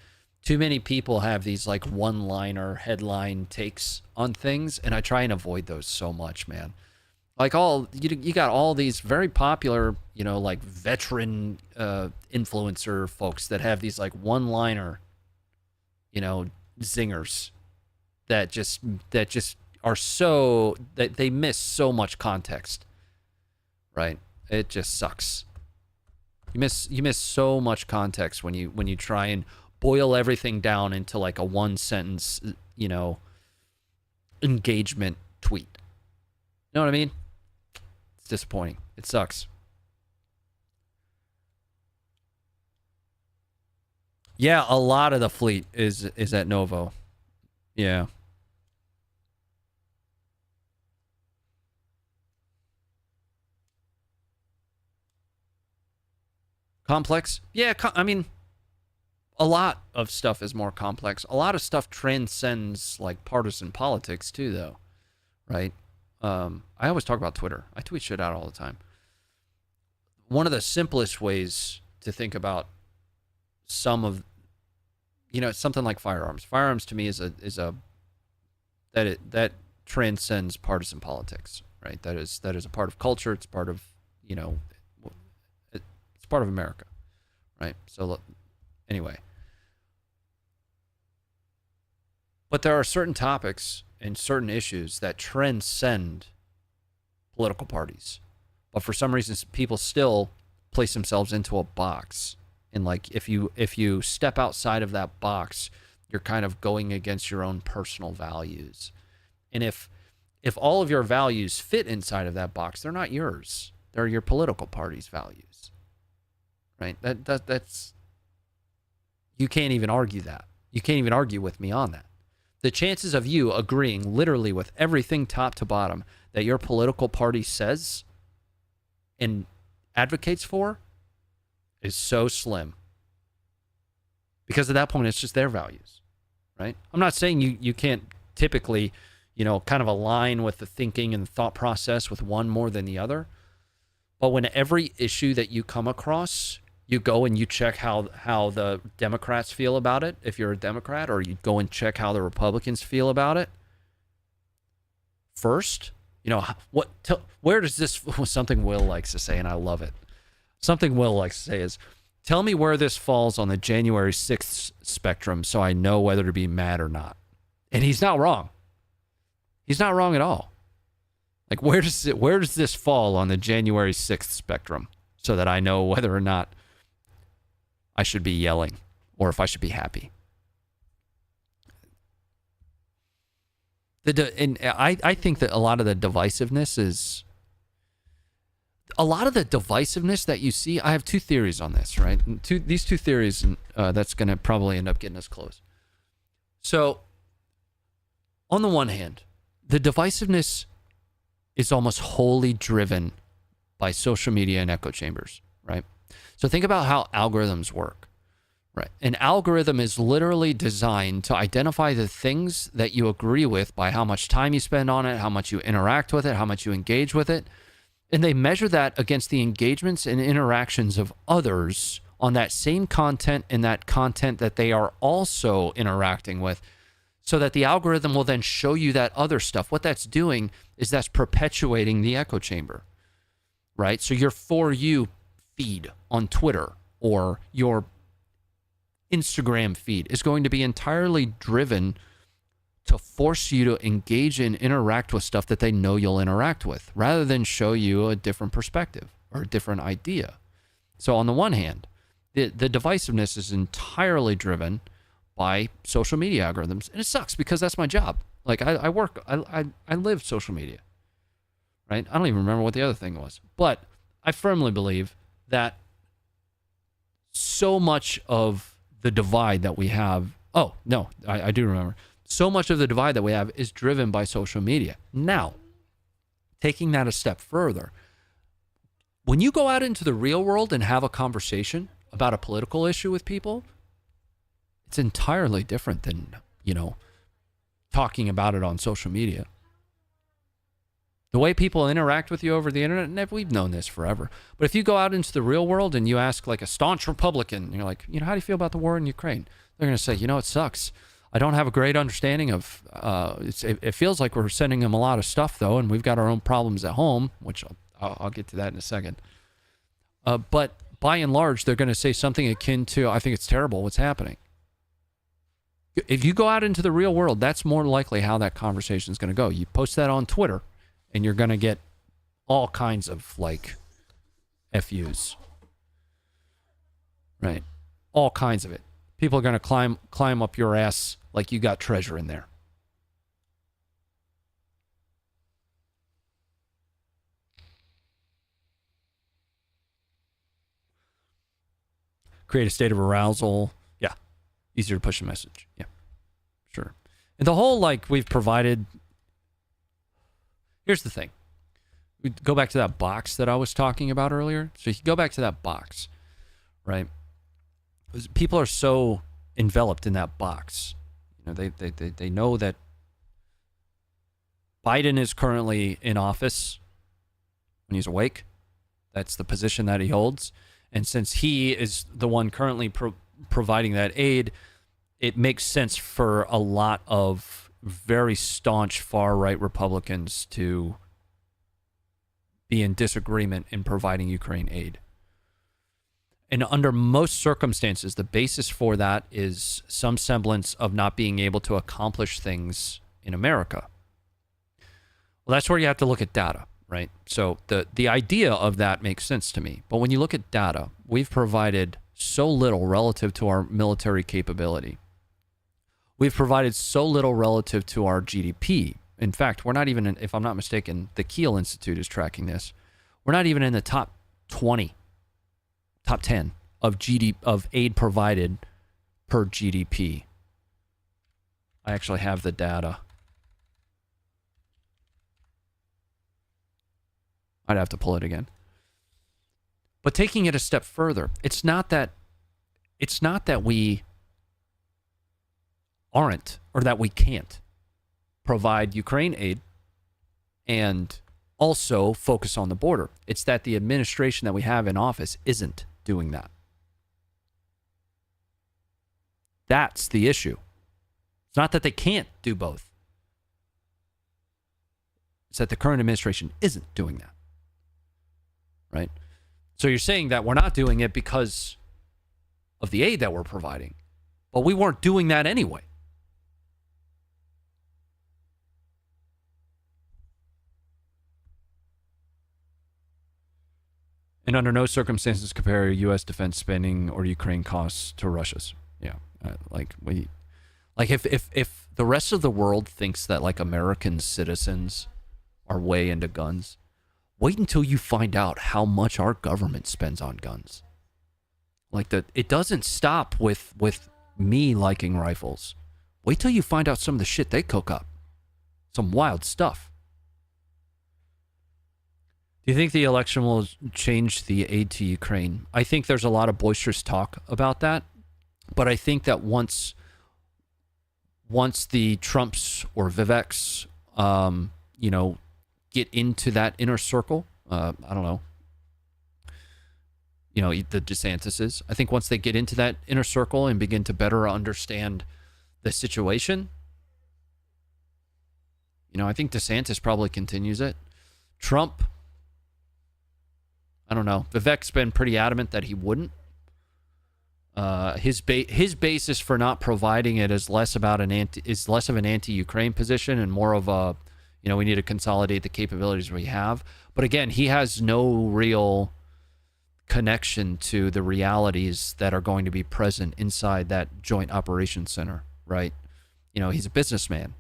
Speaker 1: Too many people have these like one-liner headline takes on things, and I try and avoid those so much, man. Like you got all these very popular, you know, like veteran influencer folks that have these like one-liner, you know, zingers that just are so that they miss so much context, right? It just sucks. You miss so much context when you try and boil everything down into like a one sentence, you know, engagement tweet. You know what I mean? It's disappointing. It sucks. Yeah, a lot of the fleet is at Novo. Yeah. Complex? Yeah, I mean, a lot of stuff is more complex. A lot of stuff transcends like partisan politics too, though, right? I always talk about Twitter. I tweet shit out all the time. One of the simplest ways to think about some of, you know, something like firearms. Firearms to me is that transcends partisan politics, right? That is a part of culture. It's part of, you know, it's part of America, right? So anyway. But there are certain topics and certain issues that transcend political parties. But for some reason, people still place themselves into a box. And like, if you step outside of that box, you're kind of going against your own personal values. And if all of your values fit inside of that box, they're not yours. They're your political party's values. Right? That's, you can't even argue that. You can't even argue with me on that. The chances of you agreeing literally with everything top to bottom that your political party says and advocates for is so slim. Because at that point, it's just their values, right? I'm not saying you can't typically, you know, kind of align with the thinking and the thought process with one more than the other. But when every issue that you come across, you go and you check how the Democrats feel about it, if you're a Democrat, or you go and check how the Republicans feel about it. First, you know, where does this, something Will likes to say, and I love it. Something Will likes to say is, tell me where this falls on the January 6th spectrum so I know whether to be mad or not. And he's not wrong. He's not wrong at all. Like, where does this fall on the January 6th spectrum so that I know whether or not I should be yelling or if I should be happy? I think that a lot of the divisiveness is... A lot of the divisiveness that you see... I have two theories on this, right? These two theories, that's going to probably end up getting us close. So, on the one hand, the divisiveness is almost wholly driven by social media and echo chambers, right? So think about how algorithms work, right? An algorithm is literally designed to identify the things that you agree with by how much time you spend on it, how much you interact with it, how much you engage with it. And they measure that against the engagements and interactions of others on that same content and that content that they are also interacting with. so that the algorithm will then show you that other stuff. What that's doing is that's perpetuating the echo chamber, right? So your For You feed on Twitter or your Instagram feed is going to be entirely driven to force you to engage and interact with stuff that they know you'll interact with, rather than show you a different perspective or a different idea. So on the one hand, the divisiveness is entirely driven by social media algorithms, and it sucks because that's my job. Like I live social media, right? I don't even remember what the other thing was, but I firmly believe that so much of the divide that we have, oh no, I do remember. So much of the divide that we have is driven by social media. Now, taking that a step further, when you go out into the real world and have a conversation about a political issue with people, it's entirely different than, talking about it on social media. The way people interact with you over the internet, we've known this forever. But if you go out into the real world and you ask like a staunch Republican, and you're like, how do you feel about the war in Ukraine? They're going to say, it sucks. I don't have a great understanding of, it feels like we're sending them a lot of stuff though, and we've got our own problems at home, which I'll get to that in a second. But by and large, they're going to say something akin to, I think it's terrible what's happening. If you go out into the real world, that's more likely how that conversation is going to go. You post that on Twitter, and you're going to get all kinds of, like, FUs. Right? All kinds of it. People are going to climb up your ass like you got treasure in there. Create a state of arousal. Yeah. Easier to push a message. Yeah. Sure. And the whole, we've provided... Here's the thing. We go back to that box that I was talking about earlier. So you go back to that box, right? People are so enveloped in that box. They know that Biden is currently in office when he's awake. That's the position that he holds. And since he is the one currently providing that aid, it makes sense for a lot of very staunch far-right Republicans to be in disagreement in providing Ukraine aid. And under most circumstances, the basis for that is some semblance of not being able to accomplish things in America. Well, that's where you have to look at data, right? So the idea of that makes sense to me. But when you look at data, we've provided so little relative to our military capability. We've provided so little relative to our GDP. In fact, we're not even, if I'm not mistaken, the Kiel Institute is tracking this. We're not even in the top 20. Top 10 of aid provided per GDP. I actually have the data. I'd have to pull it again. But taking it a step further, it's not that we aren't or that we can't provide Ukraine aid and also focus on the border. It's that the administration that we have in office isn't doing that. That's the issue. It's not that they can't do both. It's that the current administration isn't doing that. Right? So you're saying that we're not doing it because of the aid that we're providing, but we weren't doing that anyway. And under no circumstances compare U.S. defense spending or Ukraine costs to Russia's. Yeah, if the rest of the world thinks that American citizens are way into guns, wait until you find out how much our government spends on guns. It doesn't stop with me liking rifles. Wait till you find out some of the shit they cook up. Some wild stuff. Do you think the election will change the aid to Ukraine? I think there's a lot of boisterous talk about that, but I think that once the Trumps or Viveks, get into that inner circle, I don't know, the DeSantis's, I think once they get into that inner circle and begin to better understand the situation, You know, I think DeSantis probably continues it. Trump, I don't know. Vivek's been pretty adamant that he wouldn't. His basis for not providing it is less of an anti-Ukraine position and more of a, you know, we need to consolidate the capabilities we have. But again, he has no real connection to the realities that are going to be present inside that joint operations center, right? You know, he's a businessman.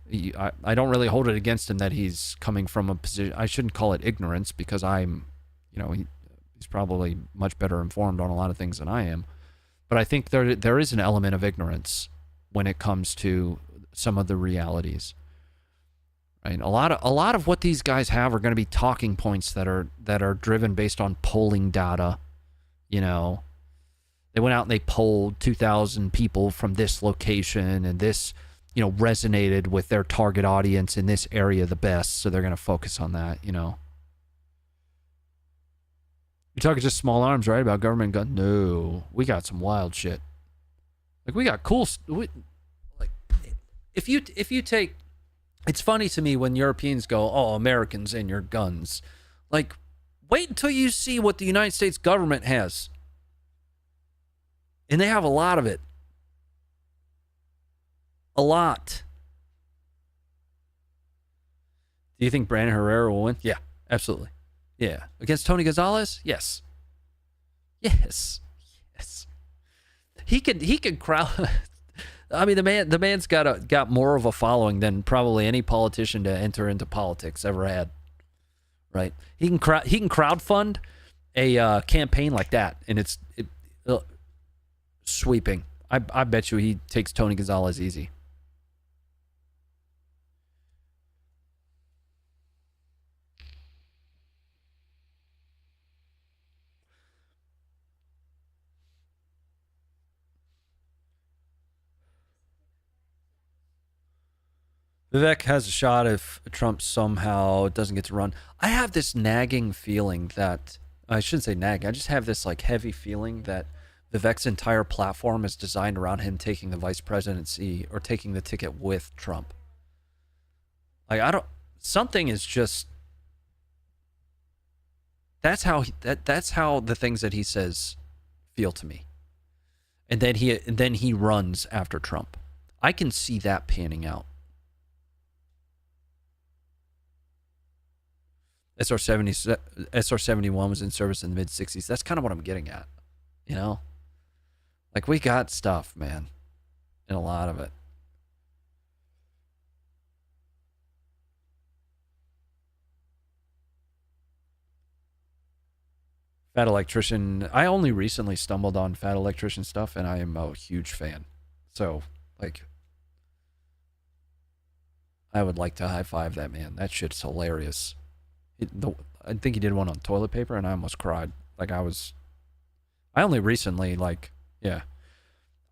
Speaker 1: I don't really hold it against him that he's coming from a position. I shouldn't call it ignorance because I'm, you know, he's probably much better informed on a lot of things than I am. But I think there is an element of ignorance when it comes to some of the realities. Right? A lot of what these guys have are going to be talking points that are driven based on polling data. You know, they went out and they polled 2,000 people from this location, and this, you know, resonated with their target audience in this area the best, so they're going to focus on that. You know. You're talking just small arms, right? About government gun? No, we got some wild shit. Like we got cool. Like if you take, it's funny to me when Europeans go, "Oh, Americans and your guns." Like, wait until you see what the United States government has, and they have a lot of it. A lot. Do you think Brandon Herrera will win? Yeah, absolutely. Yeah. Against Tony Gonzalez? Yes. Yes. Yes. He could crowd. I mean, the man's got more of a following than probably any politician to enter into politics ever had. Right? He can crowdfund a campaign like that, and it's sweeping. I bet you he takes Tony Gonzalez easy. Vivek has a shot if Trump somehow doesn't get to run. I have this nagging feeling that, I shouldn't say nag, I just have this like heavy feeling that Vivek's entire platform is designed around him taking the vice presidency or taking the ticket with Trump. Like, something is just, that's how the things that he says feel to me. And then he runs after Trump. I can see that panning out. SR-71 was in service in the mid-60s. That's kind of what I'm getting at, you know? Like, we got stuff, man, and a lot of it. Fat Electrician. I only recently stumbled on Fat Electrician stuff, and I am a huge fan. So, like, I would like to high-five that man. That shit's hilarious. I think he did one on toilet paper, and I almost cried. Like, I only recently, like, yeah.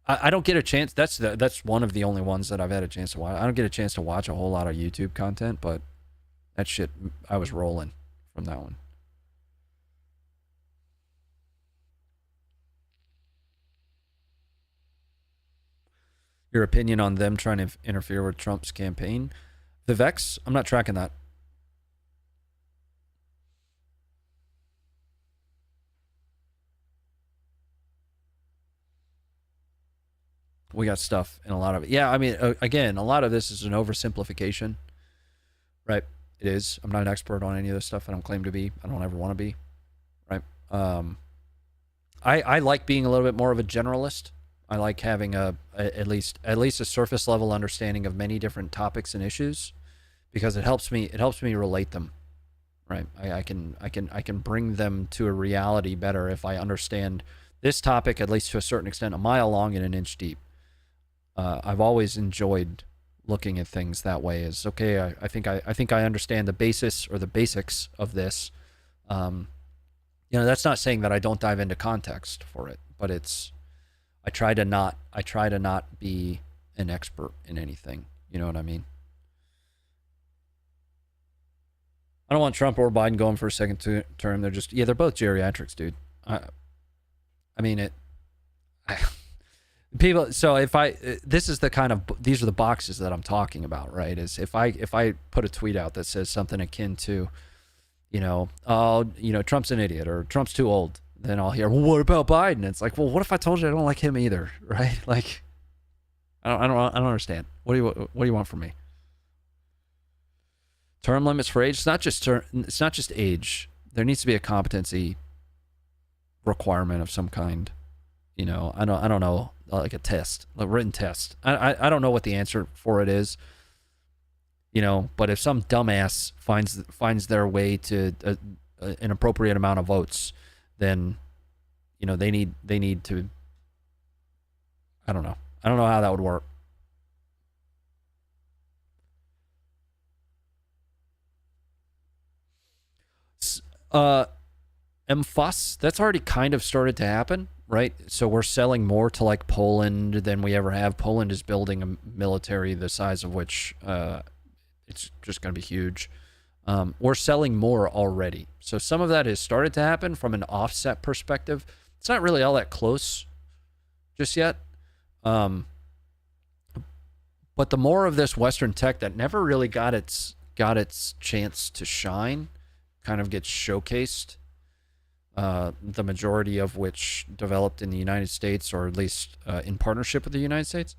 Speaker 1: I don't get a chance. That's one of the only ones that I've had a chance to watch. I don't get a chance to watch a whole lot of YouTube content, but that shit, I was rolling from that one. Your opinion on them trying to interfere with Trump's campaign? Vivek's? I'm not tracking that. We got stuff and a lot of it. Yeah, I mean, again, a lot of this is an oversimplification, right? It is. I'm not an expert on any of this stuff. I don't claim to be. I don't ever want to be, right? I like being a little bit more of a generalist. I like having at least a surface level understanding of many different topics and issues, because it helps me relate them, right? I can bring them to a reality better if I understand this topic, at least to a certain extent, a mile long and an inch deep. I've always enjoyed looking at things that way. Is okay. I think I understand the basis or the basics of this. You know, that's not saying that I don't dive into context for it, but I try to not be an expert in anything. You know what I mean? I don't want Trump or Biden going for a second term. They're both geriatrics, dude. I mean it. people. So if I, this is the kind of, these are the boxes that I'm talking about, right? Is if I put a tweet out that says something akin to, oh, Trump's an idiot or Trump's too old, then I'll hear, well, what about Biden? It's like, well, what if I told you I don't like him either, right? Like, I don't understand. What do you want from me? Term limits for age? It's not just age. There needs to be a competency requirement of some kind. I don't know, like a test, a written test. I don't know what the answer for it is. But if some dumbass finds their way to an appropriate amount of votes, then they need to. I don't know how that would work. MFUS, that's already kind of started to happen, right? So we're selling more to like Poland than we ever have. Poland is building a military the size of which it's just going to be huge. We're selling more already. So some of that has started to happen from an offset perspective. It's not really all that close just yet. But the more of this Western tech that never really got its chance to shine kind of gets showcased, the majority of which developed in the United States, or at least in partnership with the United States,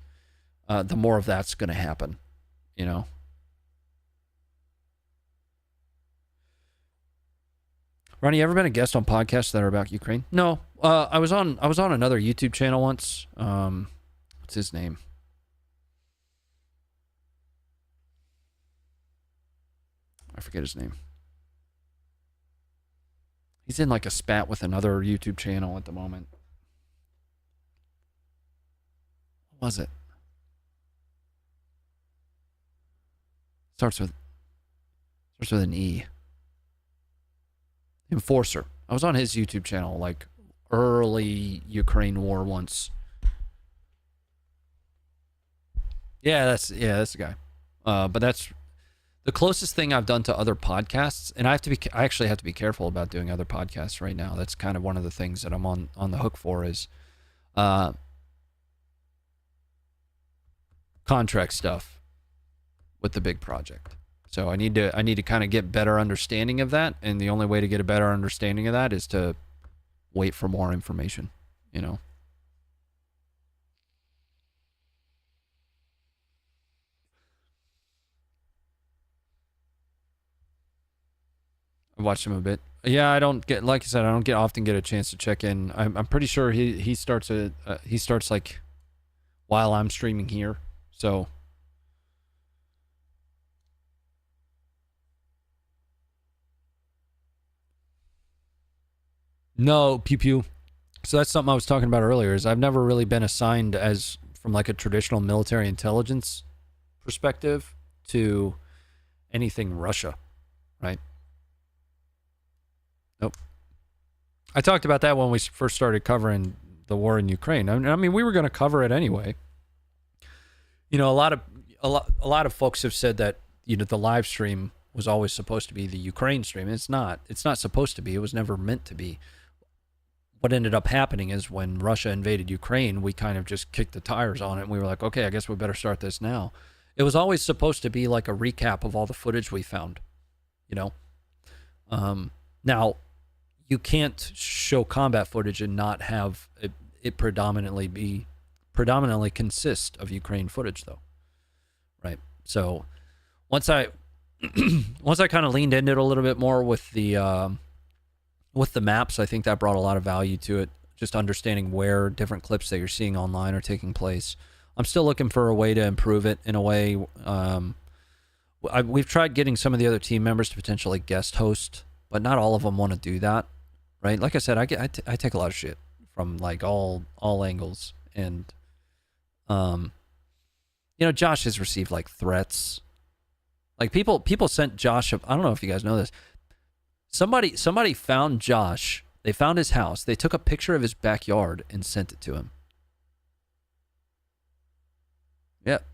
Speaker 1: the more of that's going to happen, Ronnie, you ever been a guest on podcasts that are about Ukraine? No. I was on another YouTube channel once. What's his name? I forget his name. He's in like a spat with another YouTube channel at the moment. What was it? Starts with an E. Enforcer. I was on his YouTube channel like early Ukraine war once. Yeah, that's the guy. But that's the closest thing I've done to other podcasts, and I actually have to be careful about doing other podcasts right now. That's kind of one of the things that I'm on the hook for is contract stuff with the big project. So I need to kind of get better understanding of that, and the only way to get a better understanding of that is to wait for more information, I watched him a bit. Yeah, I don't get, like I said, I don't often get a chance to check in. I'm pretty sure he starts like while I'm streaming here. So no, pew pew. So that's something I was talking about earlier, is I've never really been assigned as from like a traditional military intelligence perspective to anything Russia, right? Nope. I talked about that when we first started covering the war in Ukraine. I mean, we were going to cover it anyway. A lot of folks have said that the live stream was always supposed to be the Ukraine stream. It's not. It's not supposed to be. It was never meant to be. What ended up happening is when Russia invaded Ukraine, we kind of just kicked the tires on it, and we were like, okay, I guess we better start this now. It was always supposed to be like a recap of all the footage we found. Now, you can't show combat footage and not have it predominantly consist of Ukraine footage, though, right? So once I kind of leaned into it a little bit more with the maps, I think that brought a lot of value to it. Just understanding where different clips that you're seeing online are taking place. I'm still looking for a way to improve it in a way. We've tried getting some of the other team members to potentially guest host, but not all of them want to do that. Right, like I said, I take a lot of shit from like all angles, and Josh has received like threats. Like people sent Josh. I don't know if you guys know this. Somebody found Josh. They found his house. They took a picture of his backyard and sent it to him. Yep.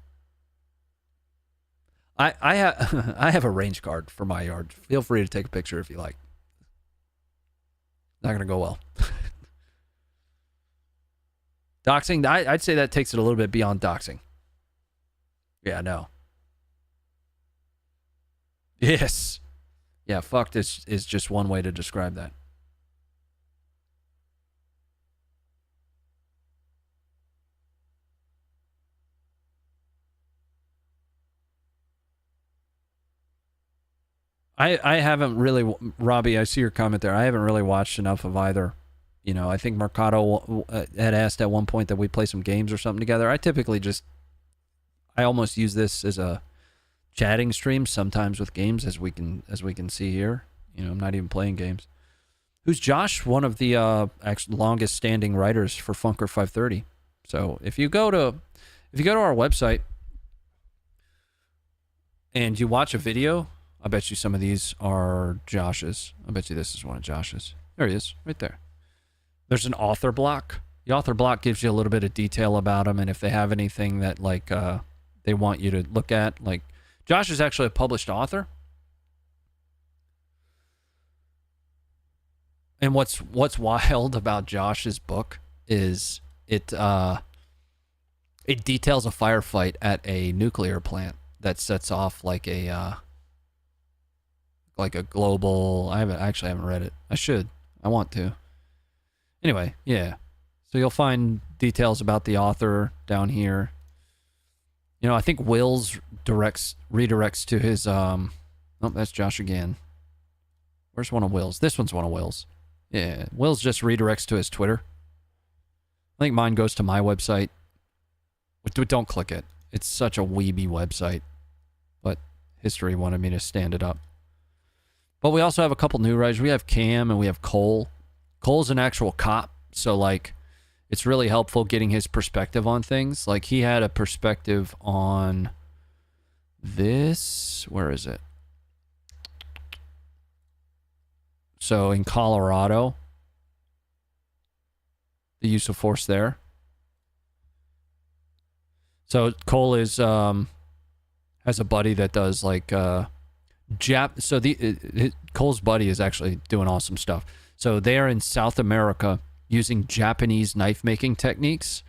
Speaker 1: I have a range card for my yard. Feel free to take a picture if you like. Not gonna go well. Doxing, I'd say that takes it a little bit beyond doxing. Yeah, no. Yes. Yeah, fucked is just one way to describe that. I haven't really, Robbie, I see your comment there. I haven't really watched enough of either. You know, I think Mercado had asked at one point that we play some games or something together. I typically just, I almost use this as a chatting stream, sometimes with games, as we can see here. You know, I'm not even playing games. Who's Josh? One of the longest standing writers for Funker 530. So if you go to our website and you watch a video, I bet you some of these are Josh's. I bet you this is one of Josh's. There he is, right there. There's an author block. The author block gives you a little bit of detail about them, and if they have anything that like they want you to look at. Like Josh is actually a published author. And what's wild about Josh's book is it details a firefight at a nuclear plant that sets off like a global. I haven't read it. I should. I want to. Anyway, yeah. So you'll find details about the author down here. You know, I think Will's redirects to his oh, that's Josh again. Where's one of Will's? This one's one of Will's. Yeah, Will's just redirects to his Twitter. I think mine goes to my website. Don't click it. It's such a weeby website. But history wanted me to stand it up. But we also have a couple new writers. We have Cam and we have Cole. Cole's an actual cop, so like it's really helpful getting his perspective on things. Like he had a perspective on this. Where is it? So in Colorado, the use of force there. So Cole is has a buddy that does like Cole's buddy is actually doing awesome stuff. So they are in South America using Japanese knife making techniques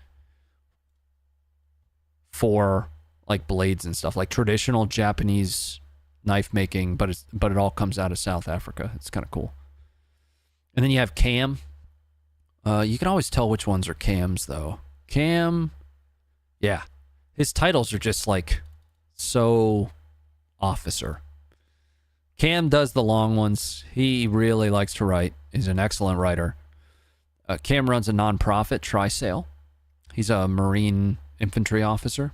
Speaker 1: for like blades and stuff, like traditional Japanese knife making, but it all comes out of South Africa. It's kind of cool. And then you have Cam. You can always tell which ones are Cam's though. Cam, yeah, his titles are just like so officer. Cam does the long ones. He really likes to write. He's an excellent writer. Cam runs a nonprofit, Tri-Sail. He's a Marine infantry officer.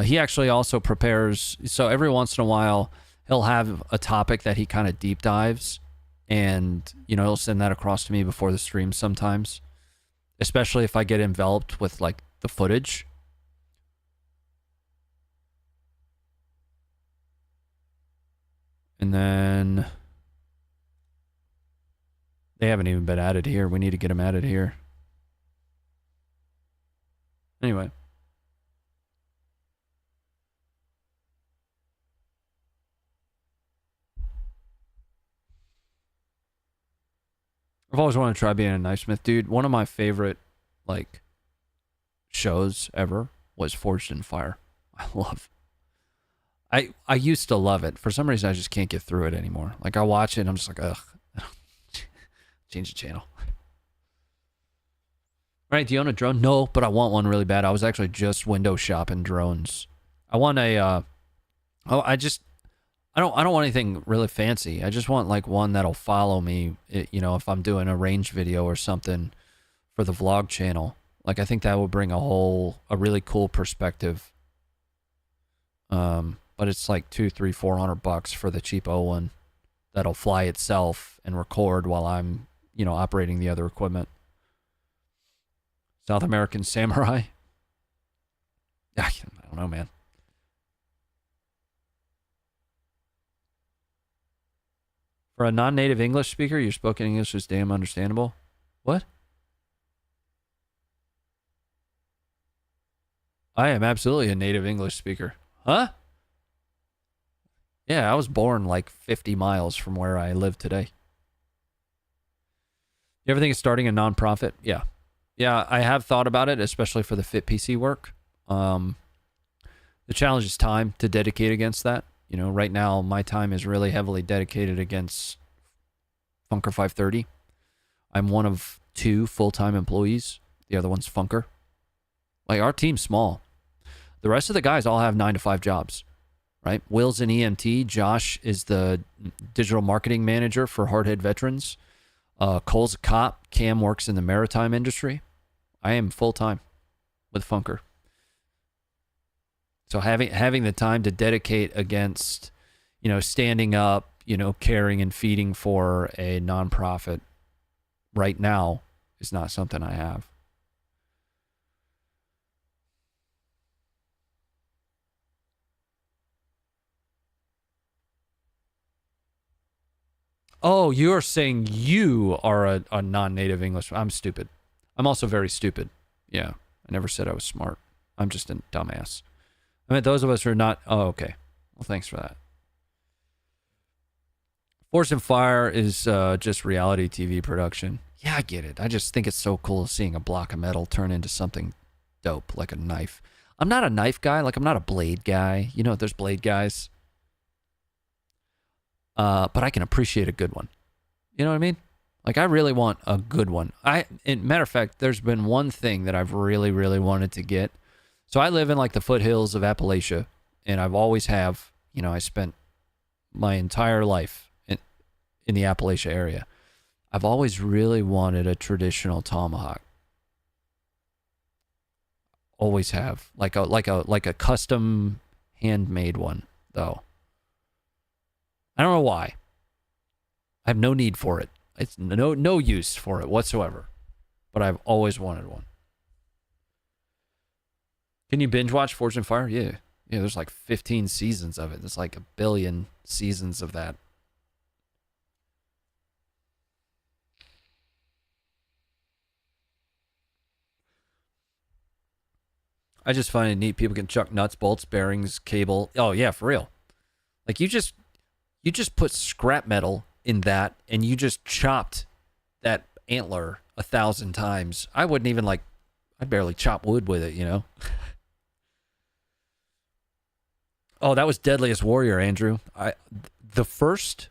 Speaker 1: He actually also prepares, so every once in a while, he'll have a topic that he kind of deep dives, and, you know, he'll send that across to me before the stream sometimes, especially if I get enveloped with, like, the footage. And then they haven't even been added here. We need to get them added here. Anyway. I've always wanted to try being a knifesmith. Dude, one of my favorite, like, shows ever was Forged in Fire. I used to love it. For some reason, I just can't get through it anymore. Like, I watch it and I'm just like, ugh. Change the channel. Right, do you own a drone? No, but I want one really bad. I was actually just window shopping drones. I want a, I don't want anything really fancy. I just want, like, one that'll follow me, you know, if I'm doing a range video or something for the vlog channel. Like, I think that would bring a really cool perspective. But it's like $200-$400 for the cheapo one that'll fly itself and record while I'm, you know, operating the other equipment. South American Samurai. I don't know, man. For a non-native English speaker, your spoken English is damn understandable. What? I am absolutely a native English speaker. Huh? Yeah, I was born like 50 miles from where I live today. You ever think of starting a nonprofit? Yeah. Yeah, I have thought about it, especially for the Fit PC work. The challenge is time to dedicate against that. You know, right now my time is really heavily dedicated against Funker 530. I'm one of 2 full-time employees. The other one's Funker. Like, our team's small. The rest of the guys all have 9-to-5 jobs, right? Will's an EMT. Josh is the digital marketing manager for Hardhead Veterans. Cole's a cop. Cam works in the maritime industry. I am full-time with Funker. So having the time to dedicate against, you know, standing up, you know, caring and feeding for a nonprofit right now is not something I have. Oh, you're saying you are a non-native English. I'm stupid. I'm also very stupid. Yeah, I never said I was smart. I'm just a dumbass. I mean, those of us who are not... Oh, okay. Well, thanks for that. Force and Fire is just reality TV production. Yeah, I get it. I just think it's so cool seeing a block of metal turn into something dope, like a knife. I'm not a knife guy. Like, I'm not a blade guy. You know, there's blade guys. But I can appreciate a good one. You know what I mean? Like, I really want a good one. Matter of fact, there's been one thing that I've really, really wanted to get. So I live in like the foothills of Appalachia, and I've always have, you know, I spent my entire life in the Appalachia area. I've always really wanted a traditional tomahawk. Always have. Like a custom handmade one, though. I don't know why. I have no need for it. It's no use for it whatsoever. But I've always wanted one. Can you binge watch Forge and Fire? Yeah. Yeah, there's like 15 seasons of it. There's like 1 billion seasons of that. I just find it neat. People can chuck nuts, bolts, bearings, cable. Oh yeah, for real. Like you just put scrap metal in that and you just chopped that antler 1,000 times. I wouldn't even I'd barely chop wood with it, you know? Oh, that was Deadliest Warrior, Andrew. The first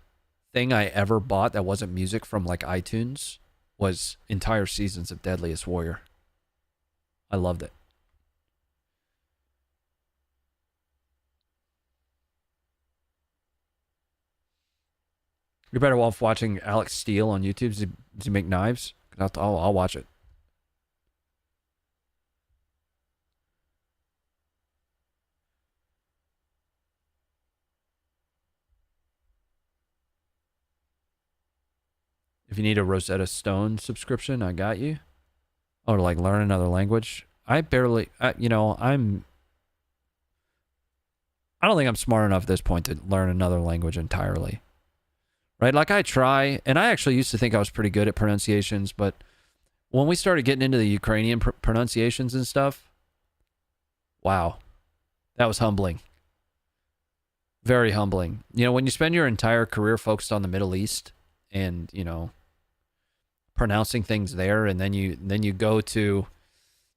Speaker 1: thing I ever bought that wasn't music from like iTunes was entire seasons of Deadliest Warrior. I loved it. You're better off watching Alex Steele on YouTube. Does he make knives? I'll watch it. If you need a Rosetta Stone subscription, I got you. Oh, to like learn another language. I don't think I'm smart enough at this point to learn another language entirely. Right? Like I try, and I actually used to think I was pretty good at pronunciations, but when we started getting into the Ukrainian pronunciations and stuff, wow, that was humbling. Very humbling. You know, when you spend your entire career focused on the Middle East and, you know, pronouncing things there, and then you go to,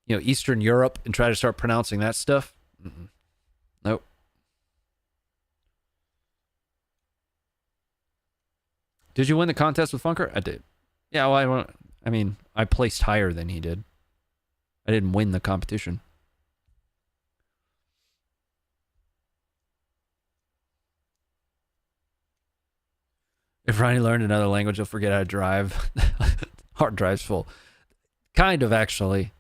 Speaker 1: you know, Eastern Europe and try to start pronouncing that stuff. Nope. Did you win the contest with Funker? I did. Yeah, well, I placed higher than he did. I didn't win the competition. If Ronnie learned another language, he'll forget how to drive. Hard drive's full. Kind of, actually.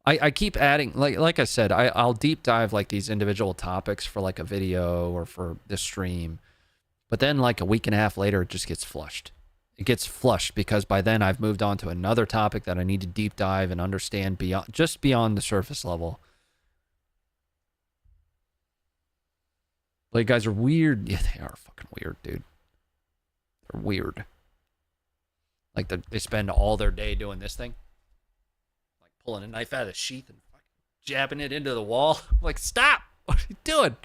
Speaker 1: I keep adding, like I said, I'll deep dive like these individual topics for like a video or for this stream. But then like a week and a half later, it just gets flushed. It gets flushed because by then I've moved on to another topic that I need to deep dive and understand beyond the surface level. But you guys are weird. Yeah, they are fucking weird, dude. They're weird. Like they spend all their day doing this thing. Like pulling a knife out of the sheath and fucking jabbing it into the wall. Like, stop! What are you doing?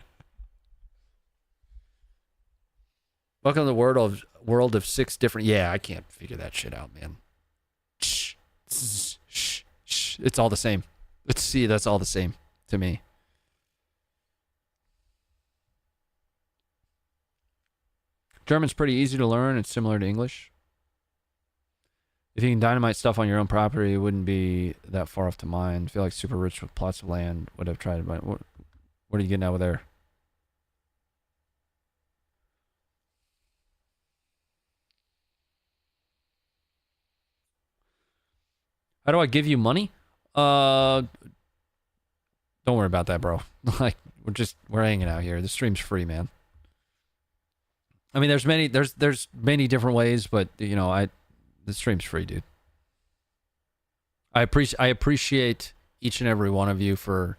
Speaker 1: Welcome to the world of 6 different... Yeah, I can't figure that shit out, man. Shh. English. It's all the same. Let's see, that's all the same to me. German's pretty easy to learn. It's similar to English. If you can dynamite stuff on your own property, it wouldn't be that far off to mine. I feel like super rich with plots of land would have tried it. What are you getting out of there? How do I give you money? Don't worry about that, bro. Like, we're hanging out here. The stream's free, man. I mean, there's many different ways, but you know, the stream's free, dude. I appreciate each and every one of you for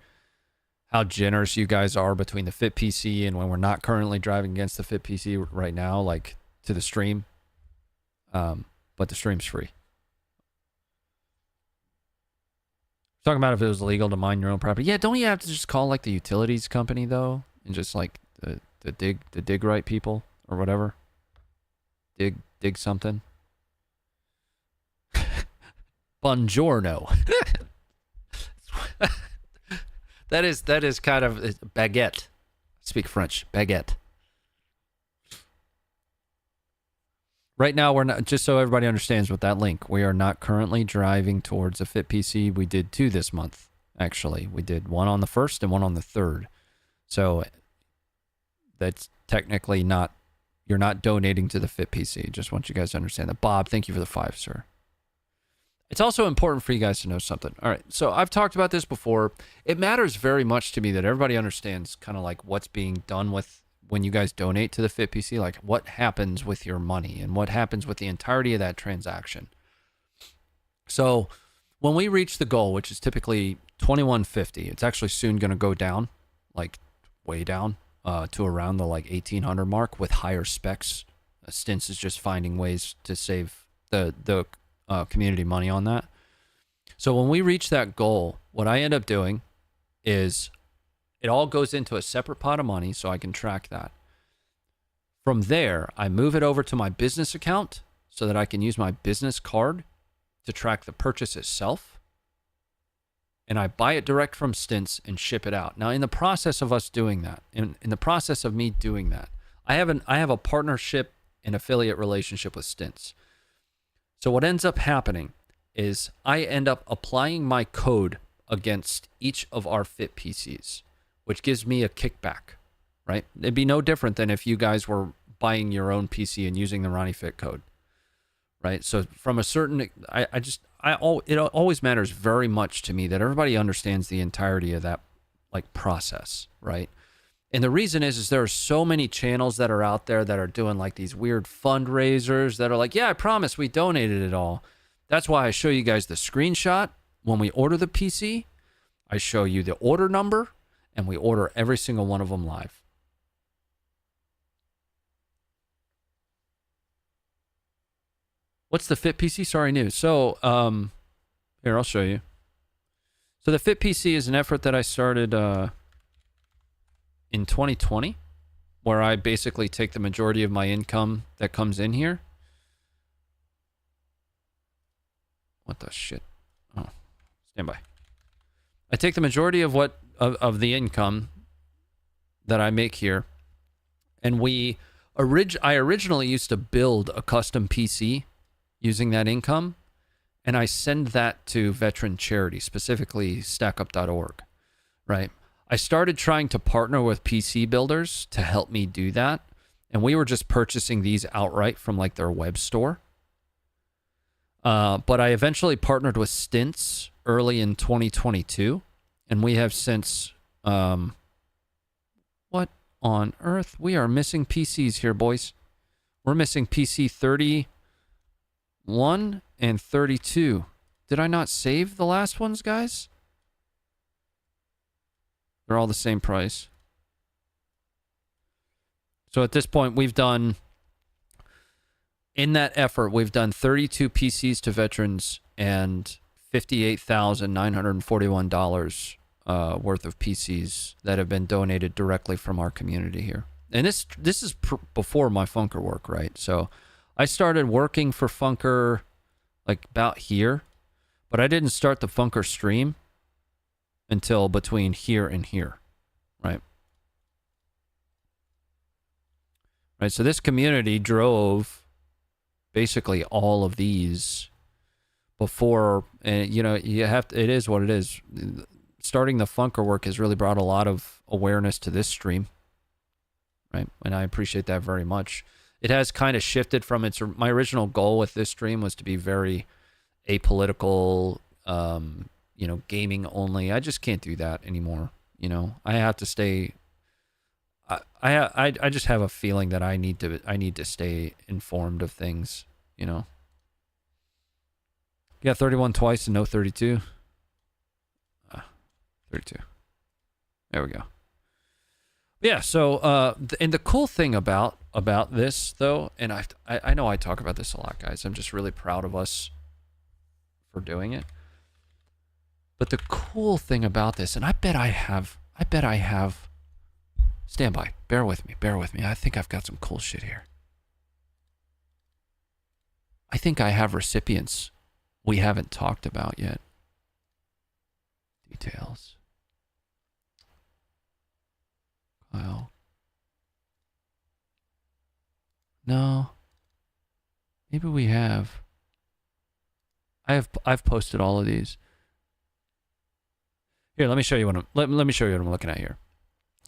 Speaker 1: how generous you guys are between the Fit PC and when we're not currently driving against the Fit PC right now, like to the stream. But the stream's free. Talking about if it was illegal to mine your own property. Yeah, don't you have to just call like the utilities company though, and just like the dig right people or whatever? Dig something. Buongiorno. that is kind of baguette. Speak French. Baguette. Right now, we're not, just so everybody understands with that link, we are not currently driving towards a Fit PC. We did 2 this month, actually. We did 1 on the 1st and 1 on the 3rd. So that's technically not, you're not donating to the Fit PC. Just want you guys to understand that. Bob, thank you for the 5, sir. It's also important for you guys to know something. All right, so I've talked about this before. It matters very much to me that everybody understands kind of like what's being done with when you guys donate to the Fit PC, like what happens with your money and what happens with the entirety of that transaction. So when we reach the goal, which is typically $21.50, it's actually soon going to go down, like way down to around the like 1800 mark with higher specs. Stince is just finding ways to save the community money on that. So when we reach that goal, what I end up doing is it all goes into a separate pot of money so I can track that. From there, I move it over to my business account so that I can use my business card to track the purchase itself. And I buy it direct from Stince and ship it out. Now, in the process of us doing that, in the process of me doing that, I have a partnership and affiliate relationship with Stince. So what ends up happening is I end up applying my code against each of our Fit PCs, which gives me a kickback, right? It'd be no different than if you guys were buying your own PC and using the RonnieFit code, right? So from a certain, it always matters very much to me that everybody understands the entirety of that like process, right? And the reason is there are so many channels that are out there that are doing like these weird fundraisers that are like, yeah, I promise we donated it all. That's why I show you guys the screenshot when we order the PC. I show you the order number, and we order every single one of them live. What's the Fit PC? Sorry, news. So, here, I'll show you. So the Fit PC is an effort that I started in 2020, where I basically take the majority of my income that comes in here. What the shit? Oh, stand by. I take the majority of of the income that I make here, and I originally used to build a custom PC using that income, and I send that to veteran charity, specifically StackUp.org, right? I started trying to partner with PC builders to help me do that, and we were just purchasing these outright from like their web store. But I eventually partnered with Stince early in 2022, and we have since, what on earth? We are missing PCs here, boys. We're missing PC 31 and 32. Did I not save the last ones, guys? They're all the same price. So at this point, we've done, in that effort, we've done 32 PCs to veterans and $58,941 worth of PCs that have been donated directly from our community here. And this is before my Funker work, right? So I started working for Funker like about here, But I didn't start the Funker stream until between here and here, right? Right, so this community drove basically all of these before, and you know, you have to, it is what it is. Starting the Funker work has really brought a lot of awareness to this stream, right? And I appreciate that very much. It has kind of shifted from my original goal with this stream was to be very apolitical, you know, gaming only. I just can't do that anymore. You know, I have to stay. I just have a feeling that I need to stay informed of things. You know. Yeah, 31 twice and no 32. 32. There we go. Yeah. So, and the cool thing about this though, and I know I talk about this a lot, guys. I'm just really proud of us for doing it. But the cool thing about this, and I bet I have, stand by, bear with me. I think I've got some cool shit here. I think I have recipients we haven't talked about yet. Details. Kyle. No. Maybe we have. I've posted all of these. Here, let me show you what let me show you what I'm looking at here.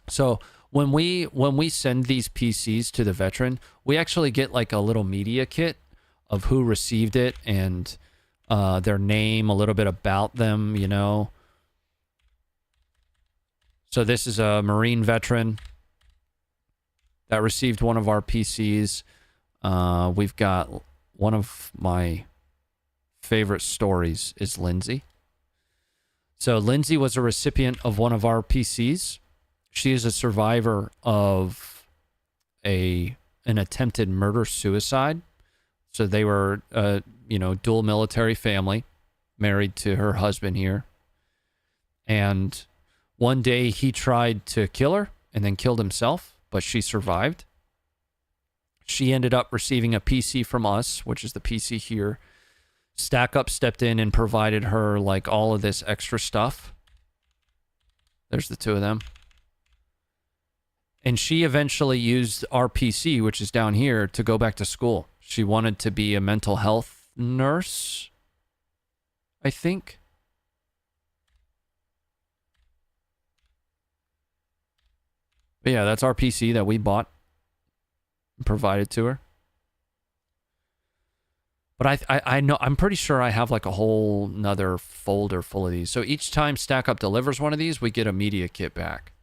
Speaker 1: So when we send these PCs to the veteran, we actually get like a little media kit of who received it and their name, a little bit about them, you know. So this is a Marine veteran that received one of our PCs. We've got one of my favorite stories is Lindsay. So Lindsay was a recipient of one of our PCs. She is a survivor of an attempted murder-suicide. So they were, you know, dual military family, married to her husband here. And one day he tried to kill her and then killed himself, but she survived. She ended up receiving a PC from us, which is the PC here. Stack Up stepped in and provided her like all of this extra stuff. There's the two of them. And she eventually used our PC, which is down here, to go back to school. She wanted to be a mental health nurse, I think. But yeah, that's our PC that we bought and provided to her. But I know, I'm pretty sure I have like a whole nother folder full of these. So each time Stack Up delivers one of these, we get a media kit back.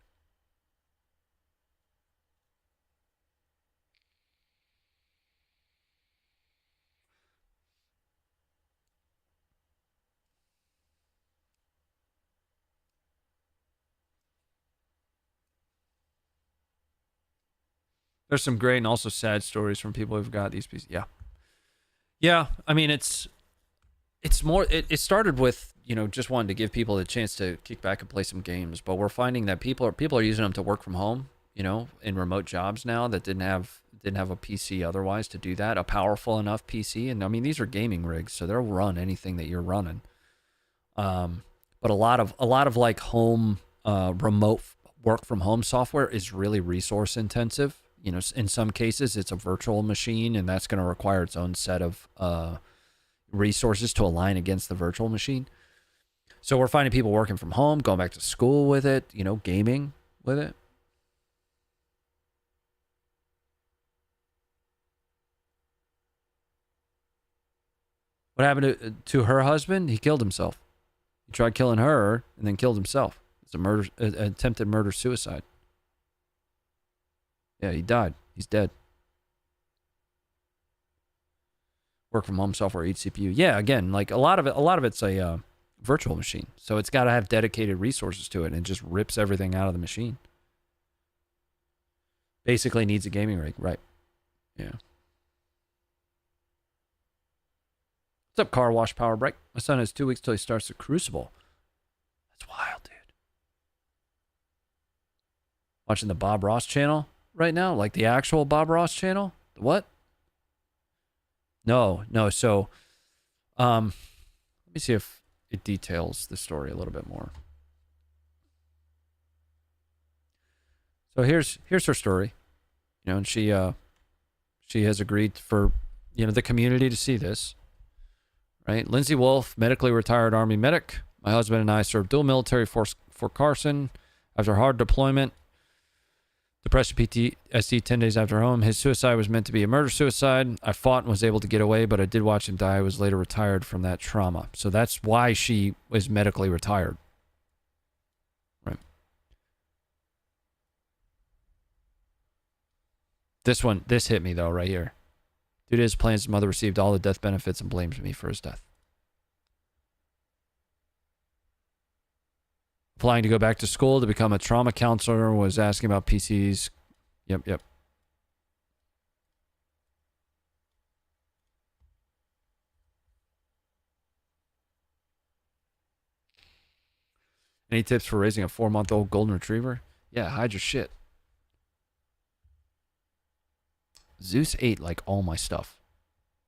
Speaker 1: There's some great and also sad stories from people who've got these pieces. Yeah. Yeah, I mean, it's more, it started with, you know, just wanting to give people a chance to kick back and play some games, but we're finding that people are using them to work from home, you know, in remote jobs now that didn't have a PC otherwise to do that, a powerful enough PC. And I mean, these are gaming rigs, so they'll run anything that you're running. But a lot of like home, remote work from home software is really resource intensive. You know, in some cases, it's a virtual machine, and that's going to require its own set of resources to align against the virtual machine. So we're finding people working from home, going back to school with it, you know, gaming with it. What happened to her husband? He killed himself. He tried killing her and then killed himself. It's an attempted murder-suicide. Yeah, he died. He's dead. Work from home software, each CPU. Yeah, again, like a lot of it's a virtual machine. So it's got to have dedicated resources to it, and it just rips everything out of the machine. Basically needs a gaming rig, right? Yeah. What's up, Car Wash Power Break? My son has 2 weeks till he starts the Crucible. That's wild, dude. Watching the Bob Ross channel right now, like the actual Bob Ross channel. What? No. So, let me see if it details the story a little bit more. So here's her story, you know, and she has agreed for, you know, the community to see this, right? Lindsay Wolf, medically retired Army medic. My husband and I served dual military force for Carson. After hard deployment, depression PTSD 10 days after home. His suicide was meant to be a murder-suicide. I fought and was able to get away, but I did watch him die. I was later retired from that trauma. So that's why she was medically retired. Right. This hit me, though, right here. Due to his plans, his mother received all the death benefits and blames me for his death. Applying to go back to school to become a trauma counselor, was asking about PCs. Yep. Any tips for raising a 4-month-old golden retriever? Yeah, hide your shit. Zeus ate like all my stuff.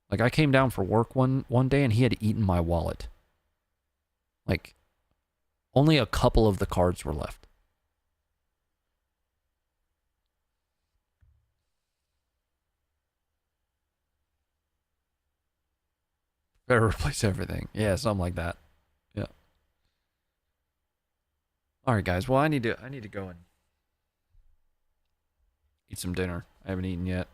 Speaker 1: Like I came down for work one day and he had eaten my wallet. Like only a couple of the cards were left. Better replace everything. Yeah, something like that. Yeah. All right, guys. Well, I need to go and eat some dinner. I haven't eaten yet.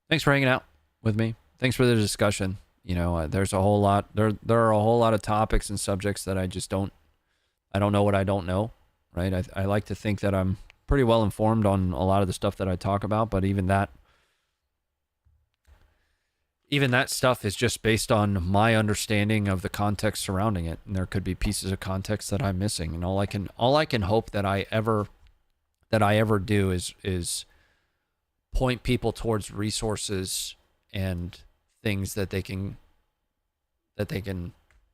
Speaker 1: Thanks for hanging out with me. Thanks for the discussion. You know, there's a whole lot. There are a whole lot of topics and subjects that I don't know what I don't know, right? I like to think that I'm pretty well informed on a lot of the stuff that I talk about, but even that stuff is just based on my understanding of the context surrounding it, and there could be pieces of context that I'm missing. And all I can hope that I ever do is point people towards resources and things that they can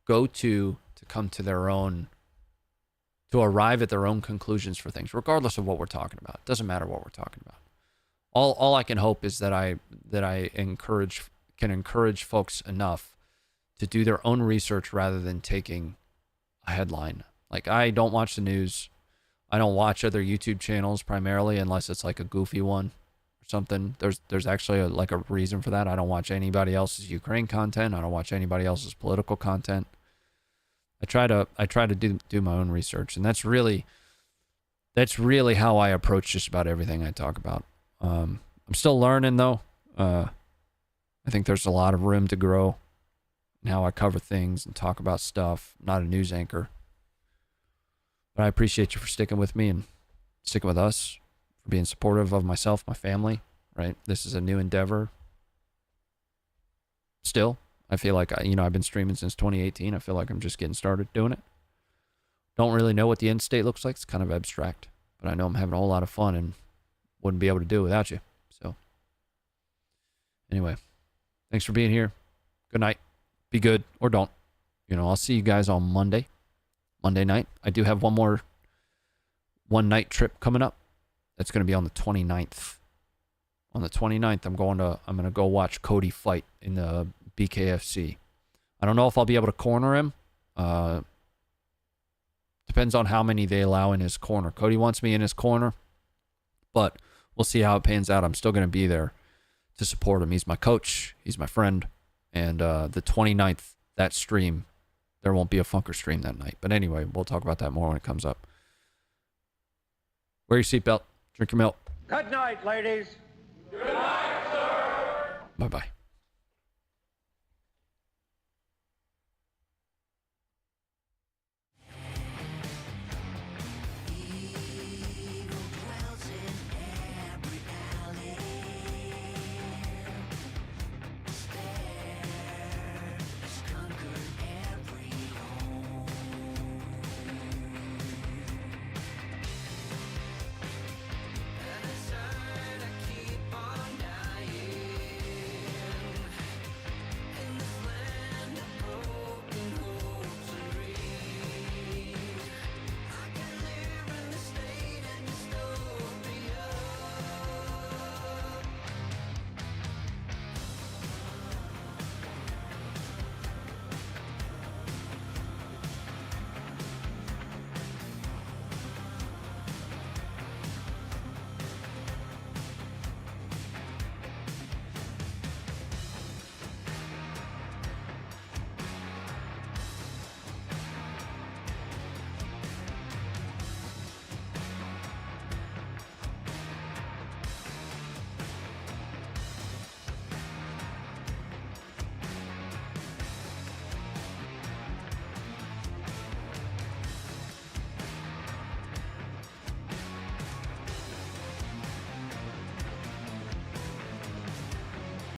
Speaker 1: go to come to their own, to arrive at their own conclusions for things, regardless of what we're talking about. It doesn't matter what we're talking about. All I can hope is that I can encourage folks enough to do their own research rather than taking a headline. Like, I don't watch the news. I don't watch other YouTube channels primarily unless it's like a goofy one or something. There's actually a reason for that. I don't watch anybody else's Ukraine content. I don't watch anybody else's political content. I try to do my own research, and that's really how I approach just about everything I talk about. I'm still learning though. I think there's a lot of room to grow in how I cover things and talk about stuff. I'm not a news anchor. But I appreciate you for sticking with me and sticking with us, for being supportive of myself, my family, right? This is a new endeavor. Still, I feel like, I've been streaming since 2018. I feel like I'm just getting started doing it. Don't really know what the end state looks like. It's kind of abstract. But I know I'm having a whole lot of fun and wouldn't be able to do it without you. So, anyway, thanks for being here. Good night. Be good or don't. I'll see you guys on Monday night. I do have one night trip coming up. That's going to be on the 29th. On the 29th, I'm going to go watch Cody fight in the BKFC. I don't know if I'll be able to corner him. Depends on how many they allow in his corner. Cody wants me in his corner, but we'll see how it pans out. I'm still going to be there to support him. He's my coach. He's my friend. And the 29th, that stream, there won't be a Funker stream that night. But anyway, we'll talk about that more when it comes up. Wear your seatbelt. Drink your milk.
Speaker 2: Good night, ladies. Good night, sir.
Speaker 1: Bye-bye.